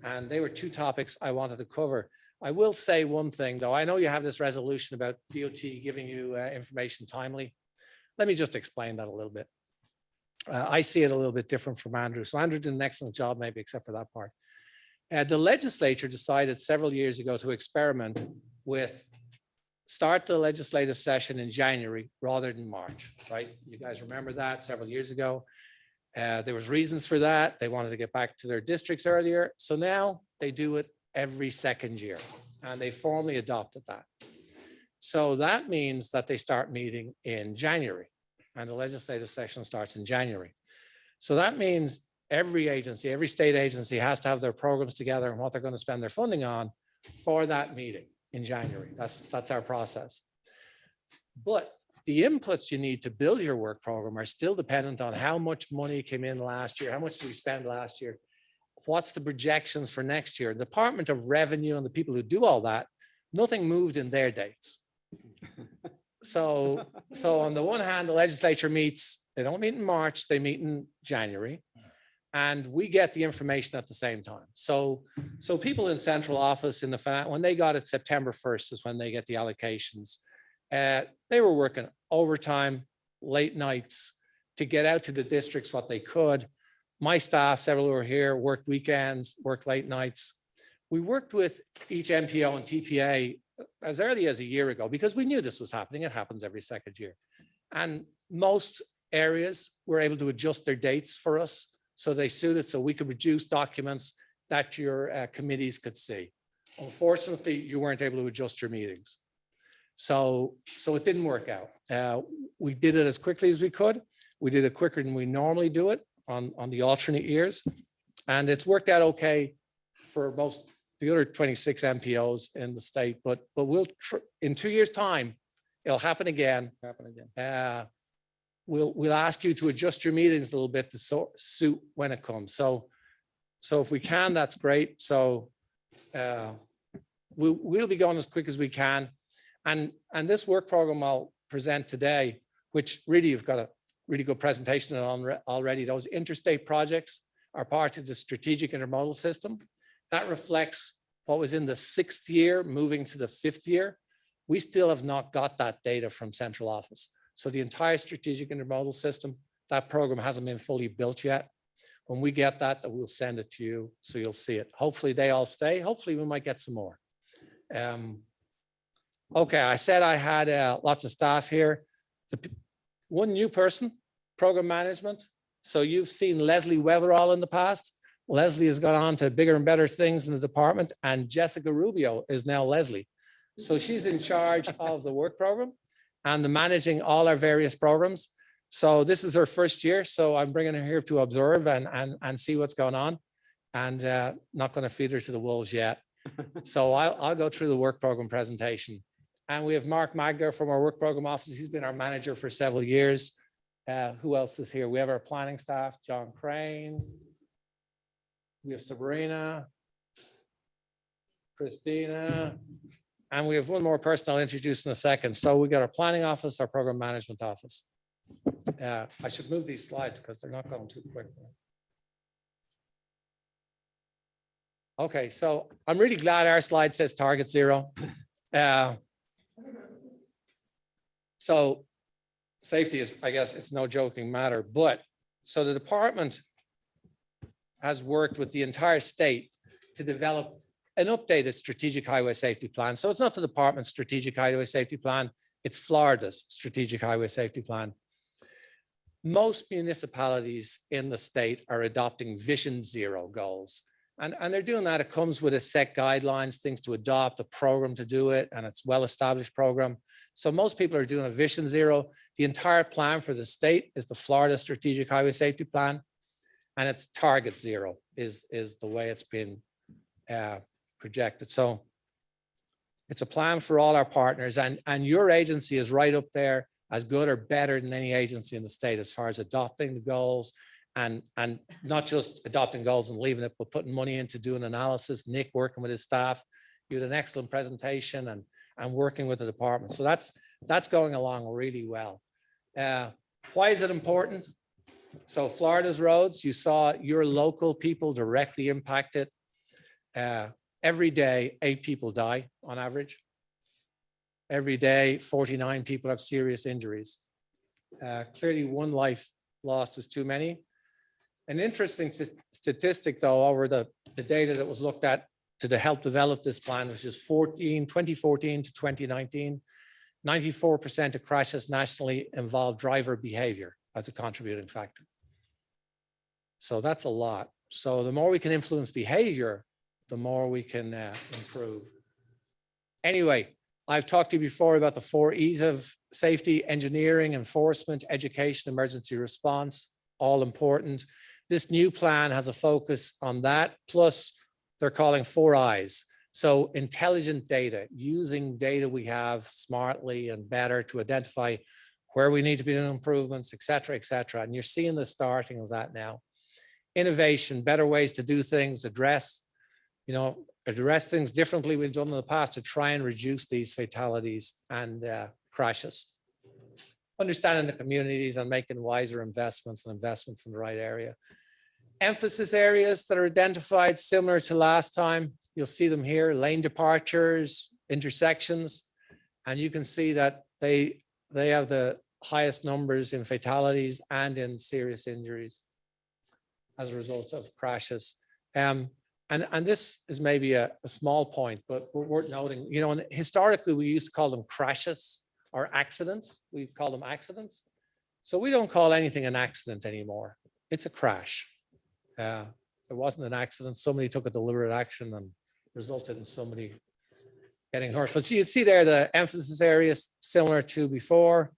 And they were 2 topics I wanted to cover. I will say one thing, though. I know you have this resolution about DOT giving you information timely. Let me just explain that a little bit. I see it a little bit different from Andrew. So Andrew did an excellent job, maybe except for that part. The legislature decided several years ago to experiment with start the legislative session in January rather than March, right? You guys remember that several years ago. There was reasons for that. They wanted to get back to their districts earlier. So now they do it every second year, and they formally adopted that. So that means that they start meeting in January, and the legislative session starts in January. So that means every agency, every state agency has to have their programs together and what they're going to spend their funding on for that meeting in January. That's our process. But the inputs you need to build your work program are still dependent on how much money came in last year, how much did we spend last year, what's the projections for next year. The Department of Revenue and the people who do all that, nothing moved in their dates. So on the one hand, the legislature meets, they don't meet in March, they meet in January, and we get the information at the same time. So people in central office in the when they got it September 1st is when they get the allocations. They were working overtime, late nights to get out to the districts what they could. My staff, several who are here, worked weekends, worked late nights, We worked with each MPO and TPA as early as a year ago because we knew this was happening. It happens every second year. And most areas were able to adjust their dates for us so they suited, so we could produce documents that your committees could see. Unfortunately, you weren't able to adjust your meetings. So it didn't work out. We did it as quickly as we could. We did it quicker than we normally do it on the alternate years. And it's worked out okay for most the other 26 MPOs in the state, but we'll in 2 years' time, it'll happen again. We'll ask you to adjust your meetings a little bit to suit when it comes. So if we can, that's great. So we'll be going as quick as we can. And this work program I'll present today, which really you've got a really good presentation on already. Those interstate projects are part of the strategic intermodal system. That reflects what was in the 6th year, moving to the 5th year. We still have not got that data from central office. So the entire strategic intermodal system, that program hasn't been fully built yet. When we get that, we'll send it to you so you'll see it. Hopefully they all stay. Hopefully we might get some more. Okay, I said I had lots of staff here. One new person, program management. So you've seen Leslie Weatherall in the past. Leslie has gone on to bigger and better things in the department, and Jessica Rubio is now Leslie. So she's in charge of the work program and the managing all our various programs. So this is her first year. So I'm bringing her here to observe and see what's going on, and not going to feed her to the wolves yet. So I'll go through the work program presentation. And we have Mark Magder from our work program office. He's been our manager for several years. Who else is here? We have our planning staff, John Crane. We have Sabrina, Christina, and we have one more person I'll introduce in a second. So we got our planning office, our program management office. I should move these slides because they're not going too quick. Okay, so I'm really glad our slide says target zero. So safety is, I guess it's no joking matter, but so the department has worked with the entire state to develop an updated strategic highway safety plan. So it's not the department's strategic highway safety plan, it's Florida's strategic highway safety plan. Most municipalities in the state are adopting Vision Zero goals. And they're doing that. It comes with a set guidelines, things to adopt, a program to do it, and it's well-established program. So most people are doing a Vision Zero. The entire plan for the state is the Florida Strategic Highway Safety Plan, and it's Target Zero is the way it's been projected. So it's a plan for all our partners, and your agency is right up there as good or better than any agency in the state as far as adopting the goals. And not just adopting goals and leaving it, but putting money into doing analysis. Nick working with his staff, you had an excellent presentation and working with the department. So that's going along really well. Why is it important? So Florida's roads, you saw your local people directly impacted. Every day, 8 people die on average. Every day, 49 people have serious injuries. Clearly one life lost is too many. An interesting statistic, though, over the data that was looked at to help develop this plan, which is 2014 to 2019, 94% of crashes nationally involve driver behavior as a contributing factor. So that's a lot. So the more we can influence behavior, the more we can improve. Anyway, I've talked to you before about the 4 E's of safety: engineering, enforcement, education, emergency response, all important. This new plan has a focus on that, plus they're calling 4 I's. So intelligent data, using data we have smartly and better to identify where we need to be doing improvements, et cetera, et cetera. And you're seeing the starting of that now. Innovation, better ways to do things, address things differently we've done in the past to try and reduce these fatalities and crashes. Understanding the communities and making wiser investments and investments in the right area. Emphasis areas that are identified similar to last time. You'll see them here: lane departures, intersections, and you can see that they have the highest numbers in fatalities and in serious injuries as a result of crashes. And this is maybe a small point, but worth noting, you know, and historically, we used to call them crashes or accidents. We call them accidents. So we don't call anything an accident anymore. It's a crash. There wasn't an accident. Somebody took a deliberate action and resulted in somebody getting hurt. But you see there the emphasis areas similar to before.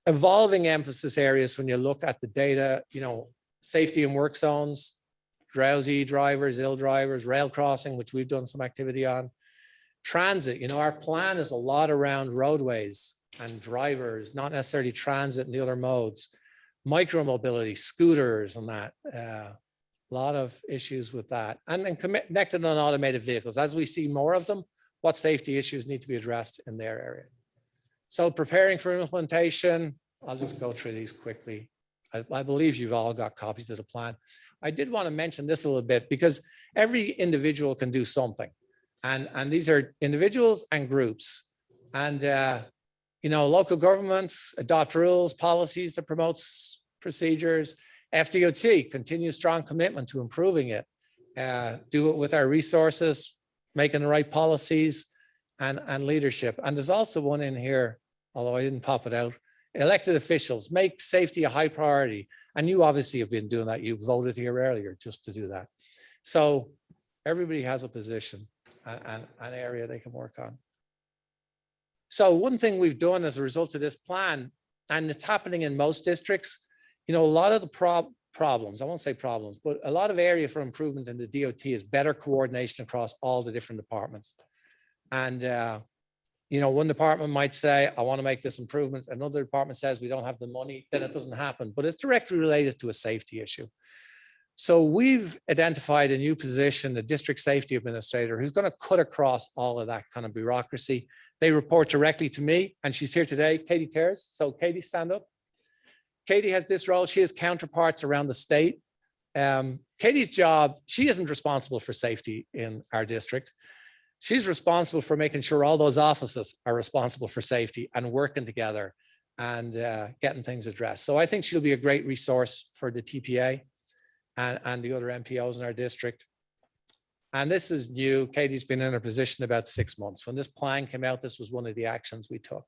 Evolving emphasis areas when you look at the data, you know, safety in work zones, drowsy drivers, ill drivers, rail crossing, which we've done some activity on. Transit, you know, our plan is a lot around roadways and drivers, not necessarily transit and the other modes. Micromobility, scooters and that. A lot of issues with that. And then connected and automated vehicles. As we see more of them, what safety issues need to be addressed in their area. So preparing for implementation, I'll just go through these quickly. I believe you've all got copies of the plan. I did want to mention this a little bit because every individual can do something. And these are individuals and groups. And, you know, local governments adopt rules, policies that promotes procedures. FDOT continues strong commitment to improving it. Do it with our resources, making the right policies and leadership. And there's also one in here, although I didn't pop it out. Elected officials make safety a high priority. And you obviously have been doing that. You voted here earlier just to do that. So everybody has a position and an area they can work on. So one thing we've done as a result of this plan, and it's happening in most districts, you know, a lot of the problems, I won't say problems, but a lot of area for improvement in the DOT is better coordination across all the different departments. And, you know, one department might say, I want to make this improvement. Another department says we don't have the money, then it doesn't happen, but it's directly related to a safety issue. So we've identified a new position, the district safety administrator, who's going to cut across all of that kind of bureaucracy. They report directly to me, and she's here today, Katie Cares. So Katie, stand up. Katie has this role. She has counterparts around the state. Katie's job, she isn't responsible for safety in our district. She's responsible for making sure all those offices are responsible for safety and working together and getting things addressed. So I think she'll be a great resource for the TPA and the other MPOs in our district. And this is new. Katie's been in her position about 6 months. When this plan came out, this was one of the actions we took.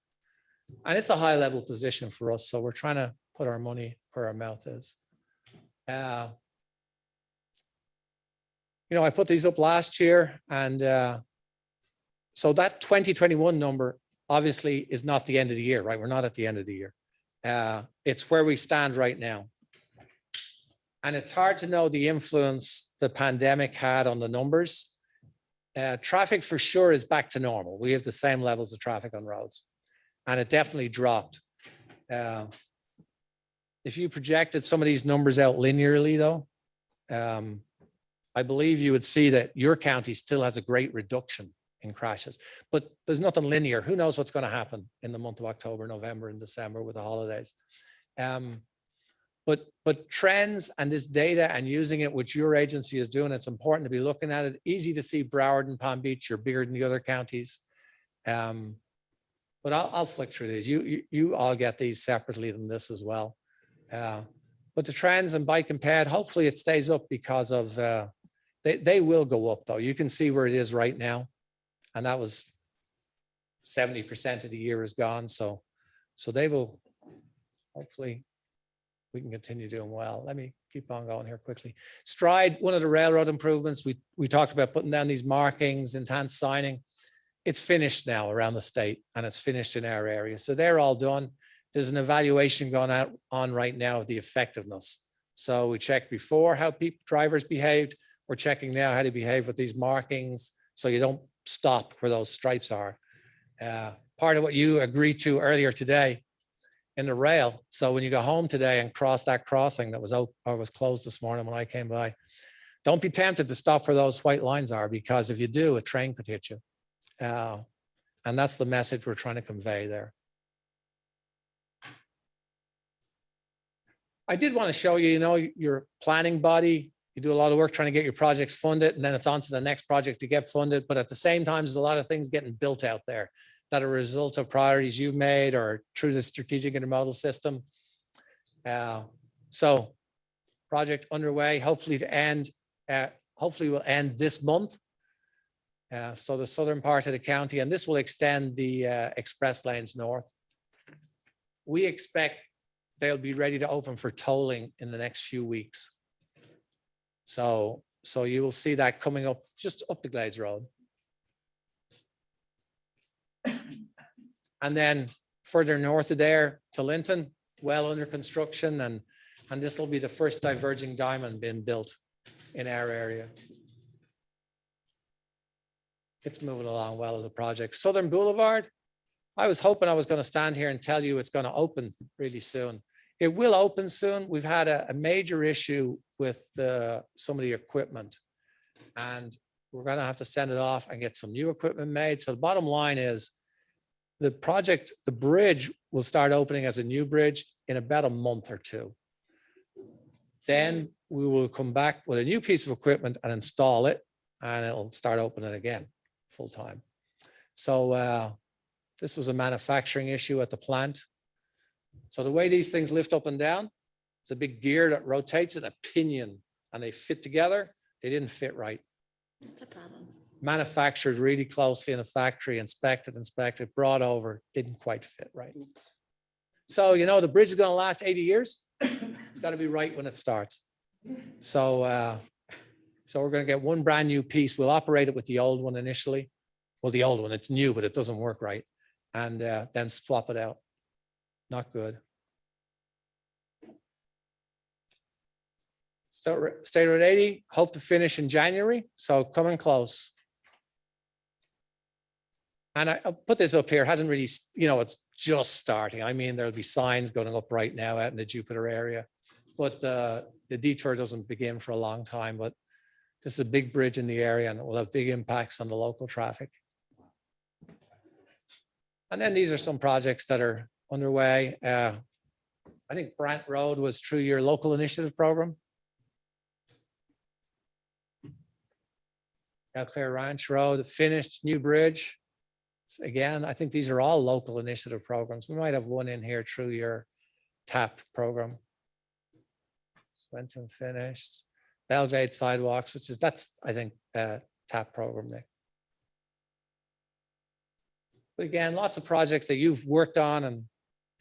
And it's a high level position for us. So we're trying to put our money where our mouth is. You know, I put these up last year, and so that 2021 number obviously is not the end of the year, right? We're not at the end of the year. It's where we stand right now. And it's hard to know the influence the pandemic had on the numbers. Traffic for sure is back to normal. We have the same levels of traffic on roads, and it definitely dropped. If you projected some of these numbers out linearly though, I believe you would see that your county still has a great reduction in crashes, but there's nothing linear. Who knows what's going to happen in the month of October, November, and December with the holidays. But trends and this data and using it, which your agency is doing, it's important to be looking at it. Easy to see Broward and Palm Beach, you're bigger than the other counties. But I'll flick through these. You all get these separately than this as well. But the trends and bike and ped, hopefully it stays up because of, they will go up though. You can see where it is right now. And that was 70% of the year is gone. So they will, hopefully we can continue doing well. Let me keep on going here quickly. Stride, one of the railroad improvements, we talked about putting down these markings, enhanced signing. It's finished now around the state and it's finished in our area. So they're all done. There's an evaluation going on right now of the effectiveness. So we checked before how drivers behaved. We're checking now how to behave with these markings so you don't stop where those stripes are. Part of what you agreed to earlier today in the rail. So when you go home today and cross that crossing that was open or was closed this morning when I came by, don't be tempted to stop where those white lines are, because if you do, a train could hit you. And that's the message we're trying to convey there. I did want to show you, you know, your planning body, you do a lot of work trying to get your projects funded, and then it's on to the next project to get funded. But at the same time, there's a lot of things getting built out there that are a result of priorities you've made or through the strategic intermodal system. So project underway, hopefully to end hopefully will end this month. So the southern part of the county, and this will extend the express lanes north. We expect they'll be ready to open for tolling in the next few weeks. So you will see that coming up just up the Glades Road. And then further north of there to Linton, well under construction, and this will be the first diverging diamond being built in our area. It's moving along well as a project. Southern Boulevard, I was hoping I was going to stand here and tell you it's going to open really soon. It will open soon. We've had a major issue with some of the equipment, and we're going to have to send it off and get some new equipment made. So the bottom line is the project, the bridge will start opening as a new bridge in about a month or two. Then we will come back with a new piece of equipment and install it, and it'll start opening again full time. So this was a manufacturing issue at the plant. So the way these things lift up and down, it's a big gear that rotates in a pinion, and they fit together. They didn't fit right. That's a problem. Manufactured really closely in a factory, inspected, brought over, didn't quite fit right. So, you know, the bridge is going to last 80 years. It's got to be right when it starts. So we're going to get one brand new piece. We'll operate it with the old one initially. Well, the old one, it's new, but it doesn't work right. And then swap it out. Not good. State Road 80, hope to finish in January. So coming close. And I'll put this up here, hasn't really, you know, it's just starting. I mean, there'll be signs going up right now out in the Jupiter area, but the detour doesn't begin for a long time. But this is a big bridge in the area, and it will have big impacts on the local traffic. And then these are some projects that are underway. I think Brant Road was through your local initiative program. Clear Ranch Road, finished, new bridge. Again, I think these are all local initiative programs. We might have one in here through your TAP program. Swenton finished. Belgrade sidewalks, that's I think TAP program, Nick. But again, lots of projects that you've worked on, and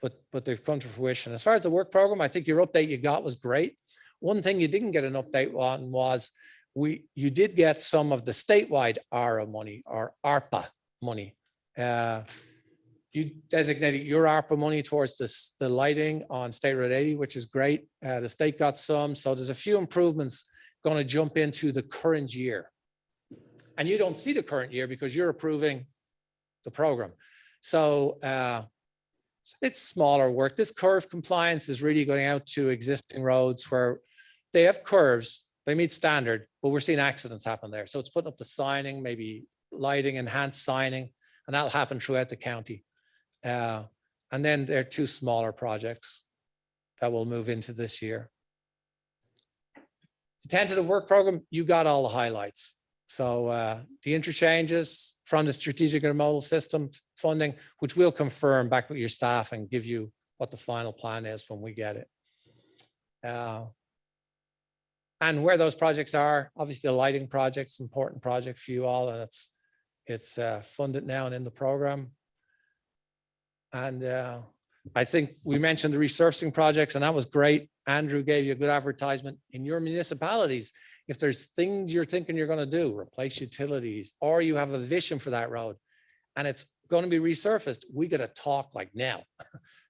but they've come to fruition. As far as the work program, I think your update you got was great. One thing you didn't get an update on was you did get some of the statewide ARA money or ARPA money. You designated your ARPA money towards the lighting on State Road 80, which is great. The state got some, so there's a few improvements going to jump into the current year. And you don't see the current year because you're approving the program. So it's smaller work. This curve compliance is really going out to existing roads where they have curves, they meet standard, but we're seeing accidents happen there. So it's putting up the signing, maybe lighting, enhanced signing, and that'll happen throughout the county. And then there are two smaller projects that will move into this year. The tentative work program, you got all the highlights. So the interchanges from the strategic intermodal system funding, which we'll confirm back with your staff and give you what the final plan is when we get it. And where those projects are, obviously the lighting project's an important project for you all, and it's funded now and in the program. And I think we mentioned the resurfacing projects, and that was great. Andrew gave you a good advertisement in your municipalities. If there's things you're thinking you're going to do, replace utilities, or you have a vision for that road, and it's going to be resurfaced, we got to talk like now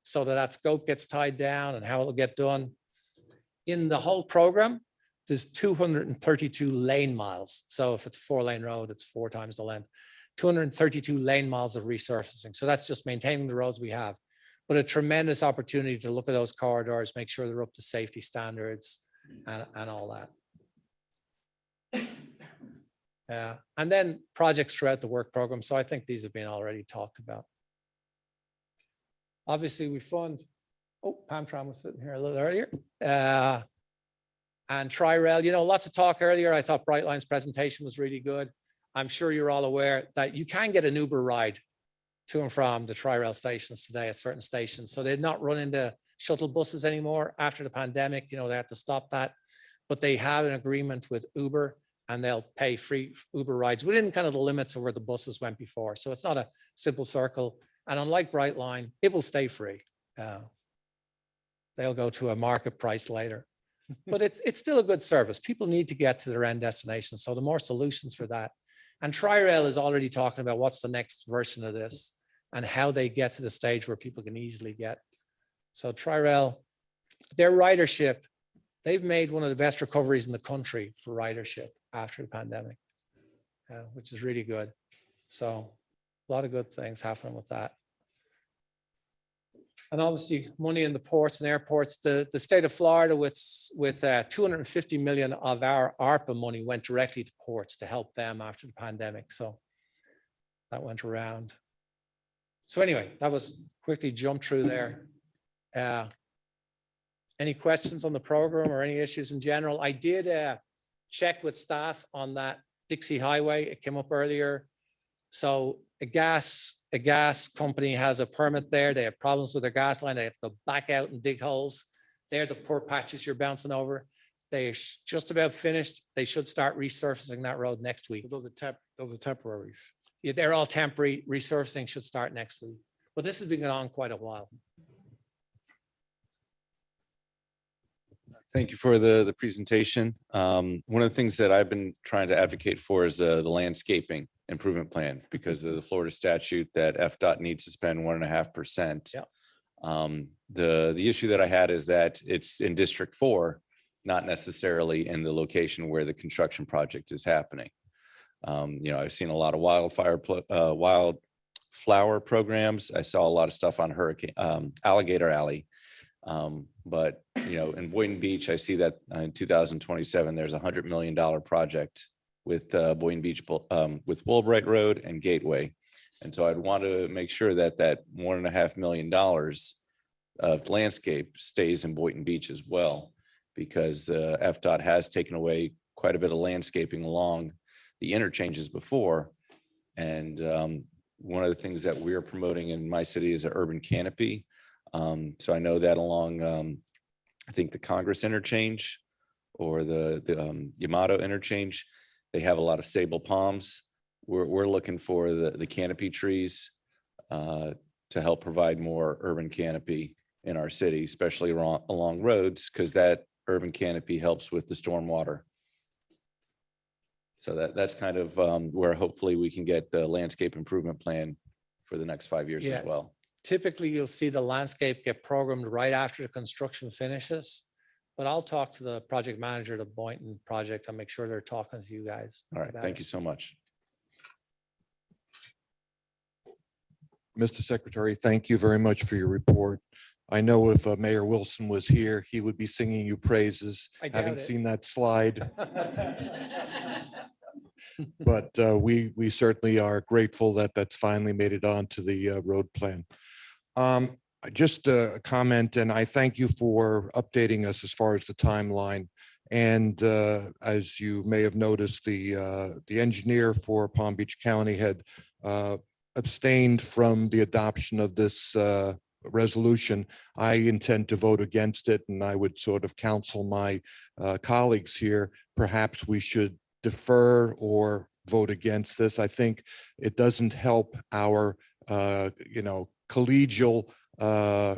so that scope gets tied down and how it'll get done. In the whole program, there's 232 lane miles. So if it's a 4-lane road, it's 4 times the length. 232 lane miles of resurfacing. So that's just maintaining the roads we have, but a tremendous opportunity to look at those corridors, make sure they're up to safety standards and all that. And then projects throughout the work program. So I think these have been already talked about. Obviously we fund, Pam Tram was sitting here a little earlier. And Tri-Rail, you know, lots of talk earlier. I thought Brightline's presentation was really good. I'm sure you're all aware that you can get an Uber ride to and from the Tri-Rail stations today at certain stations. So they're not running the shuttle buses anymore after the pandemic. You know, they had to stop that, but they have an agreement with Uber and they'll pay free Uber rides within kind of the limits of where the buses went before. So it's not a simple circle. And unlike Brightline, it will stay free. They'll go to a market price later. But it's still a good service. People need to get to their end destination. So the more solutions for that. And Tri-Rail is already talking about what's the next version of this and how they get to the stage where people can easily get. So Tri-Rail, their ridership, they've made one of the best recoveries in the country for ridership after the pandemic, which is really good. So a lot of good things happening with that. And obviously money in the ports and airports, the state of Florida with 250 million of our ARPA money went directly to ports to help them after the pandemic. So that went around. So anyway, that was quickly jump through there. Any questions on the program or any issues in general? I did check with staff on that Dixie Highway. It came up earlier. So a gas company has a permit there. They have problems with their gas line. They have to go back out and dig holes. They're the poor patches you're bouncing over. They're just about finished. They should start resurfacing that road next week. Those are temporaries. Yeah, they're all temporary. Resurfacing should start next week. But this has been going on quite a while. Thank you for the presentation. One of the things that I've been trying to advocate for is the landscaping improvement plan because of the Florida statute that FDOT needs to spend 1.5%. The issue that I had is that it's in District 4, not necessarily in the location where the construction project is happening. I've seen a lot of wildflower programs. I saw a lot of stuff on Alligator Alley. But in Boynton Beach, I see that in 2027, there's $100 million project with Boynton Beach, with Woolbright Road and Gateway. And so I'd want to make sure that that $1.5 million of landscape stays in Boynton Beach as well, because the FDOT has taken away quite a bit of landscaping along the interchanges before. And one of the things that we're promoting in my city is an urban canopy. So I know that along, I think the Congress interchange or the Yamato interchange, they have a lot of sable palms. We're looking for the canopy trees to help provide more urban canopy in our city, especially along roads, because that urban canopy helps with the stormwater. So that's kind of where hopefully we can get the landscape improvement plan for the next 5 years as well. Typically, you'll see the landscape get programmed right after the construction finishes. But I'll talk to the project manager of the Boynton project and make sure they're talking to you guys. All right, thank you so much. Mr. Secretary, thank you very much for your report. I know if Mayor Wilson was here, he would be singing you praises, having seen that slide. But we certainly are grateful that that's finally made it onto the road plan. Just a comment, and I thank you for updating us as far as the timeline. And as you may have noticed, the engineer for Palm Beach County had abstained from the adoption of this resolution. I intend to vote against it, and I would sort of counsel my colleagues here, perhaps we should defer or vote against this. I think it doesn't help our, collegial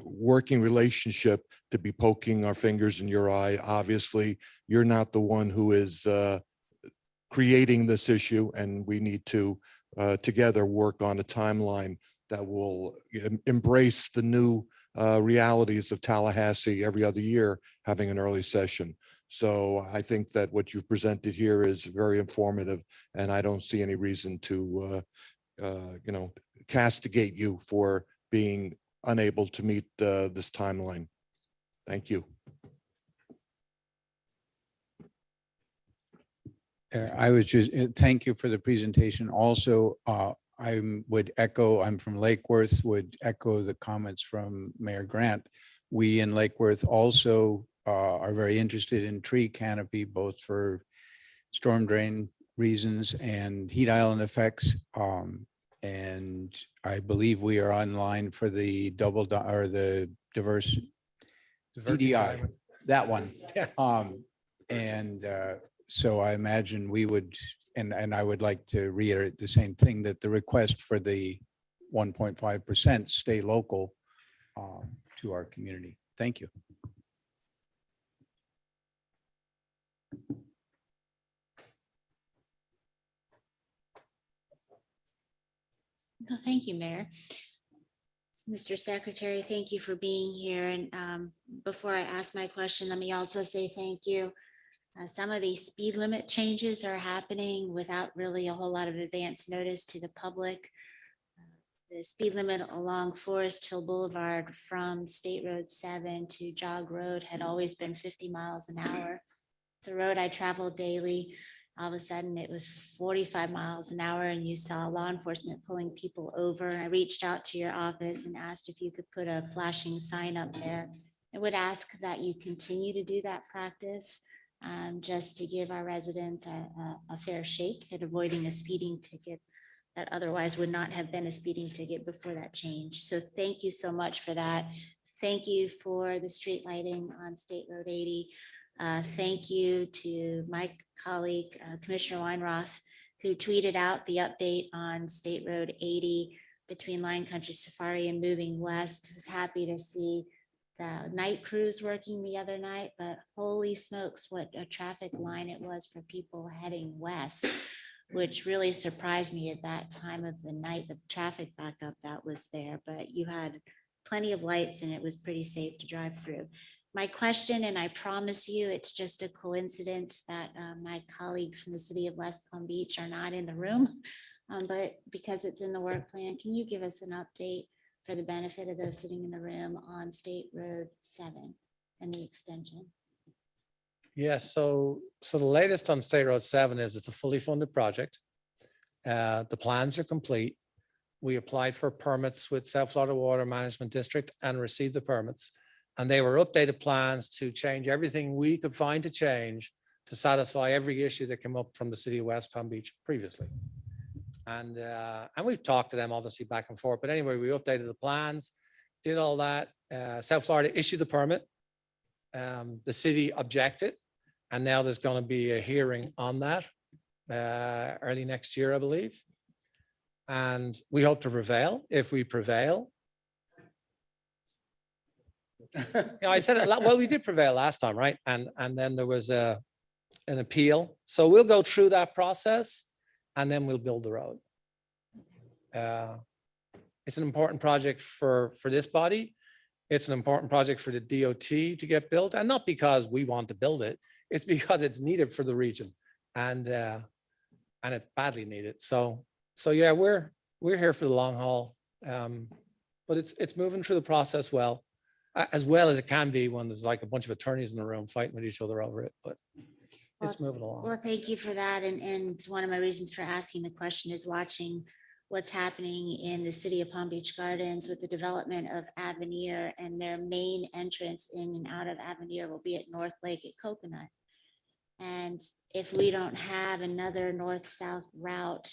working relationship to be poking our fingers in your eye. Obviously, you're not the one who is creating this issue, and we need to together work on a timeline that will embrace the new realities of Tallahassee every other year having an early session. So I think that what you've presented here is very informative, and I don't see any reason to, castigate you for being unable to meet this timeline. Thank you. I was just, thank you for the presentation. Also, I would echo, I'm from Lake Worth, would echo the comments from Mayor Grant. We in Lake Worth also are very interested in tree canopy, both for storm drain reasons and heat island effects. And I believe we are online for the the diverse DDI, that one. Yeah. And So I imagine we would, and I would like to reiterate the same thing, that the request for the 1.5% stay local to our community. Thank you. Well, thank you, Mayor. Mr. Secretary, thank you for being here. And before I ask my question, let me also say thank you. Some of these speed limit changes are happening without really a whole lot of advance notice to the public. The speed limit along Forest Hill Boulevard from State Road 7 to Jog Road had always been 50 miles an hour. It's a road I travel daily. All of a sudden it was 45 miles an hour and you saw law enforcement pulling people over. I reached out to your office and asked if you could put a flashing sign up there. I would ask that you continue to do that practice just to give our residents a fair shake at avoiding a speeding ticket that otherwise would not have been a speeding ticket before that change. So thank you so much for that. Thank you for the street lighting on State Road 80. Thank you to my colleague, Commissioner Weinroth, who tweeted out the update on State Road 80 between Lion Country Safari and moving west. I was happy to see the night crews working the other night, but holy smokes, what a traffic line it was for people heading west, which really surprised me at that time of the night, the traffic backup that was there, but you had plenty of lights and it was pretty safe to drive through. My question, and I promise you, it's just a coincidence that my colleagues from the city of West Palm Beach are not in the room, but because it's in the work plan, can you give us an update for the benefit of those sitting in the room on State Road 7 and the extension? Yes, so the latest on State Road 7 is it's a fully funded project. The plans are complete. We applied for permits with South Florida Water Management District and received the permits. And they were updated plans to change everything we could find to change to satisfy every issue that came up from the city of West Palm Beach previously. And we've talked to them obviously back and forth, but anyway, we updated the plans, did all that. South Florida issued the permit. The city objected, and now there's going to be a hearing on that early next year, I believe. And we hope to prevail. If we prevail, I said it, well, we did prevail last time, right? And then there was an appeal. So we'll go through that process and then we'll build the road. It's an important project for this body. It's an important project for the DOT to get built, and not because we want to build it. It's because it's needed for the region, and it's badly needed. So yeah, we're here for the long haul, but it's moving through the process well as it can be when there's like a bunch of attorneys in the room fighting with each other over it. But it's moving along. Well, thank you for that. And one of my reasons for asking the question is watching what's happening in the city of Palm Beach Gardens with the development of Avenir, and their main entrance in and out of Avenir will be at North Lake at Coconut. And if we don't have another north-south route,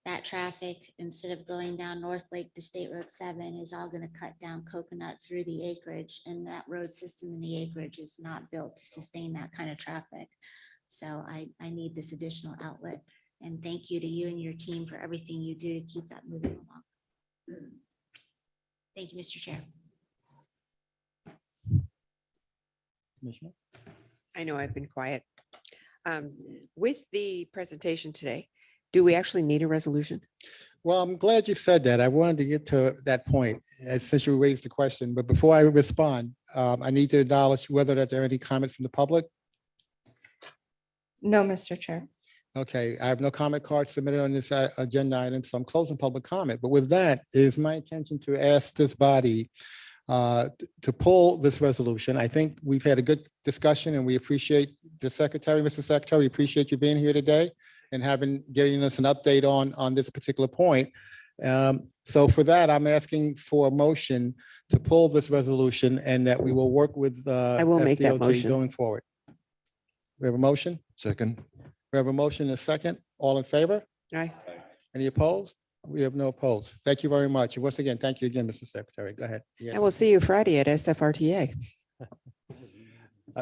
that traffic, instead of going down North Lake to State Road 7, is all going to cut down Coconut through the acreage, and that road system in the acreage is not built to sustain that kind of traffic. So I need this additional outlet. And thank you to you and your team for everything you do to keep that moving along. Thank you, Mr. Chair. Commissioner? I know I've been quiet. With the presentation today, do we actually need a resolution? Well, I'm glad you said that. I wanted to get to that point since you raised the question. But before I respond, I need to acknowledge whether that there are any comments from the public. No, Mr. Chair. Okay, I have no comment cards submitted on this agenda item, so I'm closing public comment. But with that, it is my intention to ask this body to pull this resolution. I think we've had a good discussion, and we appreciate the secretary, Mr. Secretary. We appreciate you being here today and giving us an update on this particular point. So for that, I'm asking for a motion to pull this resolution, and that we will work with I will make that FDOT motion. going forward. We have a motion? Second. We have a motion and a second. All in favor? Aye. Any opposed? We have no opposed. Thank you very much. And once again, thank you again, Mr. Secretary. Go ahead. Yes. I will see you Friday at SFRTA.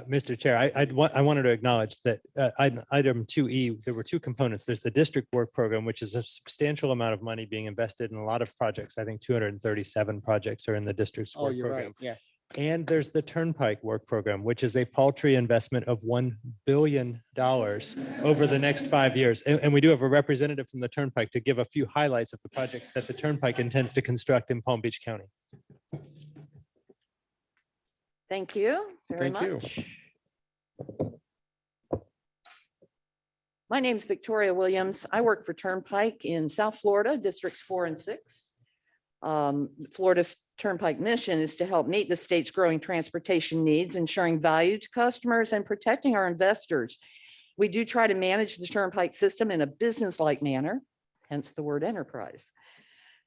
Mr. Chair, I wanted to acknowledge that item 2E, there were two components. There's the district work program, which is a substantial amount of money being invested in a lot of projects. I think 237 projects are in the district's Oh, work you're program. right. Yeah. And there's the Turnpike work program, which is a paltry investment of $1 billion over the next 5 years. And we do have a representative from the Turnpike to give a few highlights of the projects that the Turnpike intends to construct in Palm Beach County. Thank you very Thank you. much. My name is Victoria Williams. I work for Turnpike in South Florida, Districts 4 and 6. Florida's Turnpike mission is to help meet the state's growing transportation needs, ensuring value to customers and protecting our investors. We do try to manage the Turnpike system in a business-like manner, hence the word enterprise.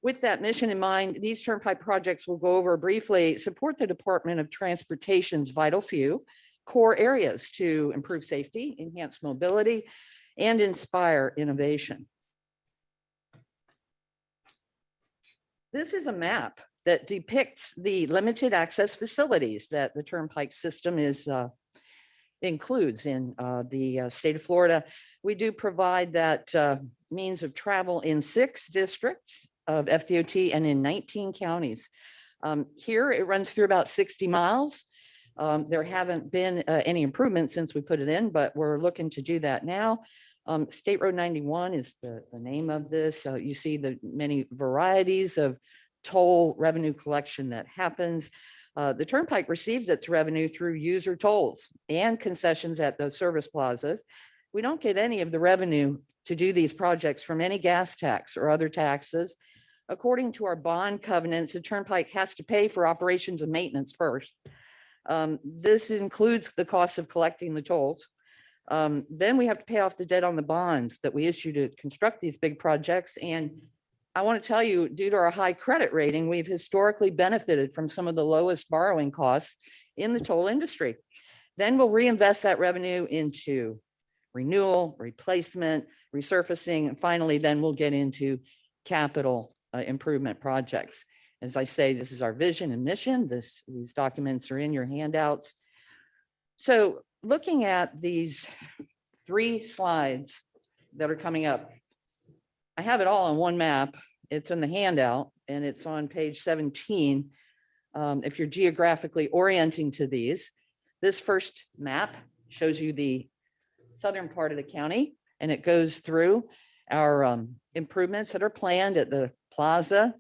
With that mission in mind, these Turnpike projects will go over briefly, support the Department of Transportation's vital few core areas to improve safety, enhance mobility, and inspire innovation. This is a map that depicts the limited access facilities that the Turnpike system includes in the state of Florida. We do provide that means of travel in 6 districts of FDOT and in 19 counties. Here it runs through about 60 miles. There haven't been any improvements since we put it in, but we're looking to do that now. State Road 91 is the name of this. You see the many varieties of toll revenue collection that happens. The Turnpike receives its revenue through user tolls and concessions at those service plazas. We don't get any of the revenue to do these projects from any gas tax or other taxes. According to our bond covenants, the Turnpike has to pay for operations and maintenance first. This includes the cost of collecting the tolls. Then we have to pay off the debt on the bonds that we issue to construct these big projects. And I want to tell you, due to our high credit rating, we've historically benefited from some of the lowest borrowing costs in the toll industry. Then we'll reinvest that revenue into renewal, replacement, resurfacing, and finally, then we'll get into capital improvement projects. As I say, this is our vision and mission. These documents are in your handouts. So looking at these 3 slides that are coming up, I have it all on one map. It's in the handout and it's on page 17. If you're geographically orienting to these, this first map shows you the southern part of the county, and it goes through our improvements that are planned at the plaza,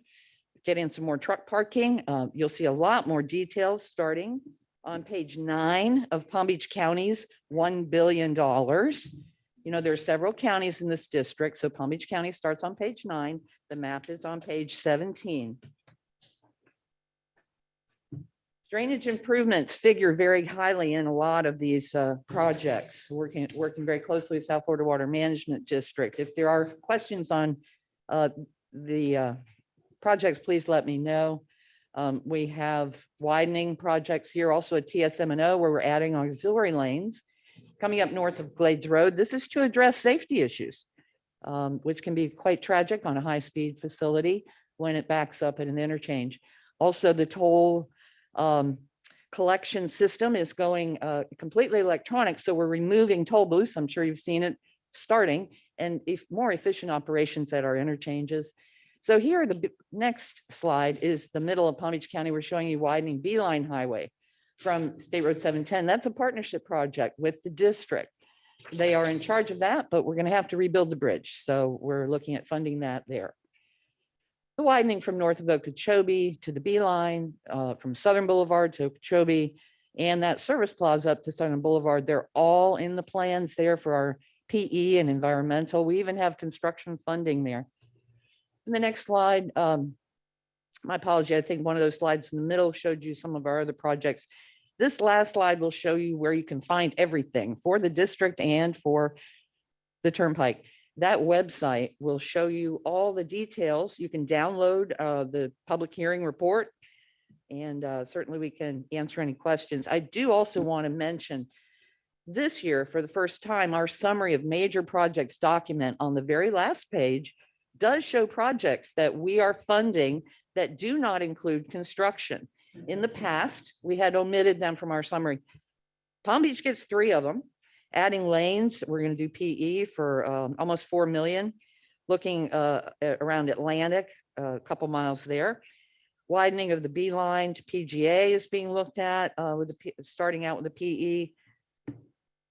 getting some more truck parking. You'll see a lot more details starting on page 9 of Palm Beach County's $1 billion. You know, there are several counties in this district, so Palm Beach County starts on page 9. The map is on page 17. Drainage improvements figure very highly in a lot of these projects, working very closely with South Florida Water Management District. If there are questions on the projects, please let me know. We have widening projects here, also at TSM&O, where we're adding auxiliary lanes. Coming up north of Glades Road, this is to address safety issues, which can be quite tragic on a high-speed facility when it backs up at an interchange. Also, the toll collection system is going completely electronic, so we're removing toll booths. I'm sure you've seen it starting, and if more efficient operations at our interchanges. So here, the next slide is the middle of Palm Beach County. We're showing you widening Beeline Highway from State Road 710. That's a partnership project with the district. They are in charge of that, but we're going to have to rebuild the bridge. So we're looking at funding that there. The widening from north of Okeechobee to the Beeline, from Southern Boulevard to Okeechobee, and that service plaza up to Southern Boulevard, they're all in the plans there for our PE and environmental. We even have construction funding there. And the next slide, my apology, I think one of those slides in the middle showed you some of our other projects. This last slide will show you where you can find everything for the district and for the Turnpike. That website will show you all the details. You can download the public hearing report, and certainly we can answer any questions. I do also want to mention this year, for the first time, our summary of major projects document on the very last page does show projects that we are funding that do not include construction. In the past, we had omitted them from our summary. Palm Beach gets 3 of them. Adding lanes, we're going to do PE for almost 4 million. Looking around Atlantic, a couple miles there. Widening of the B line to PGA is being looked at with starting out with the PE.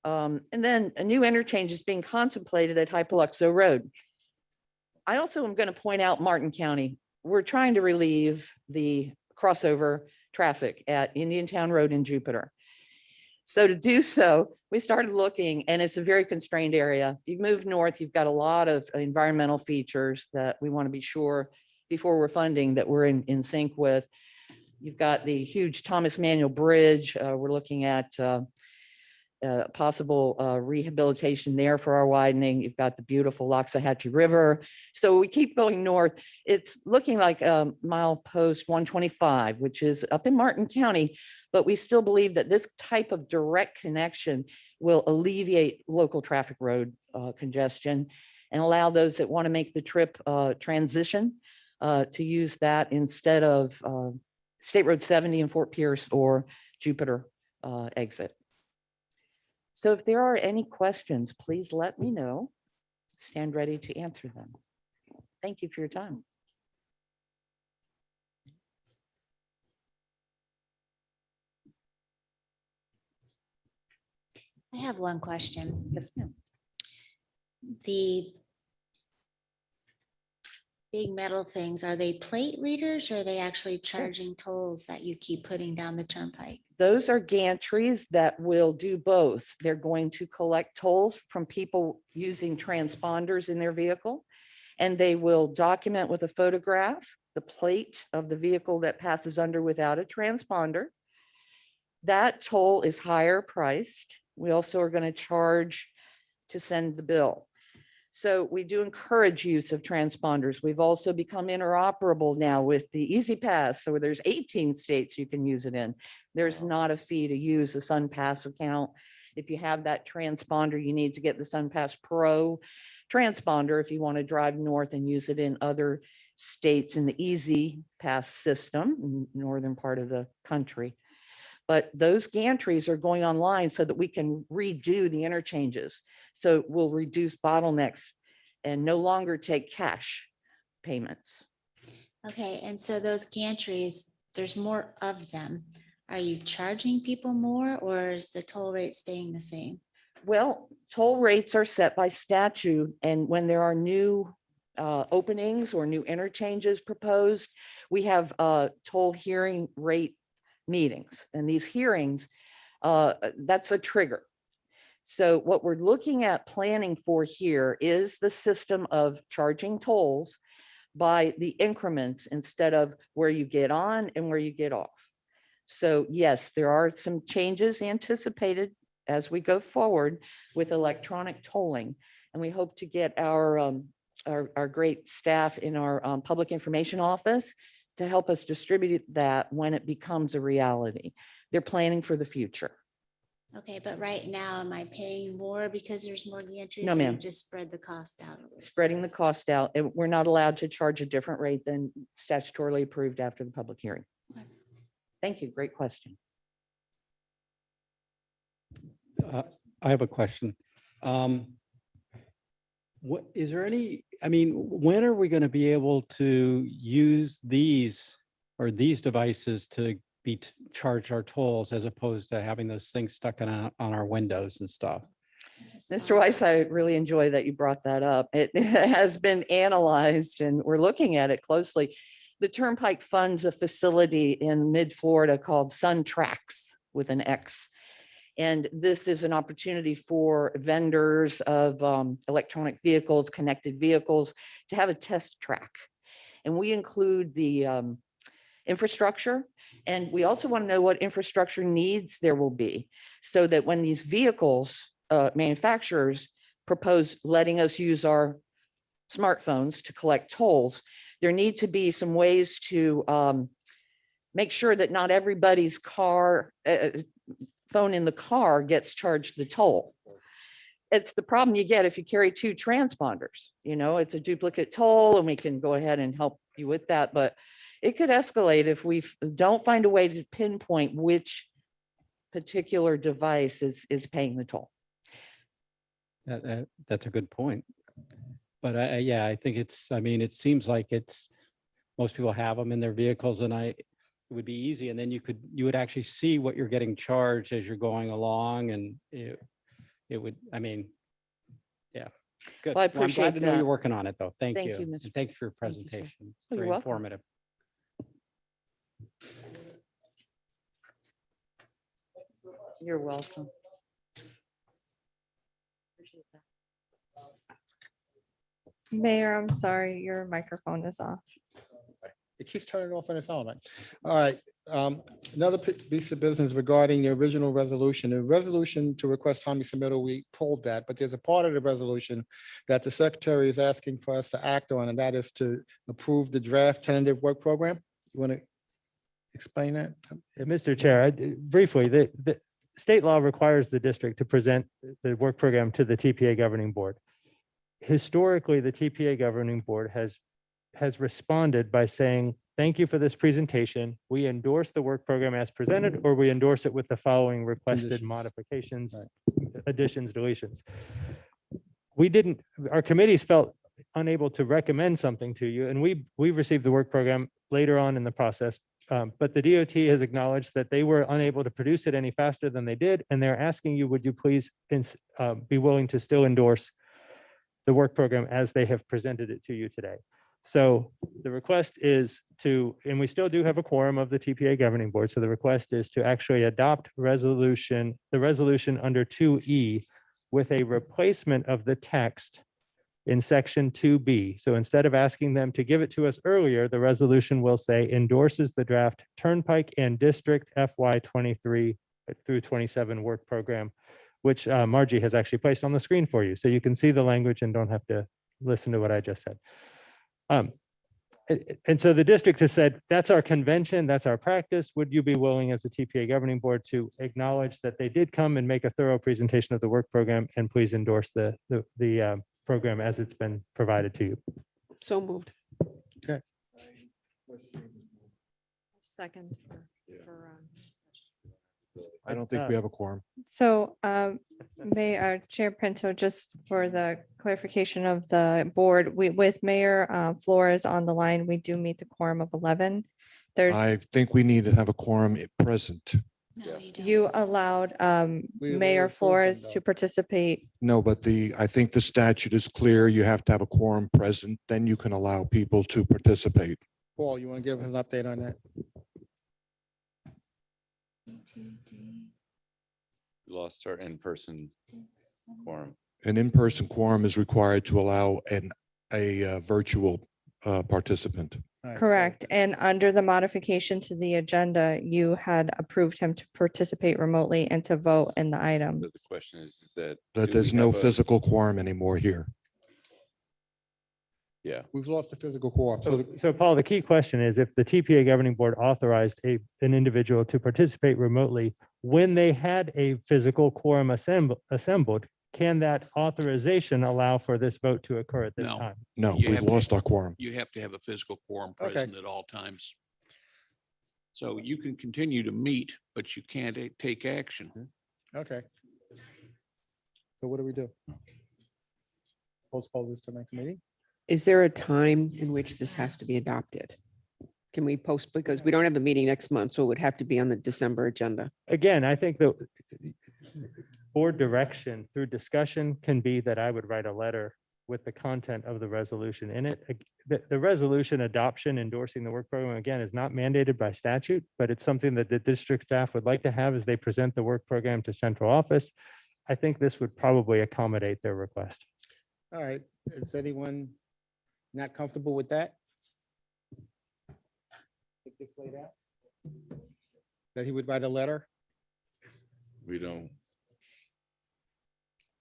And then a new interchange is being contemplated at Hypoluxo Road. I also am going to point out Martin County. We're trying to relieve the crossover traffic at Indiantown Road in Jupiter. So to do so, we started looking, and it's a very constrained area. If you move north, you've got a lot of environmental features that we want to be sure before we're funding that we're in sync with. You've got the huge Thomas Manuel Bridge. We're looking at possible rehabilitation there for our widening. You've got the beautiful Loxahatchee River. So we keep going north. It's looking like milepost 125, which is up in Martin County, but we still believe that this type of direct connection will alleviate local traffic road congestion and allow those that want to make the trip transition to use that instead of State Road 70 in Fort Pierce or Jupiter exit. So if there are any questions, please let me know. Stand ready to answer them. Thank you for your time. I have one question. Yes, ma'am. The big metal things, are they plate readers or are they actually charging tolls that you keep putting down the turnpike? Those are gantries that will do both. They're going to collect tolls from people using transponders in their vehicle, and they will document with a photograph the plate of the vehicle that passes under without a transponder. That toll is higher priced. We also are going to charge to send the bill. So we do encourage use of transponders. We've also become interoperable now with the Easy Pass. So there's 18 states you can use it in. There's not a fee to use a SunPass account. If you have that transponder, you need to get the SunPass Pro transponder if you want to drive north and use it in other states in the Easy Pass system, northern part of the country. But those gantries are going online so that we can redo the interchanges. So we'll reduce bottlenecks and no longer take cash payments. Okay, and so those gantries, there's more of them. Are you charging people more or is the toll rate staying the same? Well, toll rates are set by statute, and when there are new openings or new interchanges proposed, we have toll hearing rate meetings, and these hearings, that's a trigger. So what we're looking at planning for here is the system of charging tolls by the increments instead of where you get on and where you get off. So yes, there are some changes anticipated as we go forward with electronic tolling, and we hope to get our great staff in our public information office to help us distribute that when it becomes a reality. They're planning for the future. Okay, but right now, am I paying more because there's more gantries? No, or you ma'am. just spread the cost out a little? Spreading the cost out, and we're not allowed to charge a different rate than statutorily approved after the public hearing. Thank you. Great question. I have a question. What is there any, I mean, when are we going to be able to use these devices to charge our tolls as opposed to having those things stuck on our windows and stuff? Mr. Weiss, I really enjoy that you brought that up. It has been analyzed and we're looking at it closely. The Turnpike funds a facility in mid-Florida called SunTrax with an X. And this is an opportunity for vendors of electronic vehicles, connected vehicles, to have a test track. And we include the infrastructure. And we also want to know what infrastructure needs there will be so that when these vehicles, manufacturers propose letting us use our smartphones to collect tolls, there need to be some ways to make sure that not everybody's car, phone in the car gets charged the toll. It's the problem you get if you carry two transponders. You know, it's a duplicate toll and we can go ahead and help you with that, but it could escalate if we don't find a way to pinpoint which particular device is paying the toll. That's a good point. But yeah, I think I mean, it seems like most people have them in their vehicles and it would be easy. And then you would actually see what you're getting charged as you're going along and it would, I mean, yeah. Good. Well, I I'm glad appreciate to know you're that. working on it though. Thank Thank you. you, Mr. And thank you for your Thank you, sir. presentation. Oh, you're Very welcome. informative. You're welcome. Mayor, I'm sorry, your microphone is off. It keeps turning off on its own. Right? All right. Another piece of business regarding the original resolution. The resolution to request timely submittal, we pulled that, but there's a part of the resolution that the secretary is asking for us to act on, and that is to approve the draft tentative work program. You want to explain that? Mr. Chair, briefly, the state law requires the district to present the work program to the TPA governing board. Historically, the TPA governing board has responded by saying, thank you for this presentation. We endorse the work program as presented, or we endorse it with the following requested Conditions. modifications, additions, deletions. Our committees felt unable to recommend something to you, and we received the work program later on in the process. But the DOT has acknowledged that they were unable to produce it any faster than they did, and they're asking you, would you please be willing to still endorse the work program as they have presented it to you today? So the request is and we still do have a quorum of the TPA governing board. So the request is to actually adopt the resolution under 2E with a replacement of the text in section 2B. So instead of asking them to give it to us earlier, the resolution will say endorses the draft Turnpike and District FY 23 through 27 work program, which Margie has actually placed on the screen for you. So you can see the language and don't have to listen to what I just said. And so the district has said, that's our convention, that's our practice. Would you be willing as the TPA governing board to acknowledge that they did come and make a thorough presentation of the work program, and please endorse the program as it's been provided to you? So moved. Okay. Second. I don't think we have a quorum. So Chair Pinto, just for the clarification of the board, with Mayor Flores on the line, we do meet the quorum of 11. I think we need to have a quorum present. You allowed Mayor approved them, Flores though. to participate. No, but I think the statute is clear. You have to have a quorum present, then you can allow people to participate. Paul, you want to give us an update on that? Lost our in-person quorum. An in-person quorum is required to allow a virtual participant. All right, so- Correct. And under the modification to the agenda, you had approved him to participate remotely and to vote in the item. So the question is that. That do there's we no have a- physical quorum anymore here. Yeah. We've lost the physical quorum. So So Paul, the key question is if the TPA governing board authorized an individual to participate remotely when they had a physical quorum assembled, can that authorization allow for this vote to occur at this No. time? No, You we've have to- lost our quorum. You have to have a physical quorum Okay. present at all times. So you can continue to meet, but you can't take action. okay. So what do we do? Postpone this to next meeting? Is there a time in which this has to be adopted? Can we post, because we don't have the meeting next month, so it would have to be on the December agenda. Again, I think the board direction through discussion can be that I would write a letter with the content of the resolution in it. The resolution adoption endorsing the work program, again, is not mandated by statute, but it's something that the district staff would like to have as they present the work program to central office. I think this would probably accommodate their request. All right. Is anyone not comfortable with that? Get this laid out? That he would write a letter? We don't.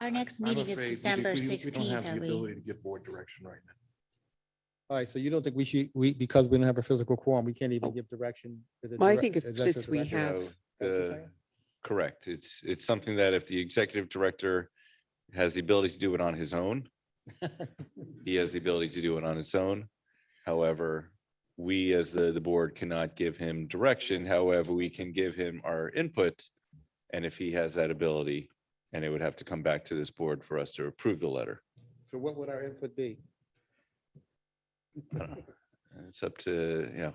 Our next I'm meeting is afraid December we don't 16th. have Are the we? ability to give board direction right now. All right, so you don't think because we don't have a physical quorum, we can't even give direction? To the Well, I direct- think if executive since we director? have, No, Is that what you're the- saying? Correct. It's something that if the executive director has the ability to do it on his own, he has the ability to do it on its own. However, we as the board cannot give him direction. However, we can give him our input And if he has that ability, and it would have to come back to this board for us to approve the letter. So what would our input be? I don't know. It's up to, you know,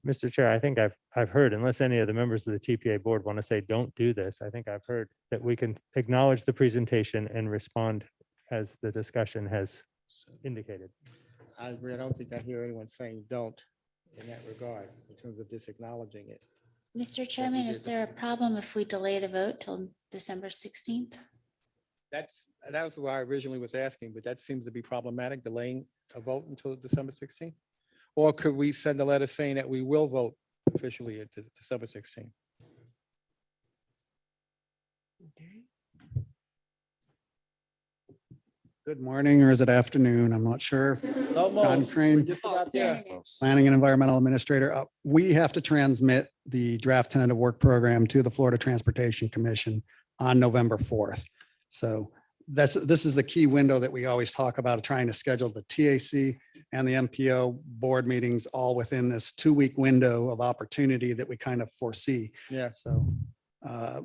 Mr. Chair, I think I've heard, unless any of the members of the TPA board want to say, don't do this, I think I've heard that we can acknowledge the presentation and respond as the discussion has indicated. I agree. I don't think I hear anyone saying don't in that regard, in terms of just acknowledging it. Mr. Chairman, is there a problem if we delay the vote till December 16th? That was why I originally was asking, but that seems to be problematic, delaying a vote until December 16th. Or could we send a letter saying that we will vote officially at December 16th? Good morning, or is it afternoon? I'm not sure. John Almost. We're Crane, just about there. Planning and Environmental Administrator. We have to transmit the draft tentative work program to the Florida Transportation Commission on November 4th. So this is the key window that we always talk about, trying to schedule the TAC and the MPO board meetings all within this 2-week window of opportunity that we kind of foresee. Yeah. So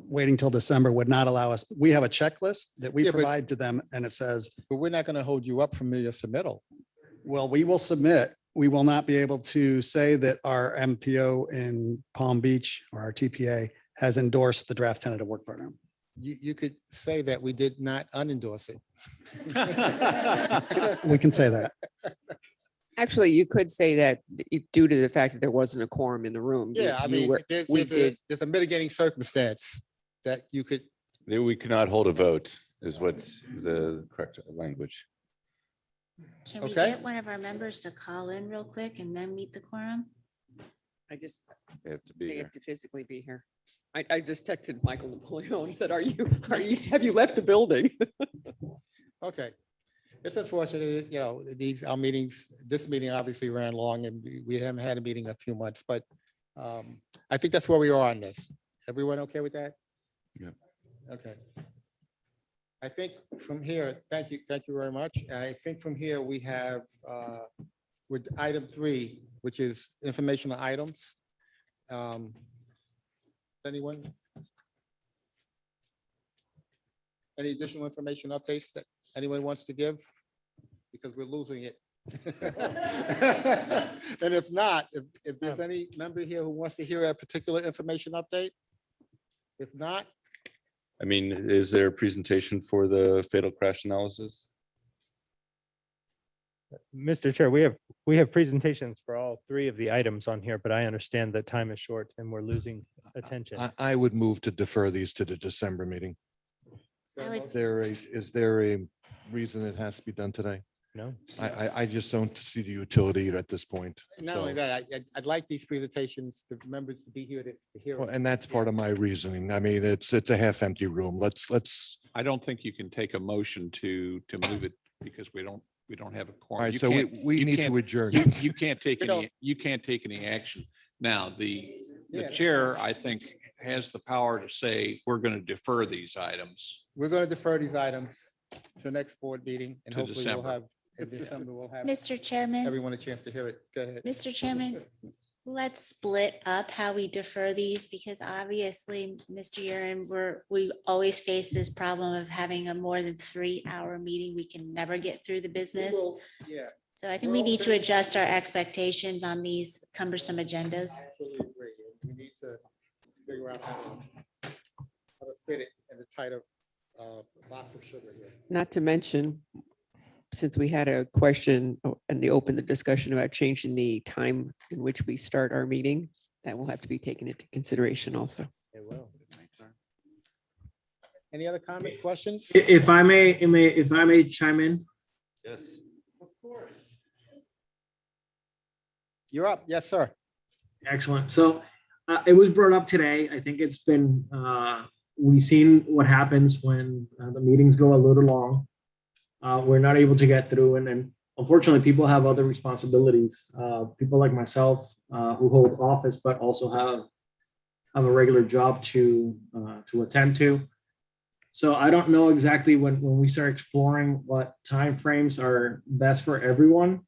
waiting till December would not allow us. We have a checklist that we Yeah, but- provide to them, and it says, But we're not going to hold you up from your submittal. well, we will submit. We will not be able to say that our MPO in Palm Beach or our TPA has endorsed the draft tentative work program. You could say that we did not unendorse it. We can say that. Actually, you could say that due to the fact that there wasn't a quorum in the room. Yeah, I mean, there's a mitigating circumstance that you could, that we cannot hold a vote is what the correct language. Can we Okay. get one of our members to call in real quick and then meet the quorum? I just, They have to be they here. have to physically be here. I just texted Michael Napoleon and said, have you left the building? okay. It's unfortunate, our meetings, this meeting obviously ran long and we haven't had a meeting in a few months, but I think that's where we are on this. Everyone okay with that? Yeah. Okay. I think from here, thank you very much. I think from here we have with item 3, which is informational items. Anyone? Any additional information updates that anyone wants to give? Because we're losing it. And if not, if there's any member here who wants to hear a particular information update? If not, I mean, is there a presentation for the fatal crash analysis? Mr. Chair, we have presentations for all 3 of the items on here, but I understand that time is short and we're losing attention. I would move to defer these to the December meeting. Is there a reason it has to be done today? No. I just don't see the utility at this point. not only So- that, I'd like these presentations, the members to be here to hear. Well, it. and that's part of my reasoning. I mean, it's a half empty room. Let's, I don't think you can take a motion to move it because we don't have a all quorum. right, You so can't- we you need can't- to adjourn. You can't take We don't- any, you can't take any action. Now, the Yeah. chair, I think, has the power to say, we're going to defer these items. We're going to defer these items to the next board meeting and To hopefully we'll December. have, in December, we'll have Mr. Chairman, everyone a chance to hear it. Go ahead. Mr. Chairman, let's split up how we defer these because obviously, Mr. Urin, we always face this problem of having a more than 3-hour meeting. We can never get through the We business. will- Yeah. So I think we need to adjust our expectations on these cumbersome agendas. I absolutely agree. We need to figure out how to fit it in the tighter box of sugar here. Not to mention, since we had a question and they opened the discussion about changing the time in which we start our meeting, that will have to be taken into consideration also. It will. Any other comments, questions? If I may chime in. Yes. You're up. Yes, sir. Excellent. So it was brought up today. I think it's been, we've seen what happens when the meetings go a little long. We're not able to get through and unfortunately people have other responsibilities. People like myself who hold office, but also have a regular job to attend to. So I don't know exactly when we start exploring what timeframes are best for everyone.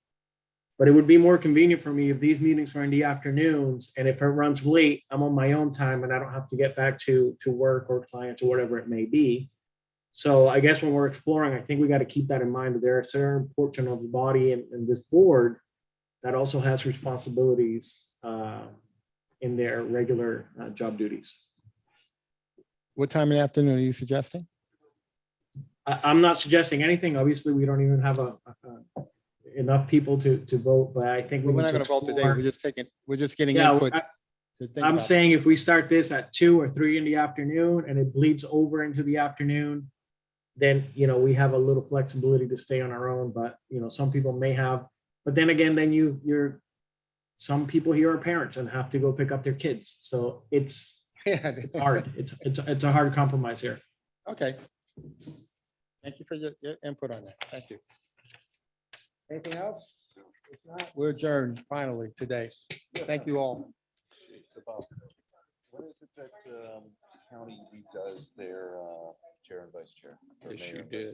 But it would be more convenient for me if these meetings were in the afternoons, and if it runs late, I'm on my own time and I don't have to get back to work or clients or whatever it may be. So I guess when we're exploring, I think we got to keep that in mind, that there are certain portion of the body and this board that also has responsibilities in their regular job duties. What time in the afternoon are you suggesting? I'm not suggesting anything. Obviously, we don't even have enough people to vote, but I think we We're need not going to vote today. explore- We're just getting Yeah, input. to think I'm about. saying if we start this at 2 or 3 in the afternoon and it bleeds over into the afternoon, then, we have a little flexibility to stay on our own, but, some people may have, but then again, then some people here are parents and have to go pick up their kids. So it's hard. It's a hard compromise here. Okay. Thank you for your input on that. Thank you. Anything else? If not, we're adjourned finally today. Thank you all. When is it that county redoes their chair and vice chair? or Yes, mayor you and vice did.